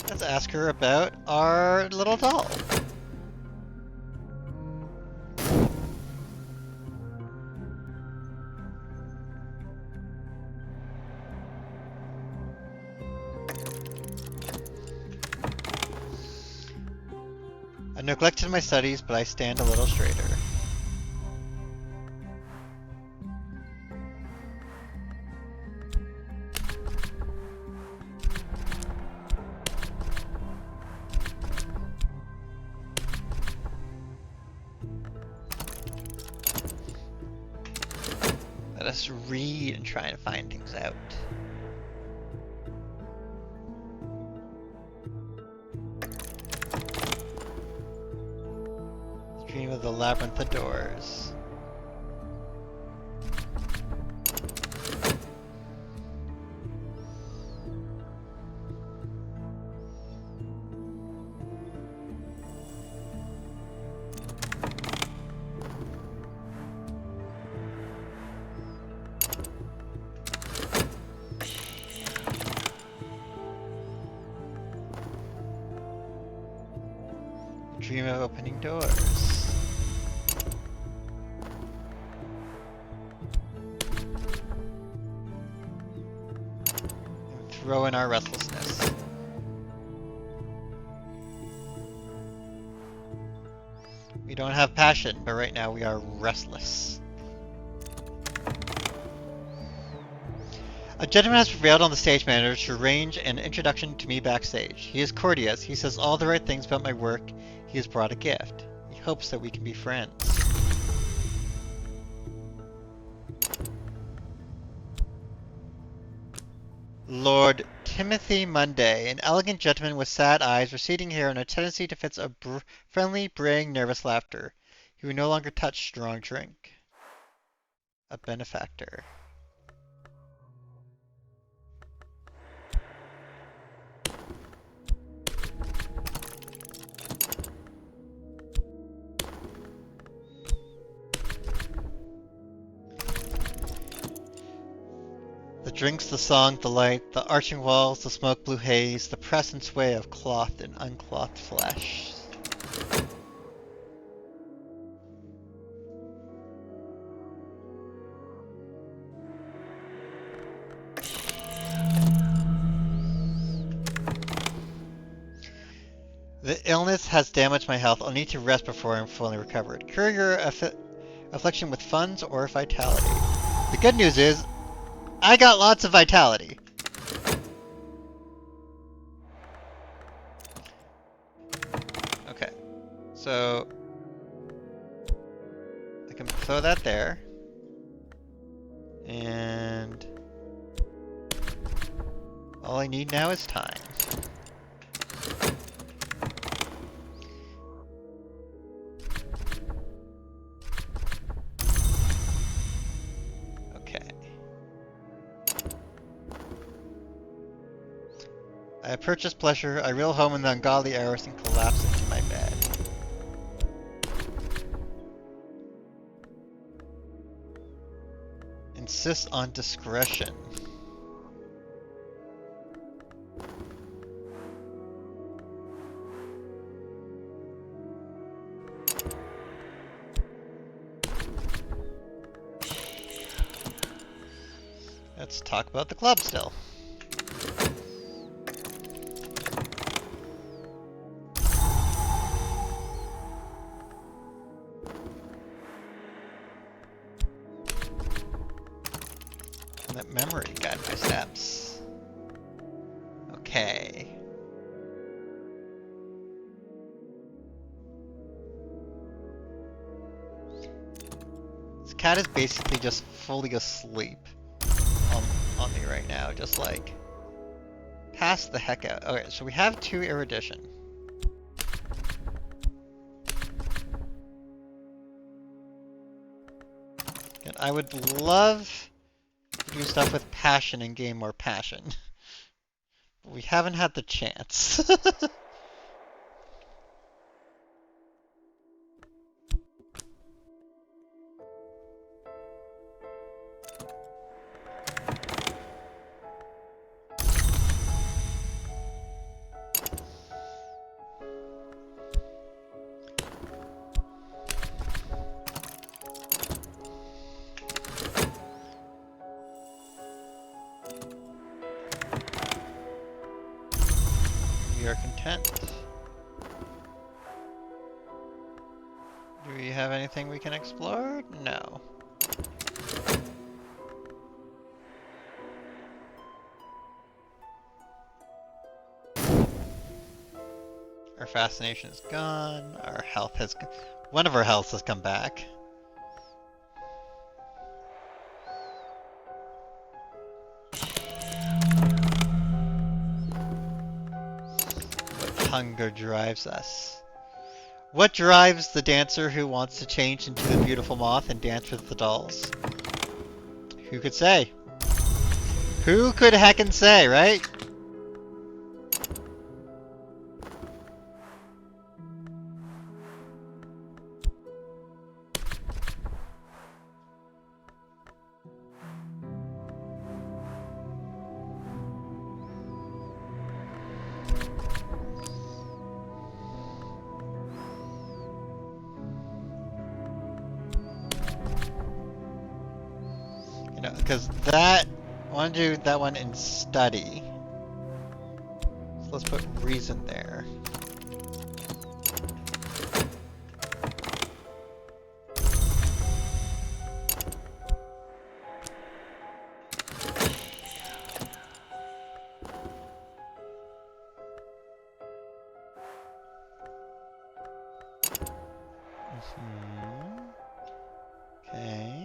Let's ask her about our little doll. I neglected my studies, but I stand a little straighter. Let us read and try and find things out. Dream of the labyrinth of doors. Dream of opening doors. And throw in our restlessness. We don't have passion, but right now we are restless. A gentleman has prevailed on the stage manager to arrange an introduction to me backstage. He is courteous. He says all the right things about my work. He has brought a gift. He hopes that we can be friends. Lord Timothy Monday, an elegant gentleman with sad eyes, receding hair, and a tendency to fits of friendly, braying, nervous laughter. He would no longer touch strong drink. A benefactor. drinks, the song, the light, the arching walls, the smoke blue haze, the press and sway of clothed and unclothed flesh. The illness has damaged my health. I'll need to rest before I'm fully recovered. Cure your affliction with funds or vitality. The good news is, I got lots of vitality. Okay, so I can throw that there. And all I need now is time. I purchase pleasure, I reel home in the ungodly hours and collapse into my bed. Insist on discretion. Let's talk about the club still. That memory guide my steps. Okay. This cat is basically just fully asleep on me right now, just like pass the heck out. Okay, so we have 2 erudition. And I would love do stuff with passion and gain more passion. But we haven't had the chance. We are content. Do we have anything we can explore? No. Our fascination is gone. Our health has... One of our healths has come back. What hunger drives us? What drives the dancer who wants to change into the beautiful moth and dance with the dolls? Who could say? Who could heckin' say, right? Because that, I want to do that one in study. So let's put reason there. Okay.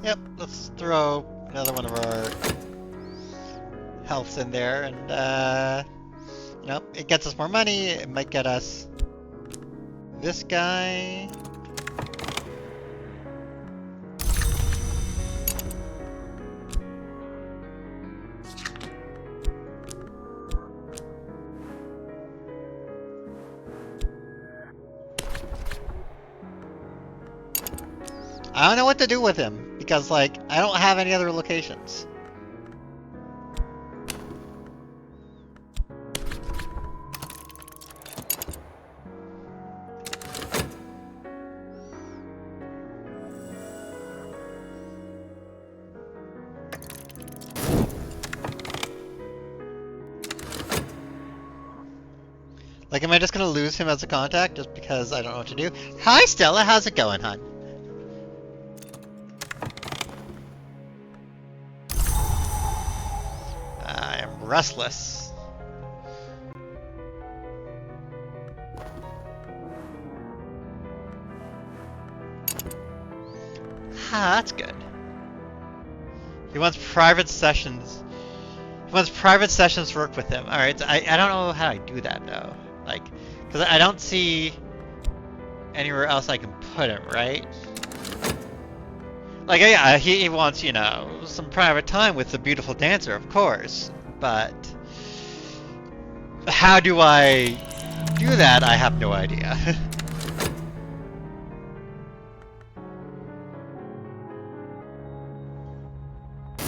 Yep, let's throw another one of our healths in there, and you know, it gets us more money. It might get us this guy. I don't know what to do with him because, like, I don't have any other locations. Like, am I just gonna lose him as a contact just because I don't know what to do? Hi, Stella. How's it going, hon? I am restless. Ah, that's good. He wants private sessions. He wants private sessions to work with him. Alright, I don't know how I do that, though. Like, because I don't see anywhere else I can put him, right? Like, yeah, he wants, you know, some private time with the beautiful dancer, of course. But how do I do that? I have no idea.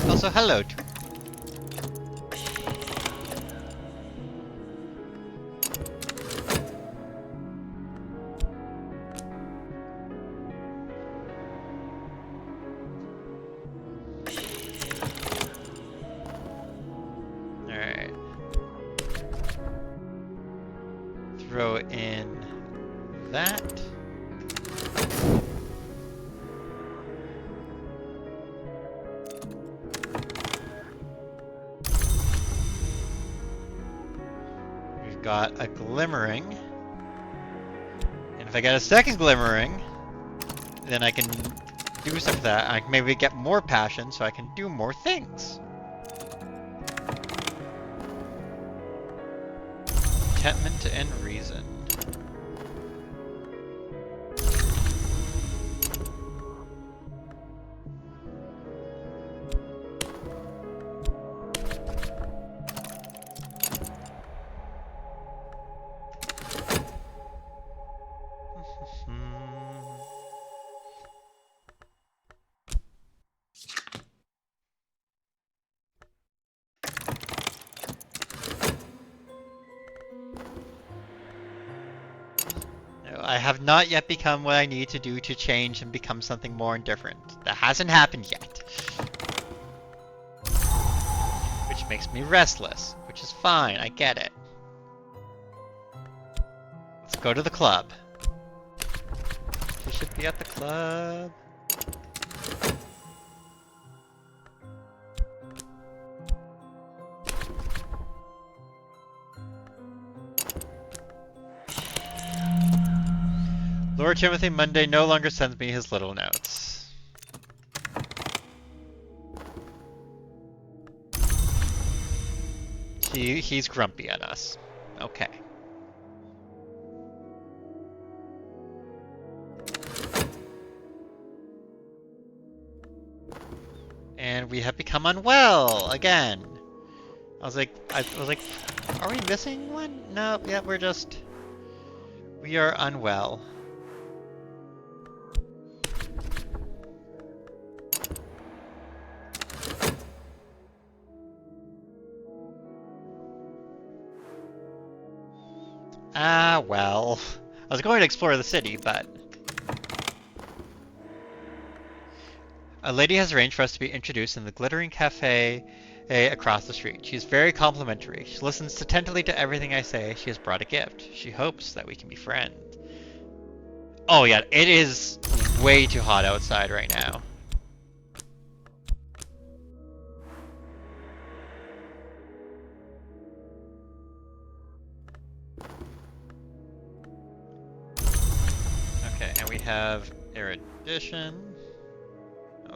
Also, hello. Alright. Throw in that. We've got a glimmering. And if I get a second glimmering, then I can do stuff with that. I can maybe get more passion so I can do more things. Contentment to end reason. I have not yet become what I need to do to change and become something more and different. That hasn't happened yet. Which makes me restless, which is fine, I get it. Let's go to the club. We should be at the club. Lord Timothy Monday no longer sends me his little notes. He's grumpy at us. Okay. And we have become unwell again. I was like, are we missing one? No, yeah, we are unwell. Ah, well. I was going to explore the city, but... A lady has arranged for us to be introduced in the glittering cafe across the street. She is very complimentary. She listens attentively to everything I say. She has brought a gift. She hopes that we can be friends. Oh yeah, it is way too hot outside right now. Okay, and we have erudition.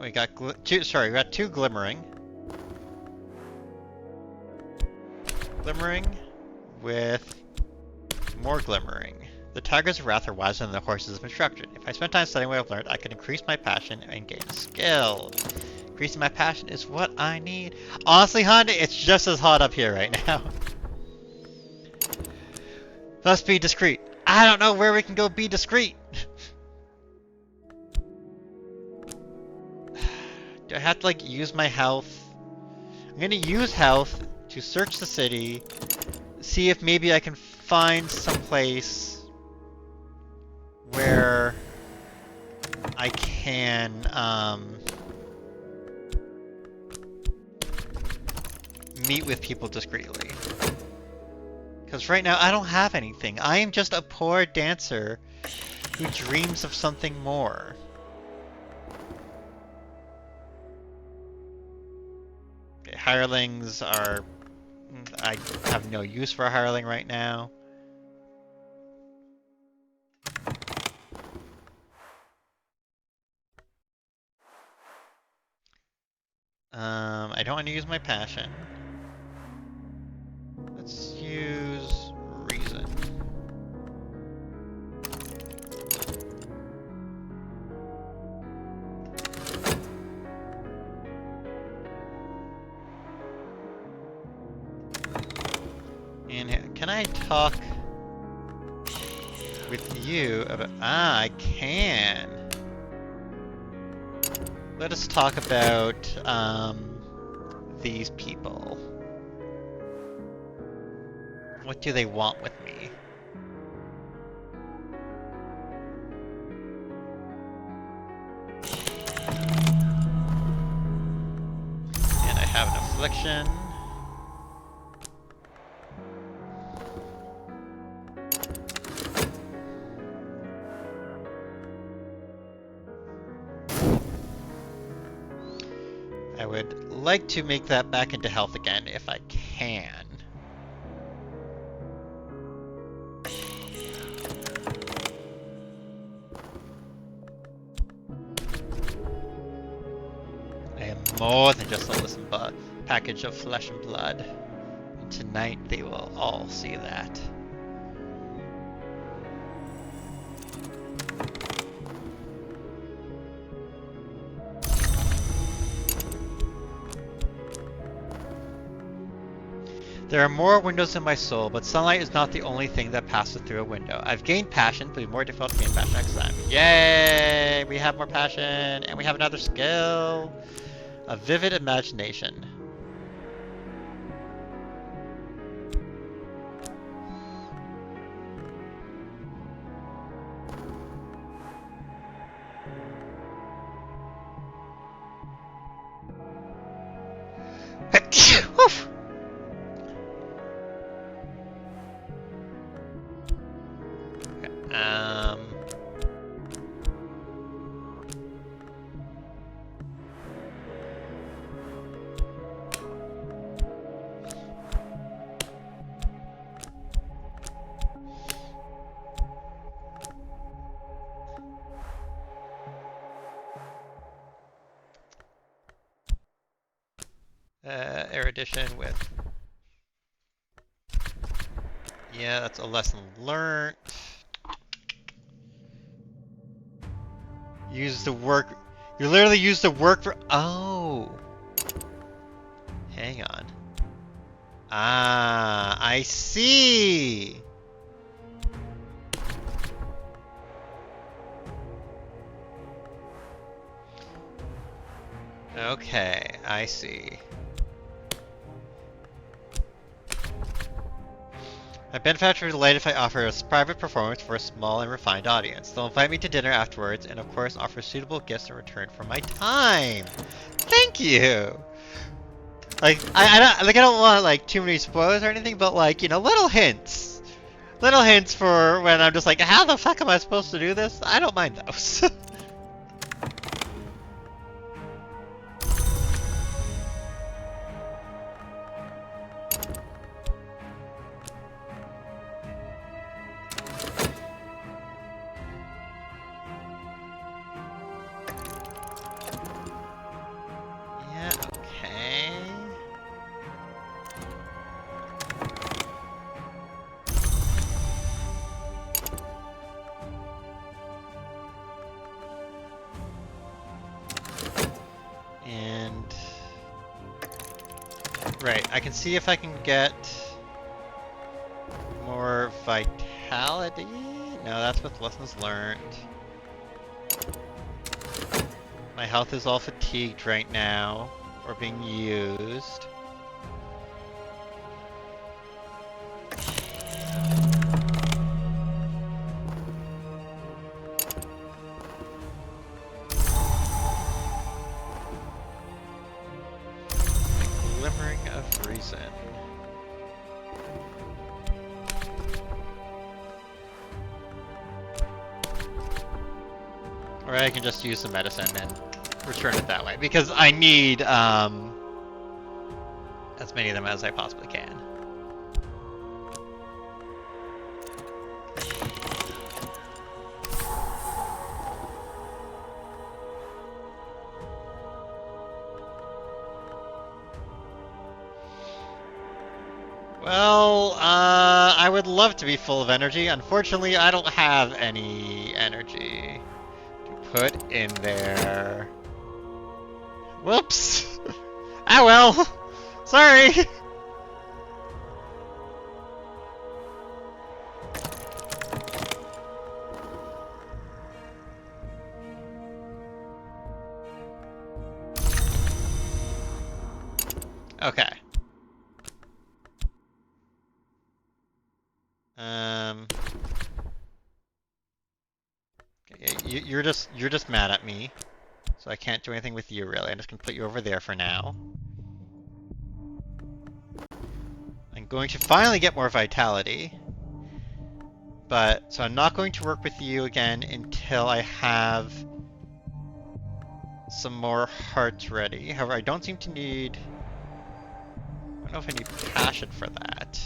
We got we got two glimmering. Glimmering with more glimmering. The tigers of wrath are wiser than the horses of instruction. If I spend time studying what I've learned, I can increase my passion and gain skill. Increasing my passion is what I need. Honestly, Honda, it's just as hot up here right now. Must be discreet. I don't know where we can go be discreet. Do I have to, like, use my health? I'm gonna use health to search the city, see if maybe I can find some place where I can, meet with people discreetly. Because right now I don't have anything. I am just a poor dancer who dreams of something more. Okay, hirelings are... I have no use for a hireling right now. I don't want to use my passion. Let's use reason. And can I talk with you about... Ah, I can. Let us talk about, these people. What do they want with me? And I have an affliction. I would like to make that back into health again if I can. I am more than just a listen package of flesh and blood. And tonight they will all see that. There are more windows in my soul, but sunlight is not the only thing that passes through a window. I've gained passion, but it'll be more difficult to gain passion next time. Yay! We have more passion, and we have another skill. A vivid imagination. Erudition with... Yeah, that's a lesson learned. Use the work... You literally use the work for... Oh! Hang on. Ah, I see! Okay, I see. My benefactor is delighted if I offer a private performance for a small and refined audience. They'll invite me to dinner afterwards, and of course offer suitable gifts in return for my time. Thank you. Like I don't want like too many spoilers or anything, but like, you know, little hints for when I'm just like, how the fuck am I supposed to do this? I don't mind those. And... Right, I can see if I can get more vitality. No, that's with lessons learned. My health is all fatigued right now, or being used. Glimmering of reason. Or I can just use the medicine and return it that way, because I need as many of them as I possibly can. Well, I would love to be full of energy. Unfortunately, I don't have any energy to put in there. Whoops! Ah well! Sorry! Okay. You're just mad at me, so I can't do anything with you really. I'm just gonna put you over there for now. I'm going to finally get more vitality, so I'm not going to work with you again until I have some more hearts ready. However, I don't seem to need. I don't know if I need passion for that.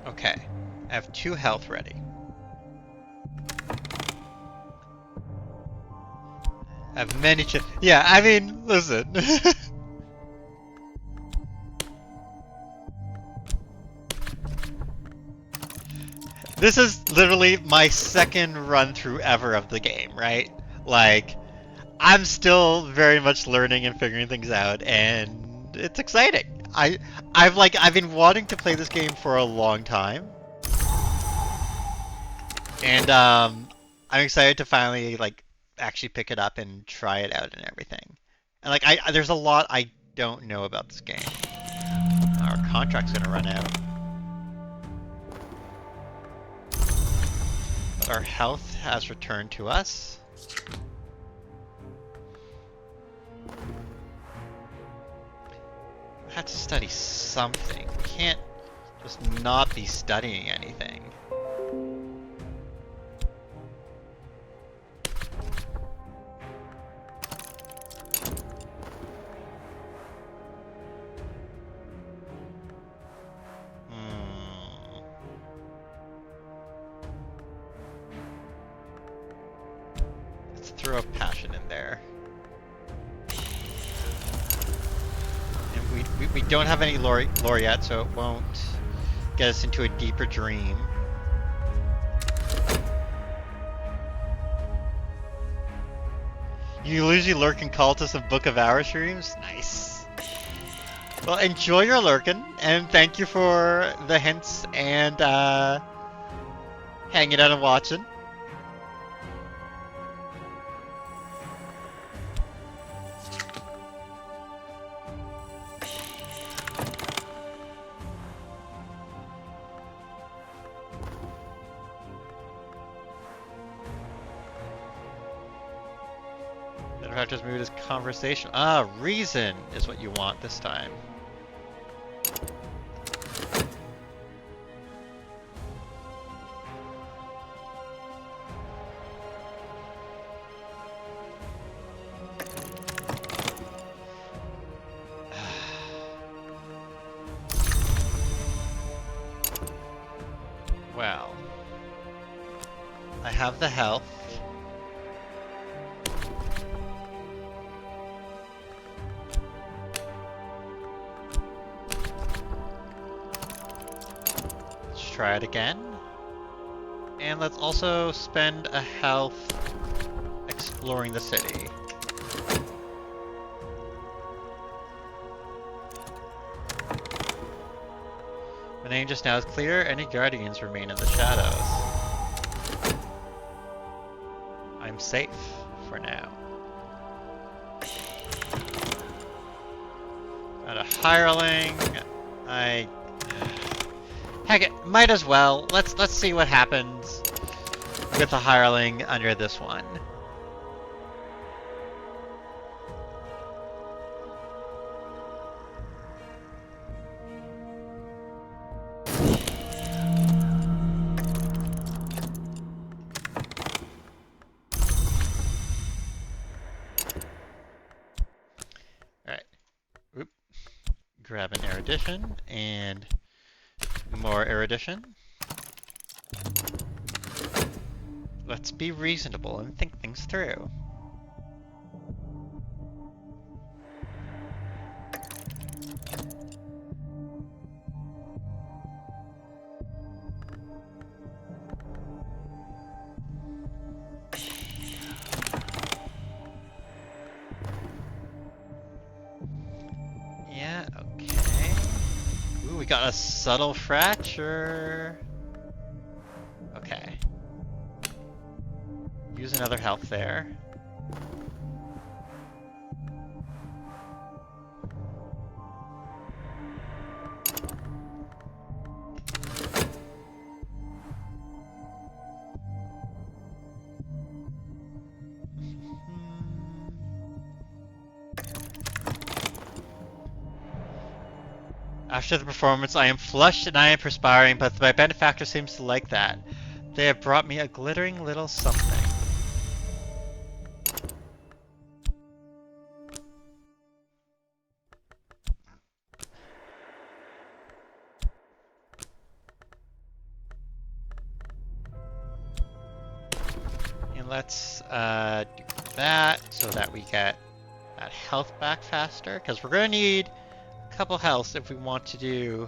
Okay, I have 2 health ready. I have many yeah, I mean, listen. This is literally my second run through ever of the game, right? Like, I'm still very much learning and figuring things out, and it's exciting. I've been wanting to play this game for a long time, and I'm excited to finally actually pick it up and try it out and everything. And there's a lot I don't know about this game. Our contract's gonna run out, but our health has returned to us. Have to study something. We can't just not be studying anything. Let's throw a passion in there. We don't have any lore yet, so it won't get us into a deeper dream. You usually lurk in Cultist and Book of Hours streams? Nice. Well, enjoy your lurking, and thank you for the hints and hanging out and watching. Just move this conversation. Ah, reason is what you want this time. Well, I have the health. try it again. And let's also spend a health exploring the city. The name just now is clear. Any guardians remain in the shadows. I'm safe for now. Got a hireling. Heck it, might as well. Let's see what happens with the hireling under this one. Alright. Oop. Grab an erudition and more erudition. Let's be reasonable and think things through. Yeah, okay. Ooh, we got a subtle fracture. Okay. Use another health there. After the performance, I am flushed and I am perspiring, but my benefactor seems to like that. They have brought me a glittering little something. And let's do that so that we get that health back faster, because we're going to need a couple healths if we want to do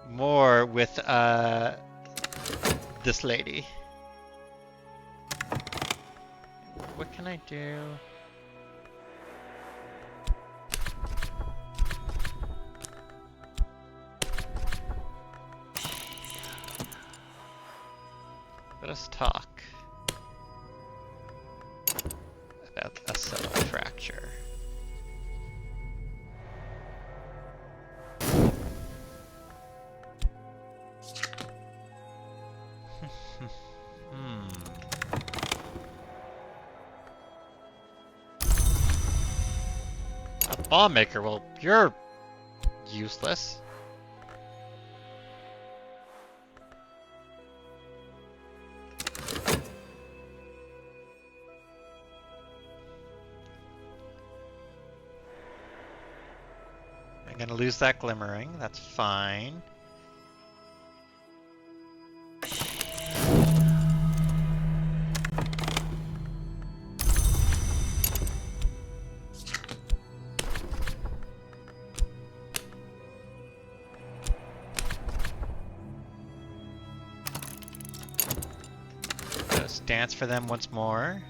more with this lady. What can I do? Let us talk about a subtle fracture. A bomb maker? Well, you're useless. I'm gonna lose that glimmering, that's fine. Let's dance for them once more.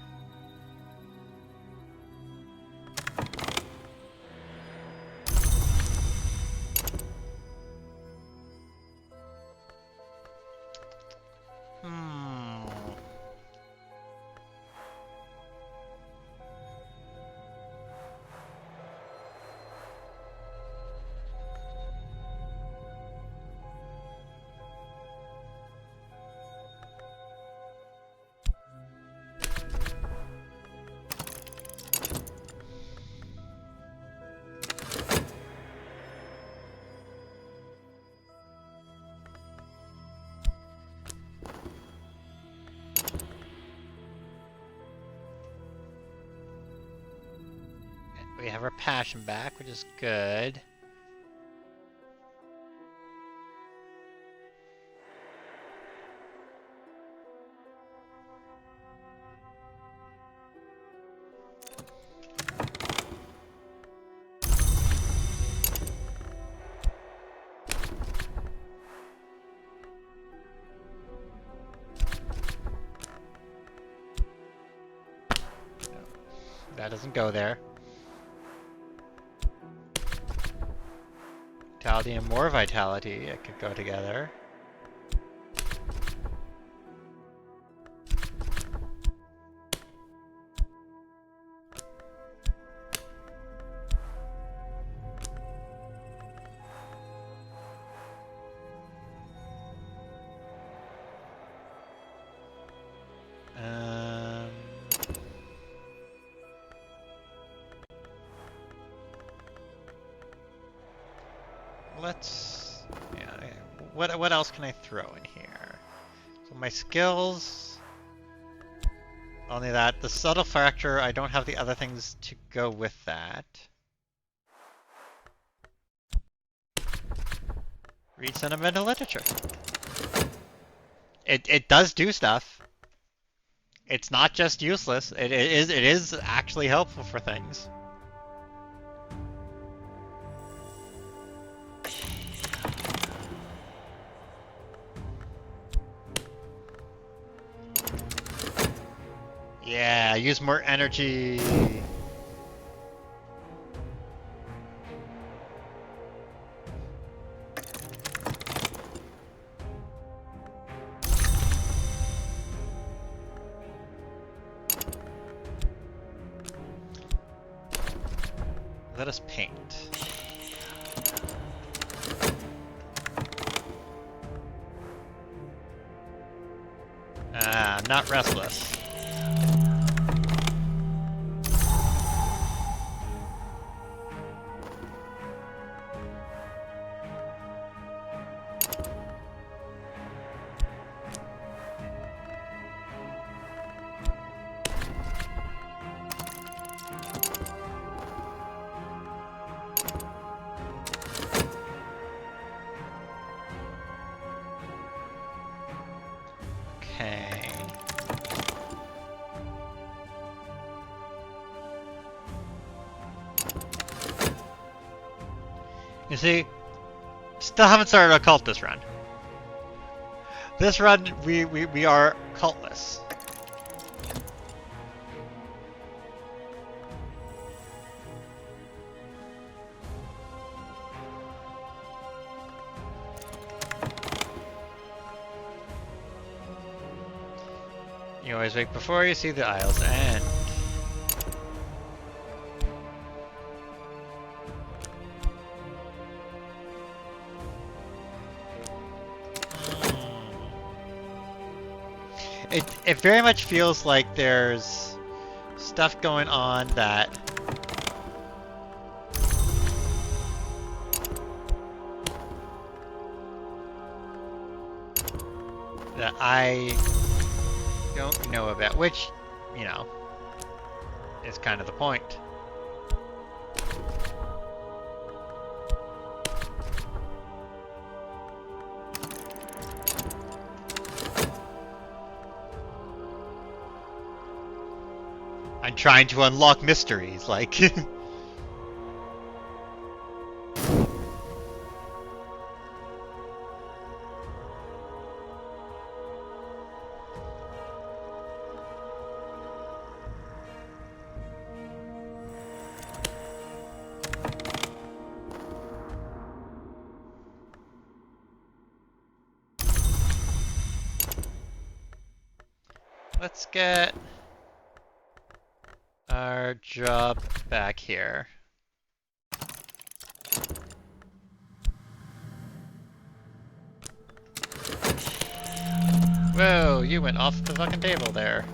We have our passion back, which is good. That doesn't go there. Vitality and more vitality, it could go together. Let's... Yeah, what else can I throw in here? So my skills... Only that. The subtle fracture, I don't have the other things to go with that. Read sentimental literature. It does do stuff. It's not just useless. It is actually helpful for things. Yeah, use more energy. Let us paint. I'm not restless. Okay. You see, still haven't started a cult this run. This run, we are cultless. You always wake before you see the Isle's End. It very much feels like there's stuff going on that I don't know about, which, you know, is kind of the point. I'm trying to unlock mysteries, like... Let's get our job back here. Whoa, you went off the fucking table there.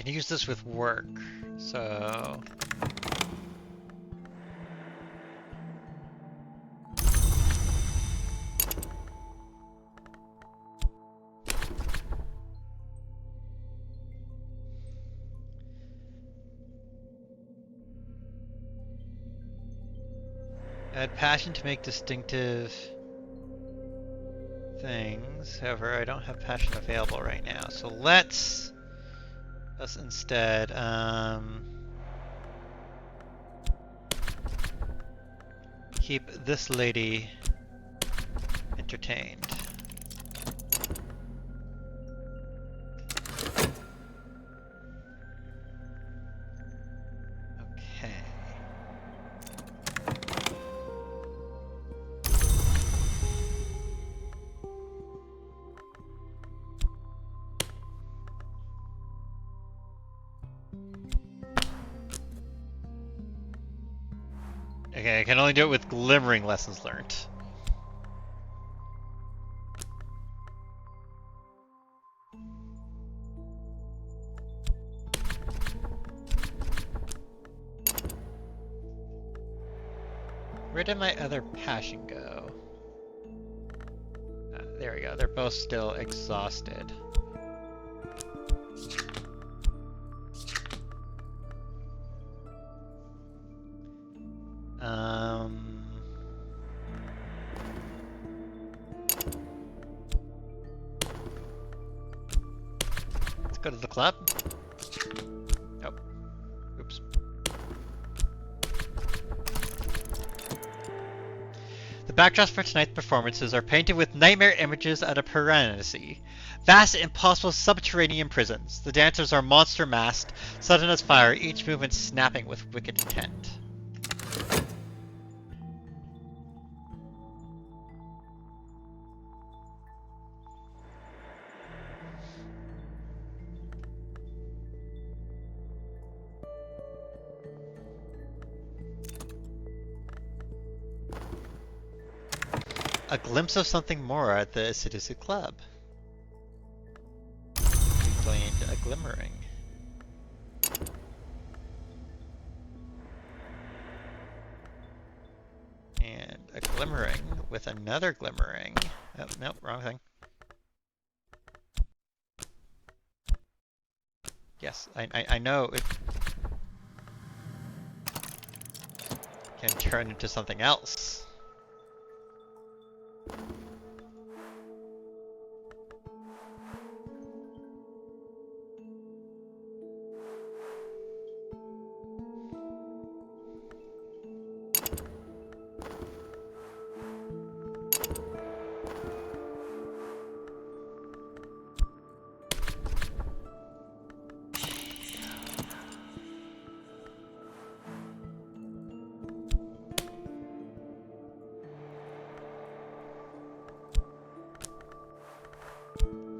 can use this with work, so... Add passion to make distinctive things. However, I don't have passion available right now. So let's instead keep this lady entertained. Okay. Okay, I can only do it with glimmering lessons learned. Where did my other passion go? There we go. They're both still exhausted. Let's go to the club. Oh, oops. The backdrops for tonight's performances are painted with nightmare images out of Piranesi. Vast, impossible subterranean prisons. The dancers are monster masked, sudden as fire, each movement snapping with wicked intent. A glimpse of something more at the Aciducid Club. We gained a glimmering. And a glimmering with another glimmering. Oh, nope, wrong thing. Yes, I know it can turn into something else.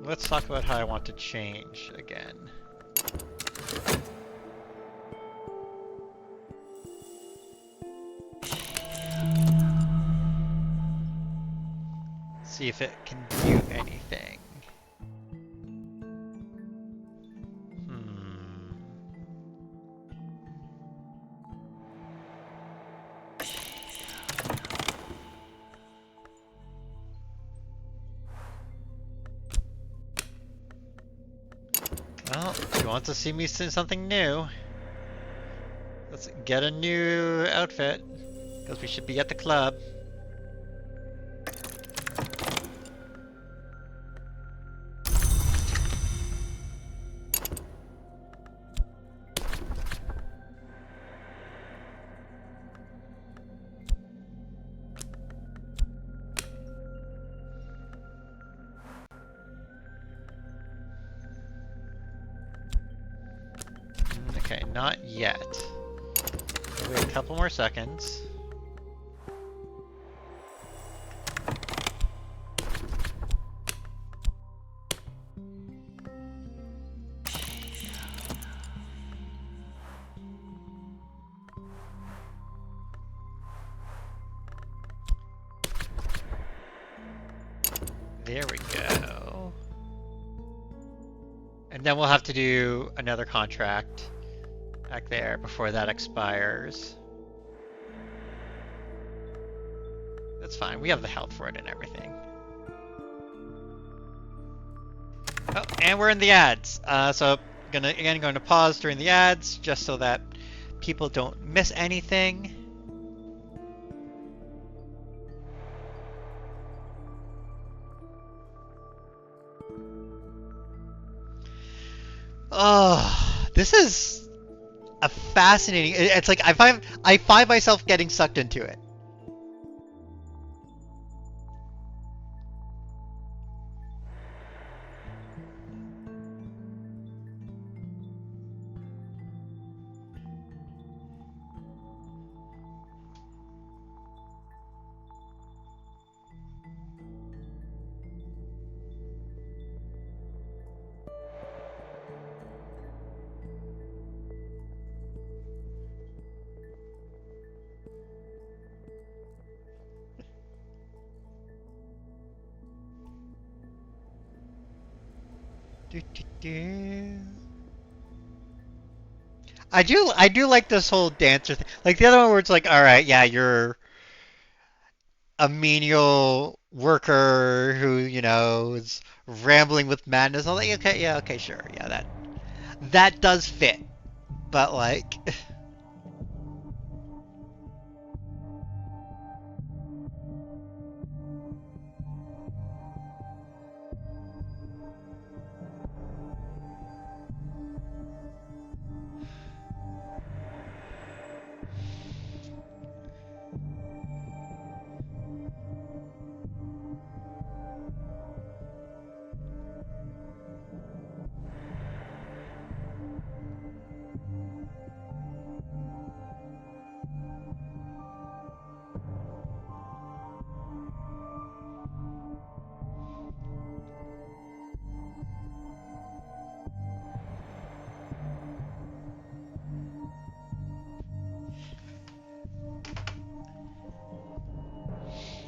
Let's talk about how I want to change again. See if it can do anything. Well, if you want to see me see something new, let's get a new outfit, because we should be at the club. Okay, not yet. Wait a couple more seconds. There we go. And then we'll have to do another contract back there before that expires. That's fine. We have the health for it and everything. Oh, and we're in the ads. So going to pause during the ads just so that people don't miss anything. Oh, this is a fascinating. It's like I find myself getting sucked into it. I do like this whole dancer thing. Like the other one where it's like, all right, yeah, you're a menial worker who, is rambling with madness. I'm like, okay, yeah, okay, sure. Yeah, that does fit. But like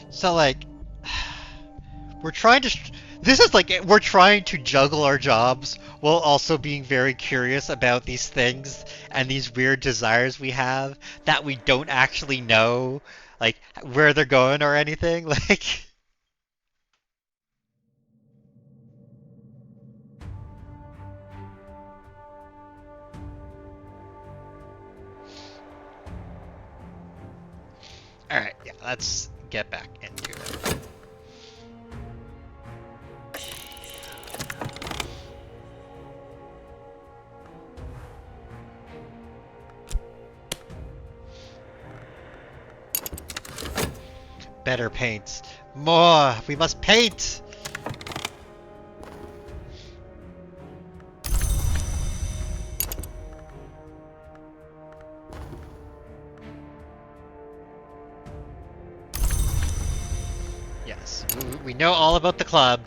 so like we're trying to this is like we're trying to juggle our jobs while also being very curious about these things and these weird desires we have that we don't actually know like where they're going or anything like all right, yeah, let's get back into it. Better paints. More! We must paint! Yes, we know all about the club.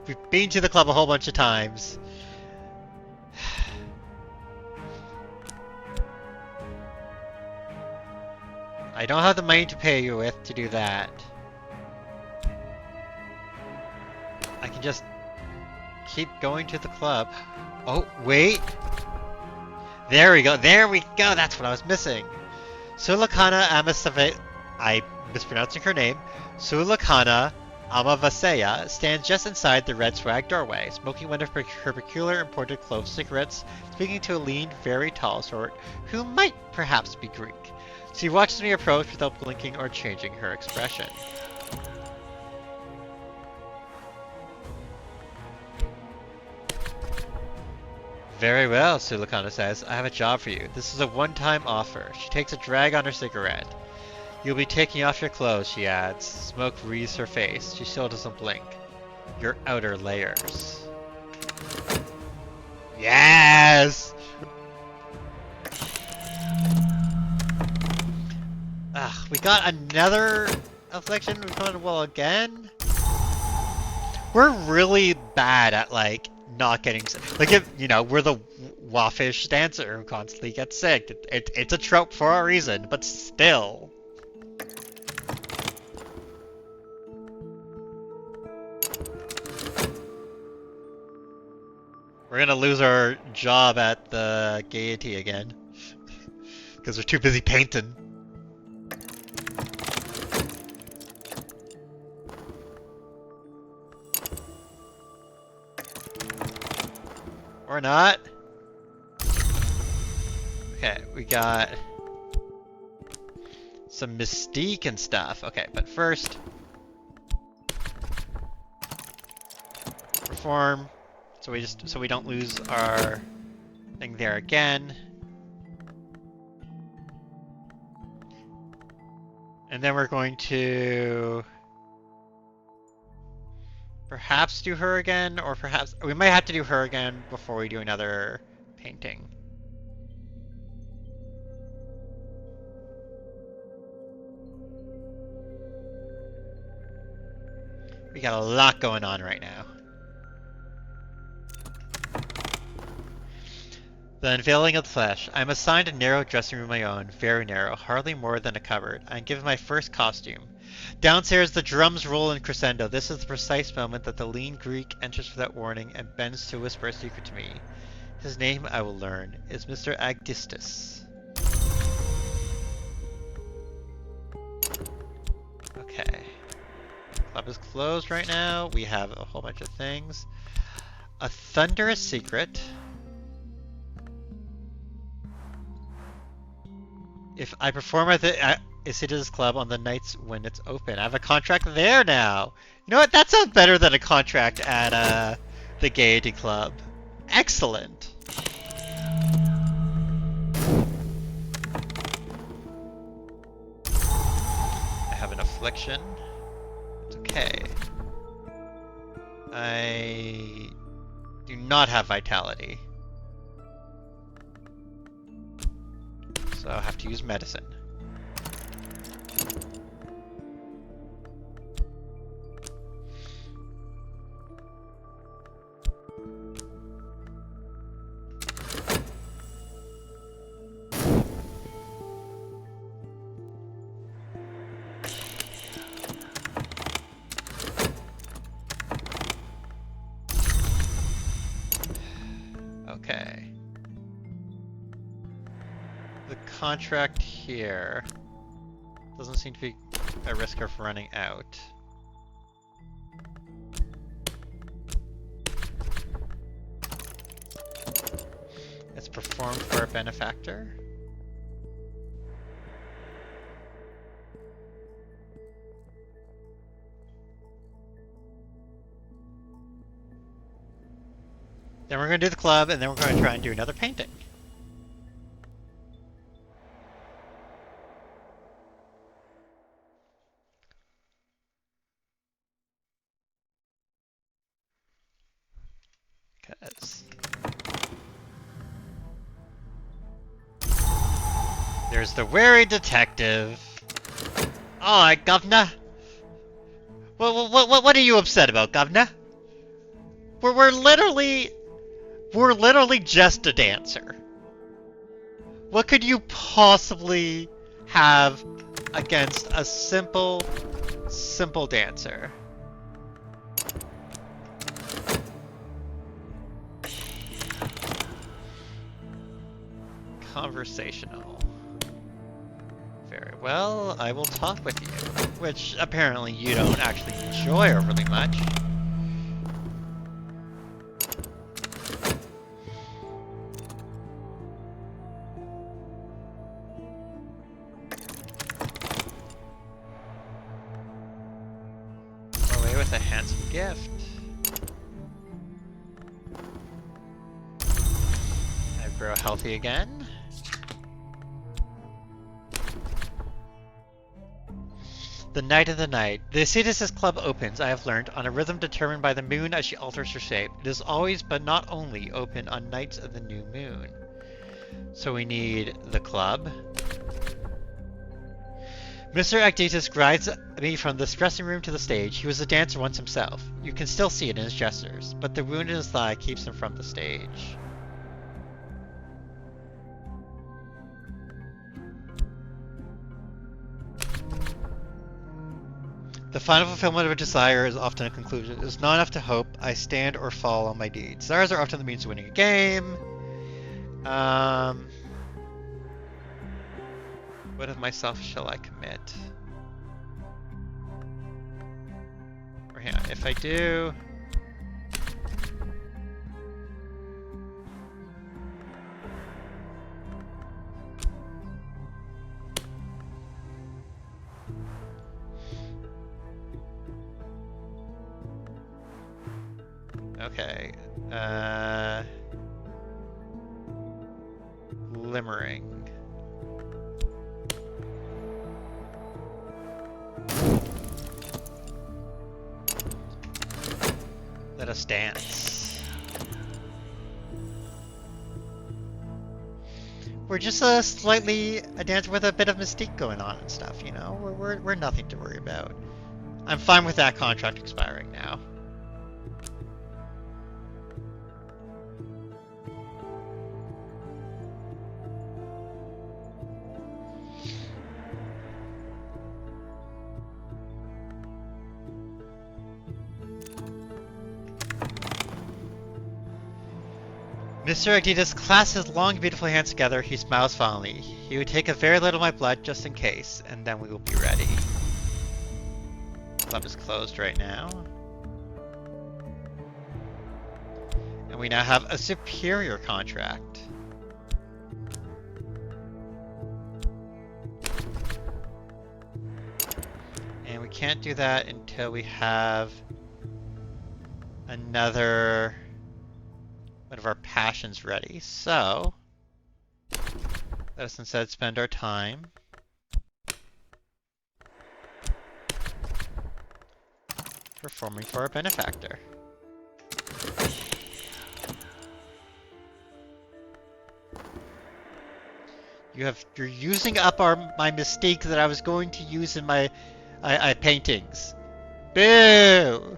We've been to the club a whole bunch of times. I don't have the money to pay you with to do that. I can just keep going to the club. Oh, wait. There we go. There we go. That's what I was missing. Sulakana Amasave... I'm mispronouncing her name. Sulakana Amavaseya stands just inside the red swag doorway, smoking one of her peculiar imported clove cigarettes, speaking to a lean, very tall sort who might perhaps be Greek. She watches me approach without blinking or changing her expression. Very well, Sulakana says. I have a job for you. This is a one-time offer. She takes a drag on her cigarette. You'll be taking off your clothes, she adds. Smoke wreathes her face. She still doesn't blink. Your outer layers. Yes! We got another affliction. We've gone well again. We're really bad at like not getting sick. Like if we're the waffish dancer who constantly gets sick. It's a trope for a reason, but still. We're gonna lose our job at the Gaiety again. Because we're too busy painting. Or not. Okay, we got some mystique and stuff. Okay, but first, reform, so we don't lose our thing there again. And then we're going to perhaps do her again, or perhaps we might have to do her again before we do another painting. We got a lot going on right now. The unveiling of the flesh. I am assigned a narrow dressing room of my own, very narrow, hardly more than a cupboard. I am given my first costume. Downstairs the drums roll in crescendo. This is the precise moment that the lean Greek enters without warning and bends to whisper a secret to me. His name, I will learn, is Mr. Agdistis. Okay. Club is closed right now. We have a whole bunch of things. A thunderous secret. If I perform at the Isida's Club on the nights when it's open. I have a contract there now. You know what? That sounds better than a contract at the Gaiety Club. Excellent. I have an affliction. It's okay. I do not have vitality. So I'll have to use medicine. Okay. The contract here doesn't seem to be a risk of running out. It's performed for a benefactor. Then we're going to do the club, and then we're going to try and do another painting. Because there's the wary detective. Oh, governor. What are you upset about, governor? We're literally just a dancer. What could you possibly have against a simple dancer? Conversational. Very well, I will talk with you, which apparently you don't actually enjoy overly much. Away with a handsome gift. I grow healthy again. The night of the night. The Isida's Club opens, I have learned, on a rhythm determined by the moon as she alters her shape. It is always, but not only, open on nights of the new moon. So we need the club. Mr. Agdistis guides me from the dressing room to the stage. He was a dancer once himself. You can still see it in his gestures, but the wound in his thigh keeps him from the stage. The final fulfillment of a desire is often a conclusion. It is not enough to hope. I stand or fall on my deeds. Desires are often the means of winning a game. What of myself shall I commit? Or hang on, if I do... Okay. Glimmering. Let us dance. We're just slightly a dance with a bit of mystique going on and stuff, you know? We're nothing to worry about. I'm fine with that contract expiring now. Mr. Agditas clasps his long, beautiful hands together. He smiles fondly. He would take a very little of my blood just in case, and then we will be ready. Club is closed right now. And we now have a superior contract. And we can't do that until we have another one of our passions ready. So let us instead spend our time performing for our benefactor. You're using up my mystique that I was going to use in my paintings. Boo!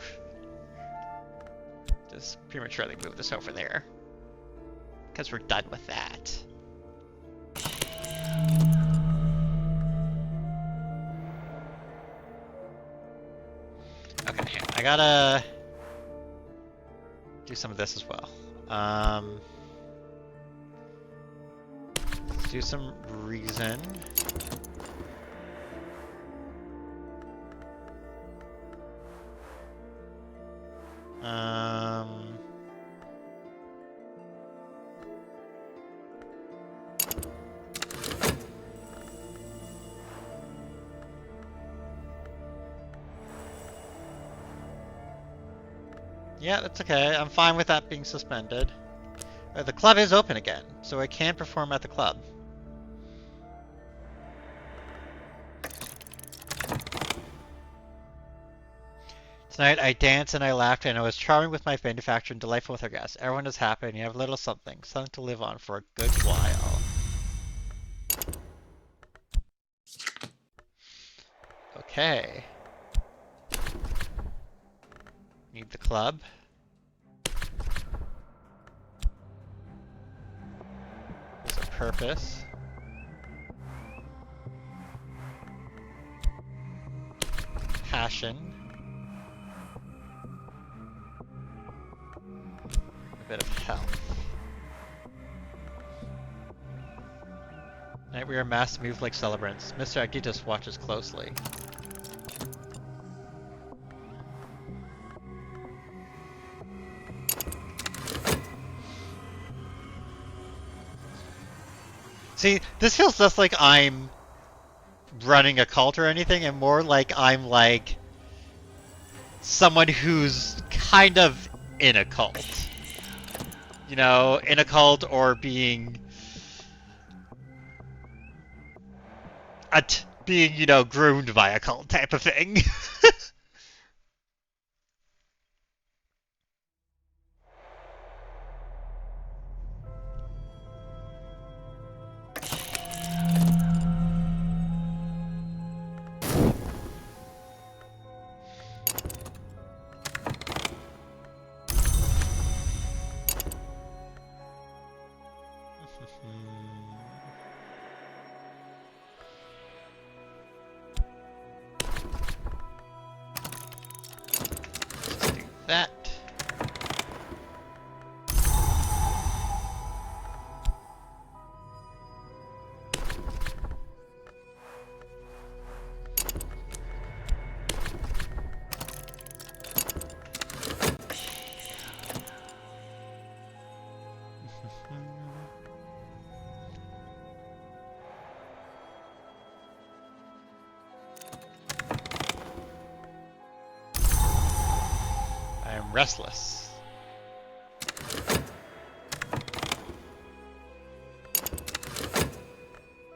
Just prematurely move this over there, because we're done with that. Okay, I gotta do some of this as well. Let's do some reason. Yeah, that's okay. I'm fine with that being suspended. The club is open again, so I can perform at the club. Tonight I danced and I laughed and I was charming with my benefactor and delightful with our guests. Everyone is happy and you have a little something to live on for a good while. Okay. Need the club. There's a purpose. Passion. A bit of health. Tonight we are masked to move like celebrants. Mr. Agditas watches closely. See, this feels less like I'm running a cult or anything, and more like I'm like someone who's kind of in a cult. You know, in a cult or being you know, groomed by a cult type of thing. that. I'm restless.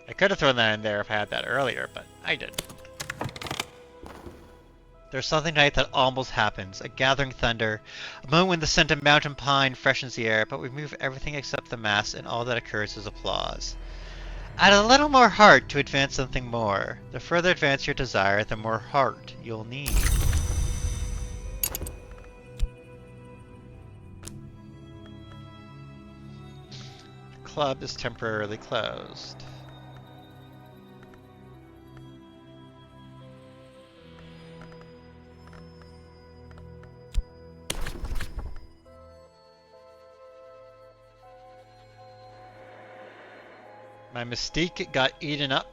I could have thrown that in there if I had that earlier, but I didn't. There's something tonight that almost happens. A gathering thunder. A moment when the scent of mountain pine freshens the air, but we move everything except the mass, and all that occurs is applause. Add a little more heart to advance something more. The further advance your desire, the more heart you'll need. The club is temporarily closed. My mystique got eaten up.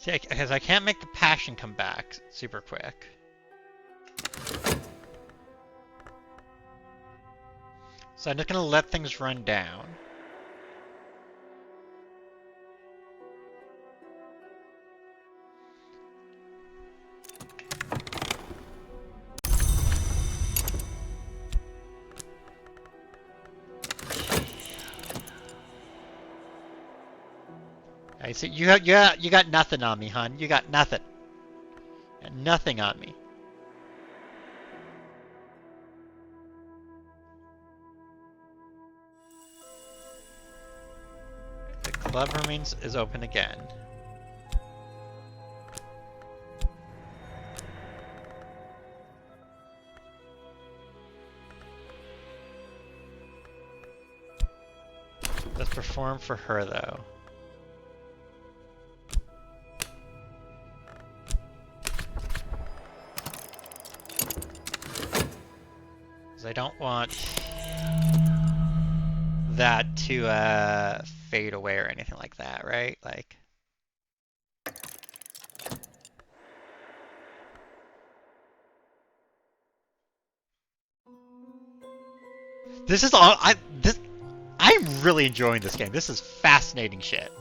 See, because I can't make the passion come back super quick. So I'm just gonna let things run down. I see you got nothing on me, hon. You got nothing. You got nothing on me. The club is open again. Let's perform for her though. I don't want that to fade away or anything like that, right? Like, this is all I'm really enjoying this game. This is fascinating shit.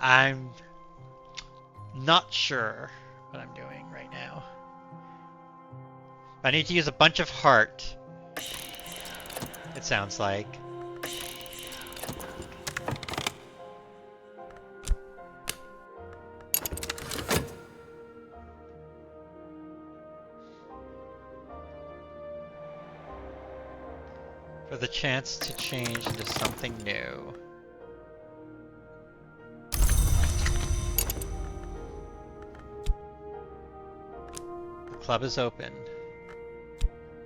I'm not sure what I'm doing right now. I need to use a bunch of heart. It sounds like. For the chance to change into something new. The club is open.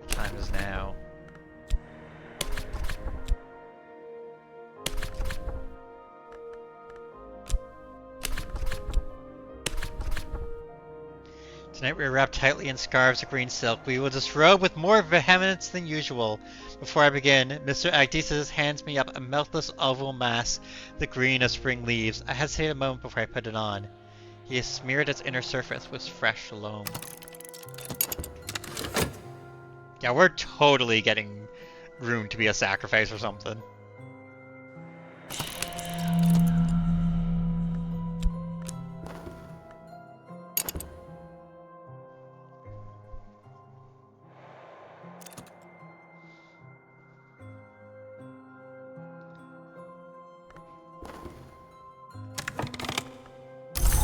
The time is now. Tonight we are wrapped tightly in scarves of green silk. We will disrobe with more vehemence than usual. Before I begin, Mr. Agdesis hands me up a meltless oval mass, the green of spring leaves. I hesitate a moment before I put it on. He has smeared its inner surface with fresh loam. Yeah, we're totally getting Rune to be a sacrifice or something.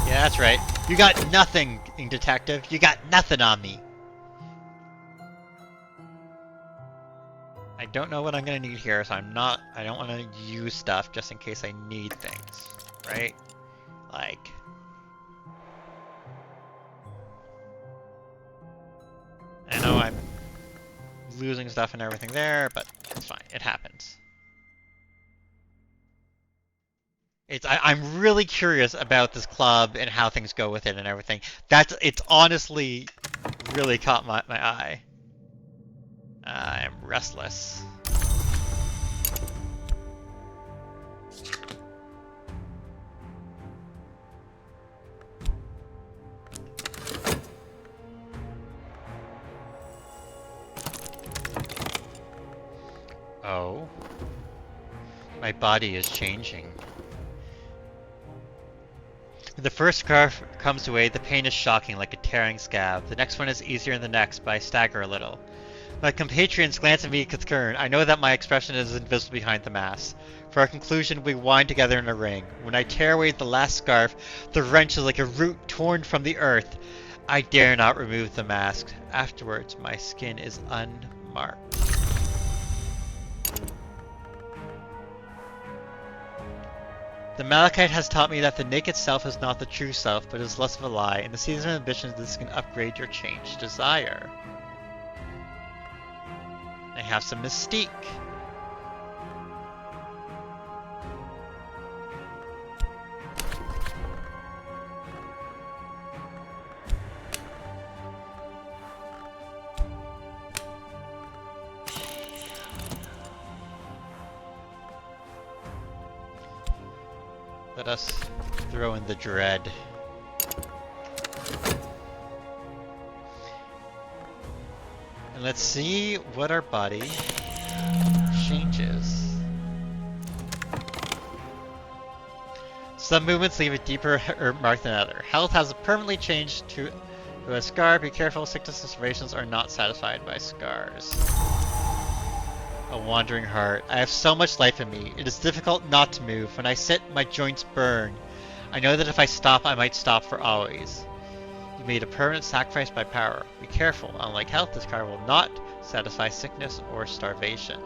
Yeah, that's right. You got nothing, detective. You got nothing on me. I don't know what I'm gonna need here, so I don't want to use stuff just in case I need things, right? Like... I know I'm losing stuff and everything there, but it's fine. It happens. I'm really curious about this club and how things go with it and everything. It's honestly really caught my eye. I'm restless. Oh. My body is changing. When the first scarf comes away, the pain is shocking, like a tearing scab. The next one is easier than the next, but I stagger a little. My compatriots glance at me with concern. I know that my expression is invisible behind the mask. For our conclusion, we wind together in a ring. When I tear away the last scarf, the wrench is like a root torn from the earth. I dare not remove the mask. Afterwards, my skin is unmarked. The Malachite has taught me that the naked self is not the true self, but is less of a lie. In the season of ambitions, this can upgrade your changed desire. I have some mystique. Let us throw in the dread. And let's see what our body changes. Some movements leave a deeper mark than other. Health has permanently changed to a scar. Be careful, sickness and starvations are not satisfied by scars. A wandering heart. I have so much life in me. It is difficult not to move. When I sit, my joints burn. I know that if I stop, I might stop for always. You made a permanent sacrifice by power. Be careful. Unlike health, this card will not satisfy sickness or starvation.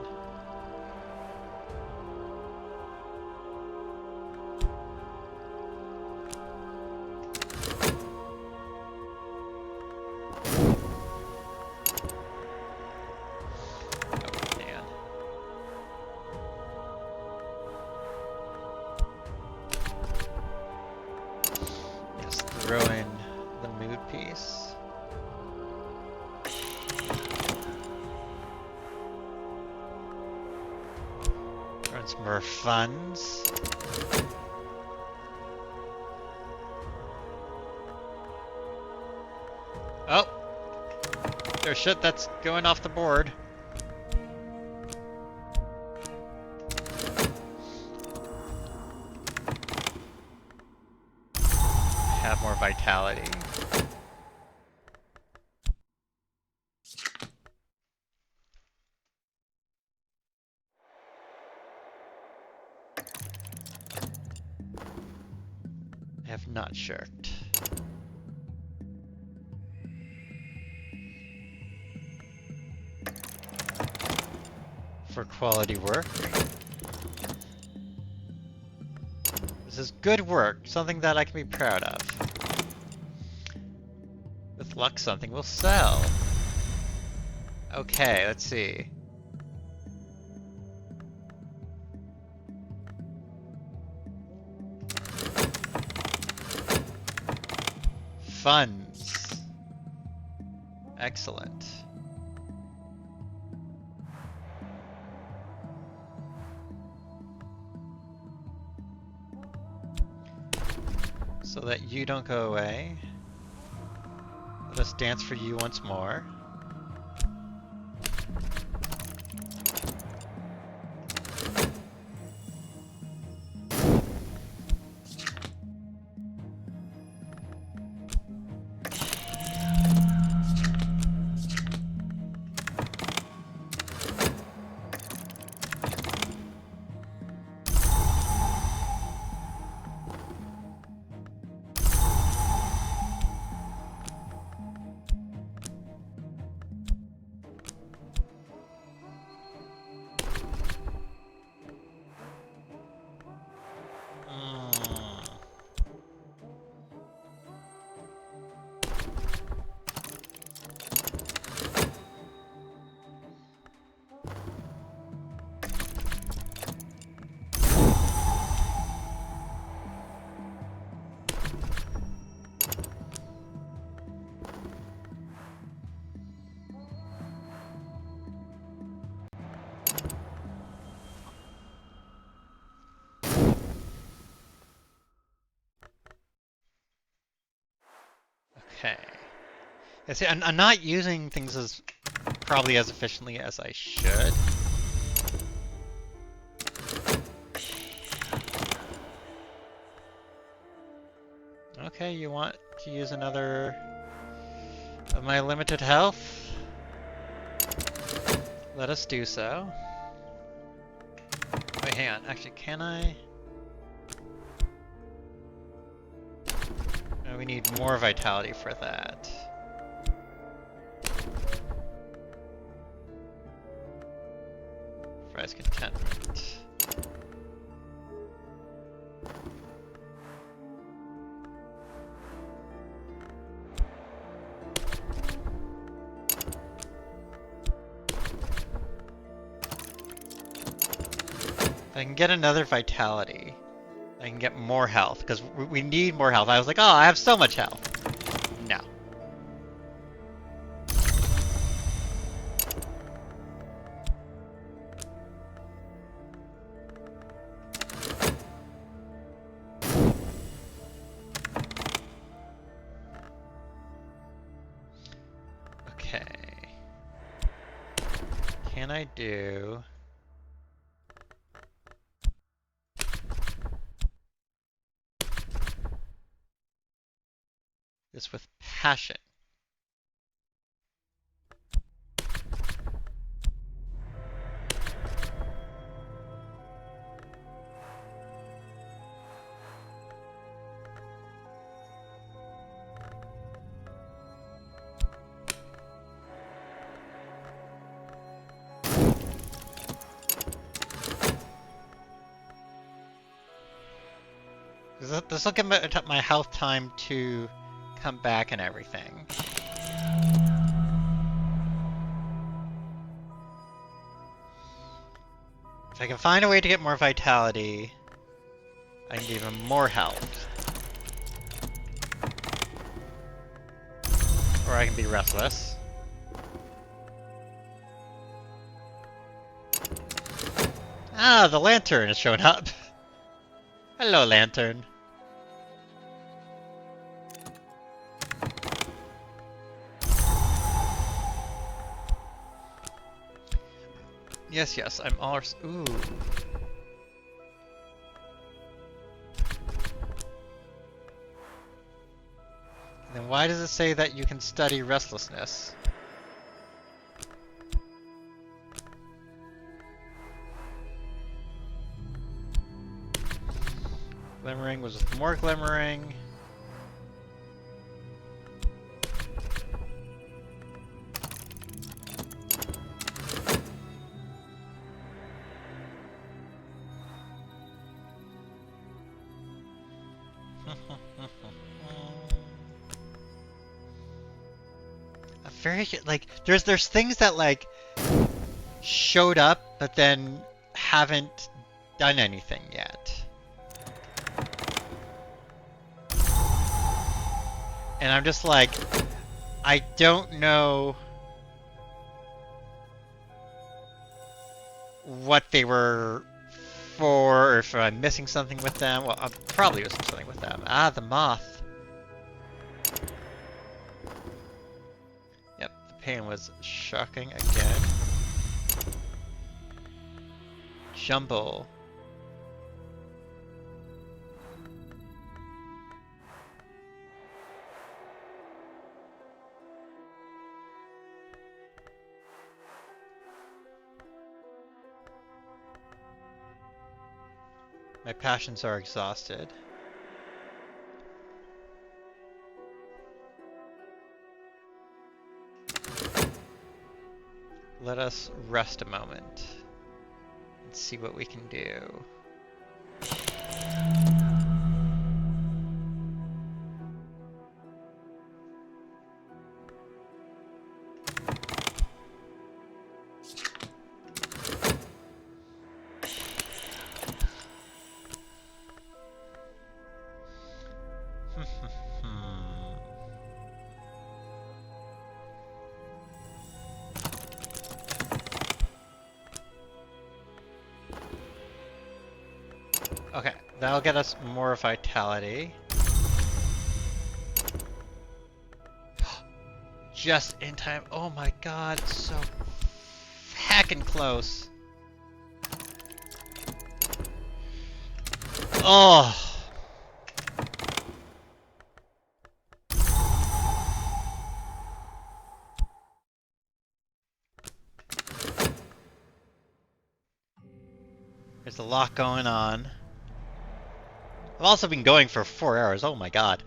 Throw in the mood piece. Throw in some more funds. Oh! There's shit that's going off the board. Have more vitality. I have not shirked. For quality work. This is good work, something that I can be proud of. With luck, something will sell. Okay, let's see. Funds. Excellent. So that you don't go away. Let us dance for you once more. Okay. Yeah, see, I'm not using things as probably as efficiently as I should. Okay, you want to use another of my limited health? Let us do so. Wait, hang on. Actually, can I? No, we need more vitality for that. Prize contentment. I can get another vitality. I can get more health, because we need more health. I was like, oh, I have so much health. No. Okay. Can I do... this with passion? This will give my health time to come back and everything. If I can find a way to get more vitality, I can get even more health. Or I can be restless. Ah, the lantern has shown up. Hello, lantern. Yes, yes, I'm all... Ooh. Then why does it say that you can study restlessness? Glimmering was with more glimmering. Very like there's things that like showed up but then haven't done anything yet. And I'm just like, I don't know what they were for, or if I'm missing something with them. Well, I'm probably missing something with them. Ah, the moth. Yep, the pain was shocking again. Jumble. My passions are exhausted. Let us rest a moment and see what we can do. Okay, that'll get us more vitality. Just in time. Oh my god, it's so heckin' close. Oh! There's a lot going on. I've also been going for 4 hours, oh my god.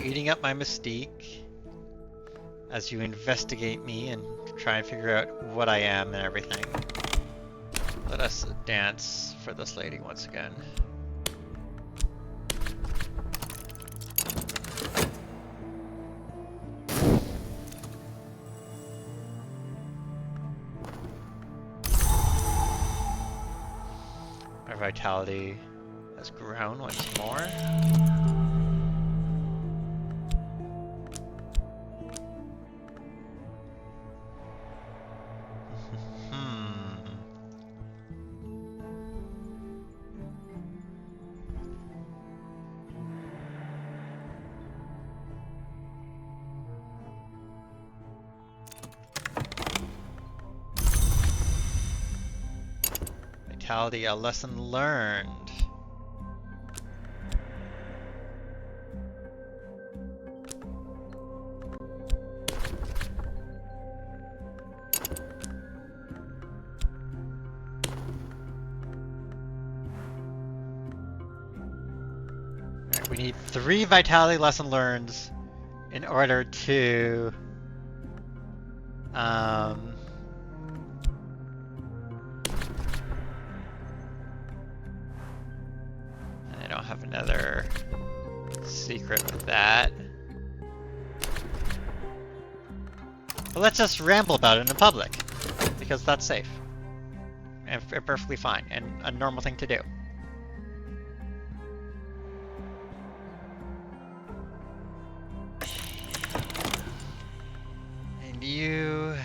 Eating up my mystique as you investigate me and try and figure out what I am and everything. Let us dance for this lady once again. My vitality has grown once more. Vitality, a lesson learned. Alright, we need 3 vitality lesson learns in order to I don't have another secret with that. But let's just ramble about it in public, because that's safe. And perfectly fine, and a normal thing to do. And you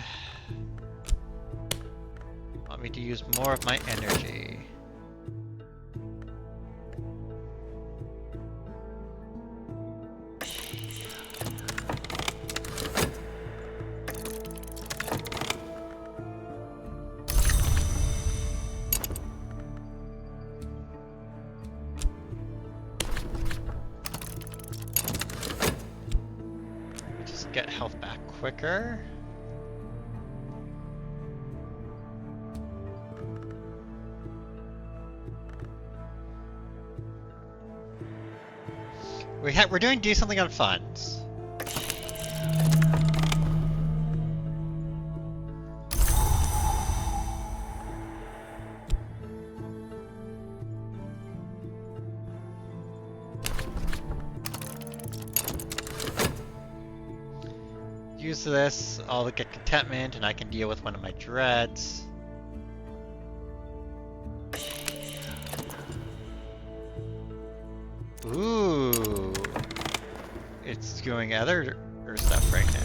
want me to use more of my energy. Get health back quicker. We're doing decently on funds. Use this, I'll get contentment and I can deal with one of my dreads. Ooh. It's doing other stuff right now.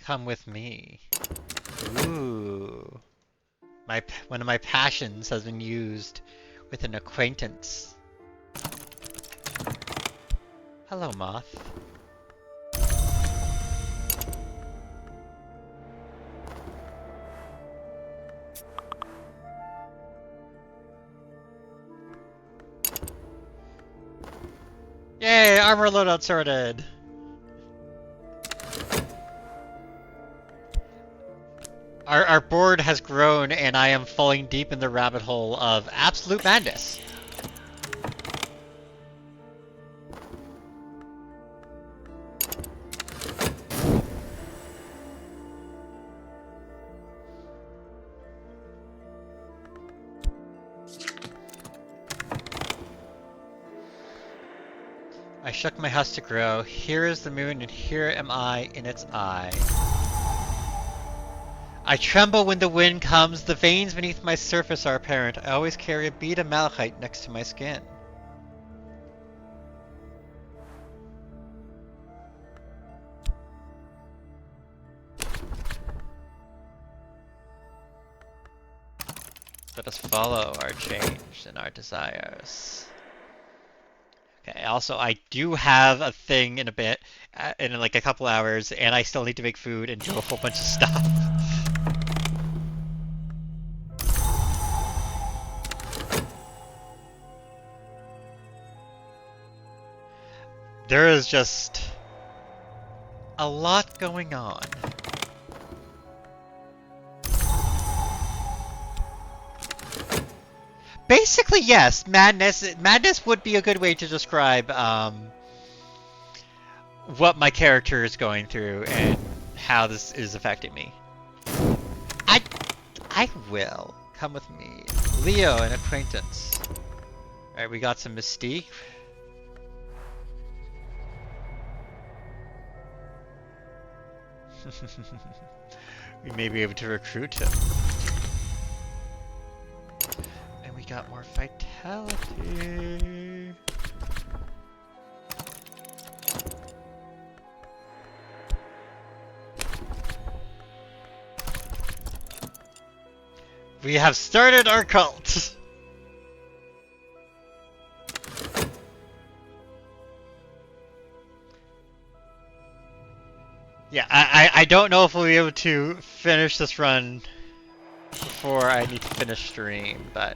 Come with me. Ooh. One of my passions has been used with an acquaintance. Hello, Moth. Yay, armor loadout sorted! Our board has grown and I am falling deep in the rabbit hole of absolute madness. I shook my husk to grow. Here is the moon and here am I in its eye. I tremble when the wind comes, the veins beneath my surface are apparent. I always carry a bead of malachite next to my skin. Let us follow our change and our desires. Okay, also I do have a thing in a bit, in like a couple hours, and I still need to make food and do a whole bunch of stuff. There is just a lot going on. Basically, yes, madness. Madness would be a good way to describe what my character is going through and how this is affecting me. I will. Come with me. Leo, an acquaintance. Alright, we got some mystique. We may be able to recruit him. And we got more vitality. We have started our cult! Yeah, I don't know if we'll be able to finish this run before I need to finish stream, but...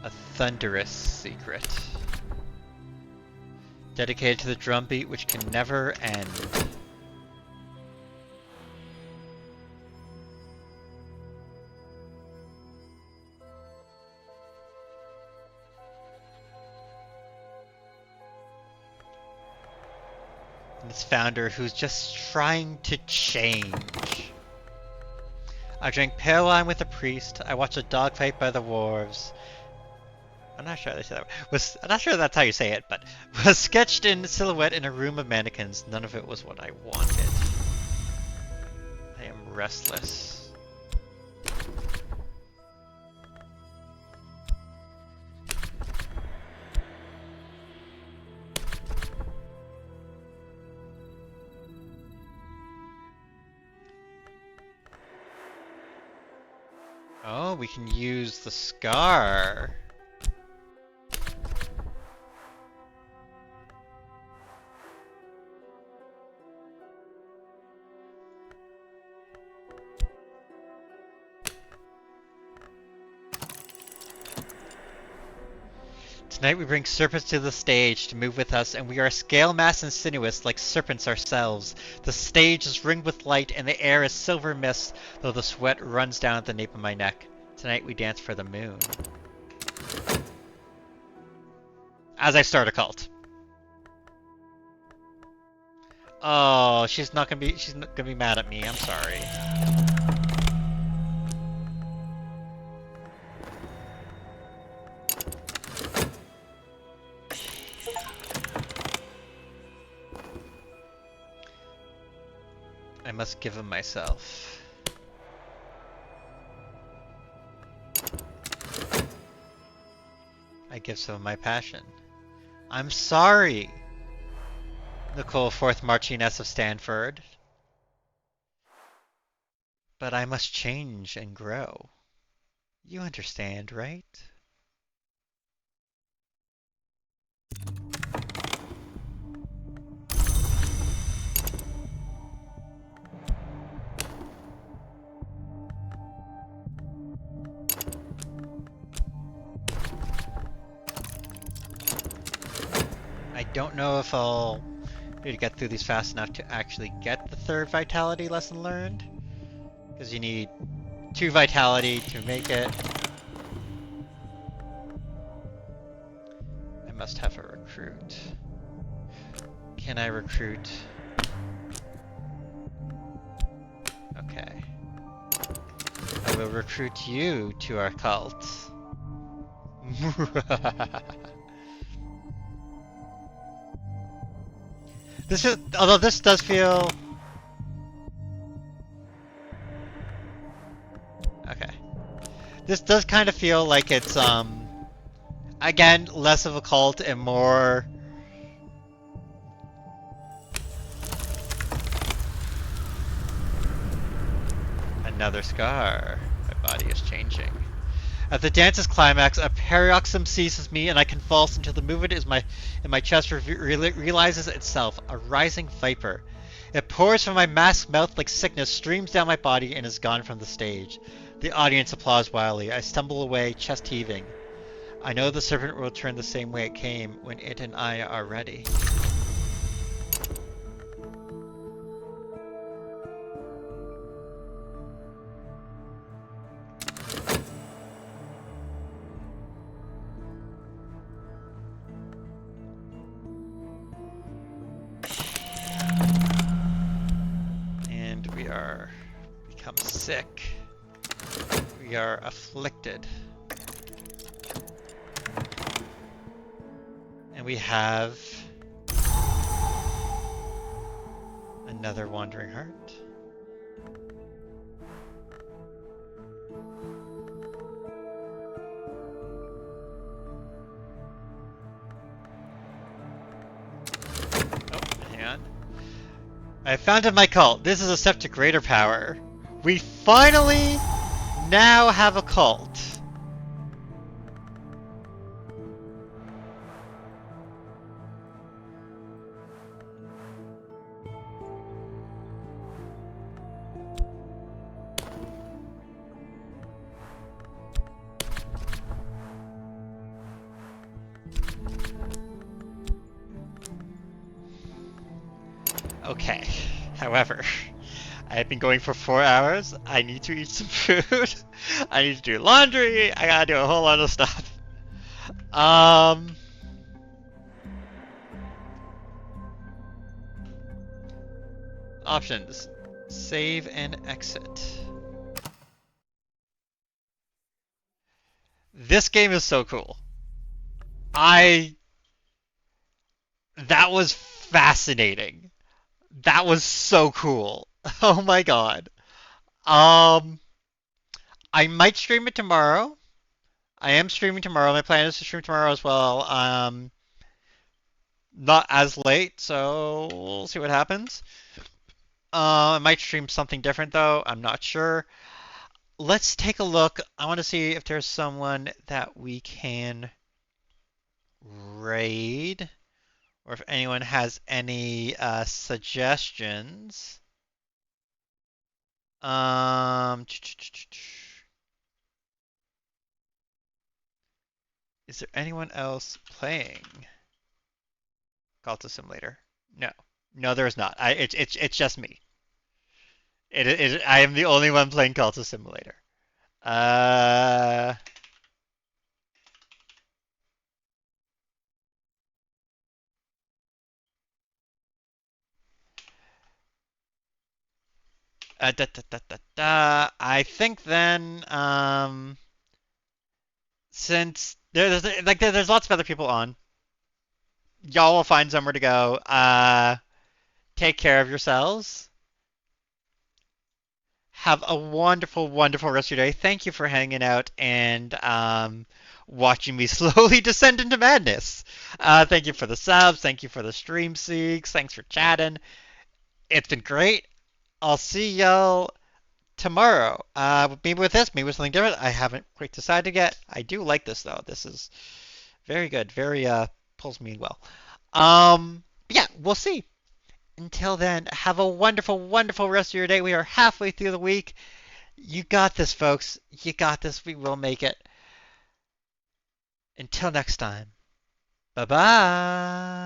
A thunderous secret. Dedicated to the drumbeat which can never end. And its founder who's just trying to change. I drank pale wine with a priest. I watched a dogfight by the wharves. I'm not sure they say that. I'm not sure that's how you say it, but was sketched in silhouette in a room of mannequins. None of it was what I wanted. I am restless. Oh, we can use the scar. Tonight we bring serpents to the stage to move with us, and we are scale mass and sinuous like serpents ourselves. The stage is ringed with light, and the air is silver mist, though the sweat runs down at the nape of my neck. Tonight we dance for the moon. As I start a cult. Oh, she's not gonna be mad at me. I'm sorry. I must give him myself. I give some of my passion. I'm sorry, Nicole Fourth Marchioness of Stanford. But I must change and grow. You understand, right? I don't know if I'll be able to get through these fast enough to actually get the third vitality lesson learned. Because you need 2 vitality to make it. I must have a recruit. Can I recruit? Okay. I will recruit you to our cult. Although this does feel... Okay. This does kind of feel like it's, again, less of a cult and more... Another scar. My body is changing. At the dance's climax, a paroxysm seizes me and I convulse until the movement in my chest realizes itself, a rising viper. It pours from my masked mouth like sickness, streams down my body, and is gone from the stage. The audience applauds wildly. I stumble away, chest heaving. I know the serpent will return the same way it came when it and I are ready. And we are become sick. We are afflicted. And we have another wandering heart. Oh, hang on. I founded my cult. This is a step to greater power. We finally now have a cult. Okay, however, I have been going for 4 hours. I need to eat some food. I need to do laundry. I gotta do a whole lot of stuff. Options. Save and exit. This game is so cool. That was fascinating. That was so cool. Oh my god. Um, I might stream it tomorrow. I am streaming tomorrow. My plan is to stream tomorrow as well. Not as late, so we'll see what happens. I might stream something different though. I'm not sure. Let's take a look. I want to see if there's someone that we can raid, or if anyone has any suggestions. Is there anyone else playing Cult Simulator? No, no, there is not. It's just me. I am the only one playing Cult Simulator. Uh, I think then, since there's lots of other people on, y'all will find somewhere to go. Take care of yourselves. Have a wonderful, wonderful rest of your day. Thank you for hanging out and watching me slowly descend into madness. Thank you for the subs. Thank you for the stream seeks. Thanks for chatting. It's been great. I'll see y'all tomorrow. Maybe with this, maybe with something different. I haven't quite decided yet. I do like this though. This is very good. Very pulls me well. Yeah, we'll see. Until then, have a wonderful, wonderful rest of your day. We are halfway through the week. You got this, folks. You got this. We will make it. Until next time. Bye bye.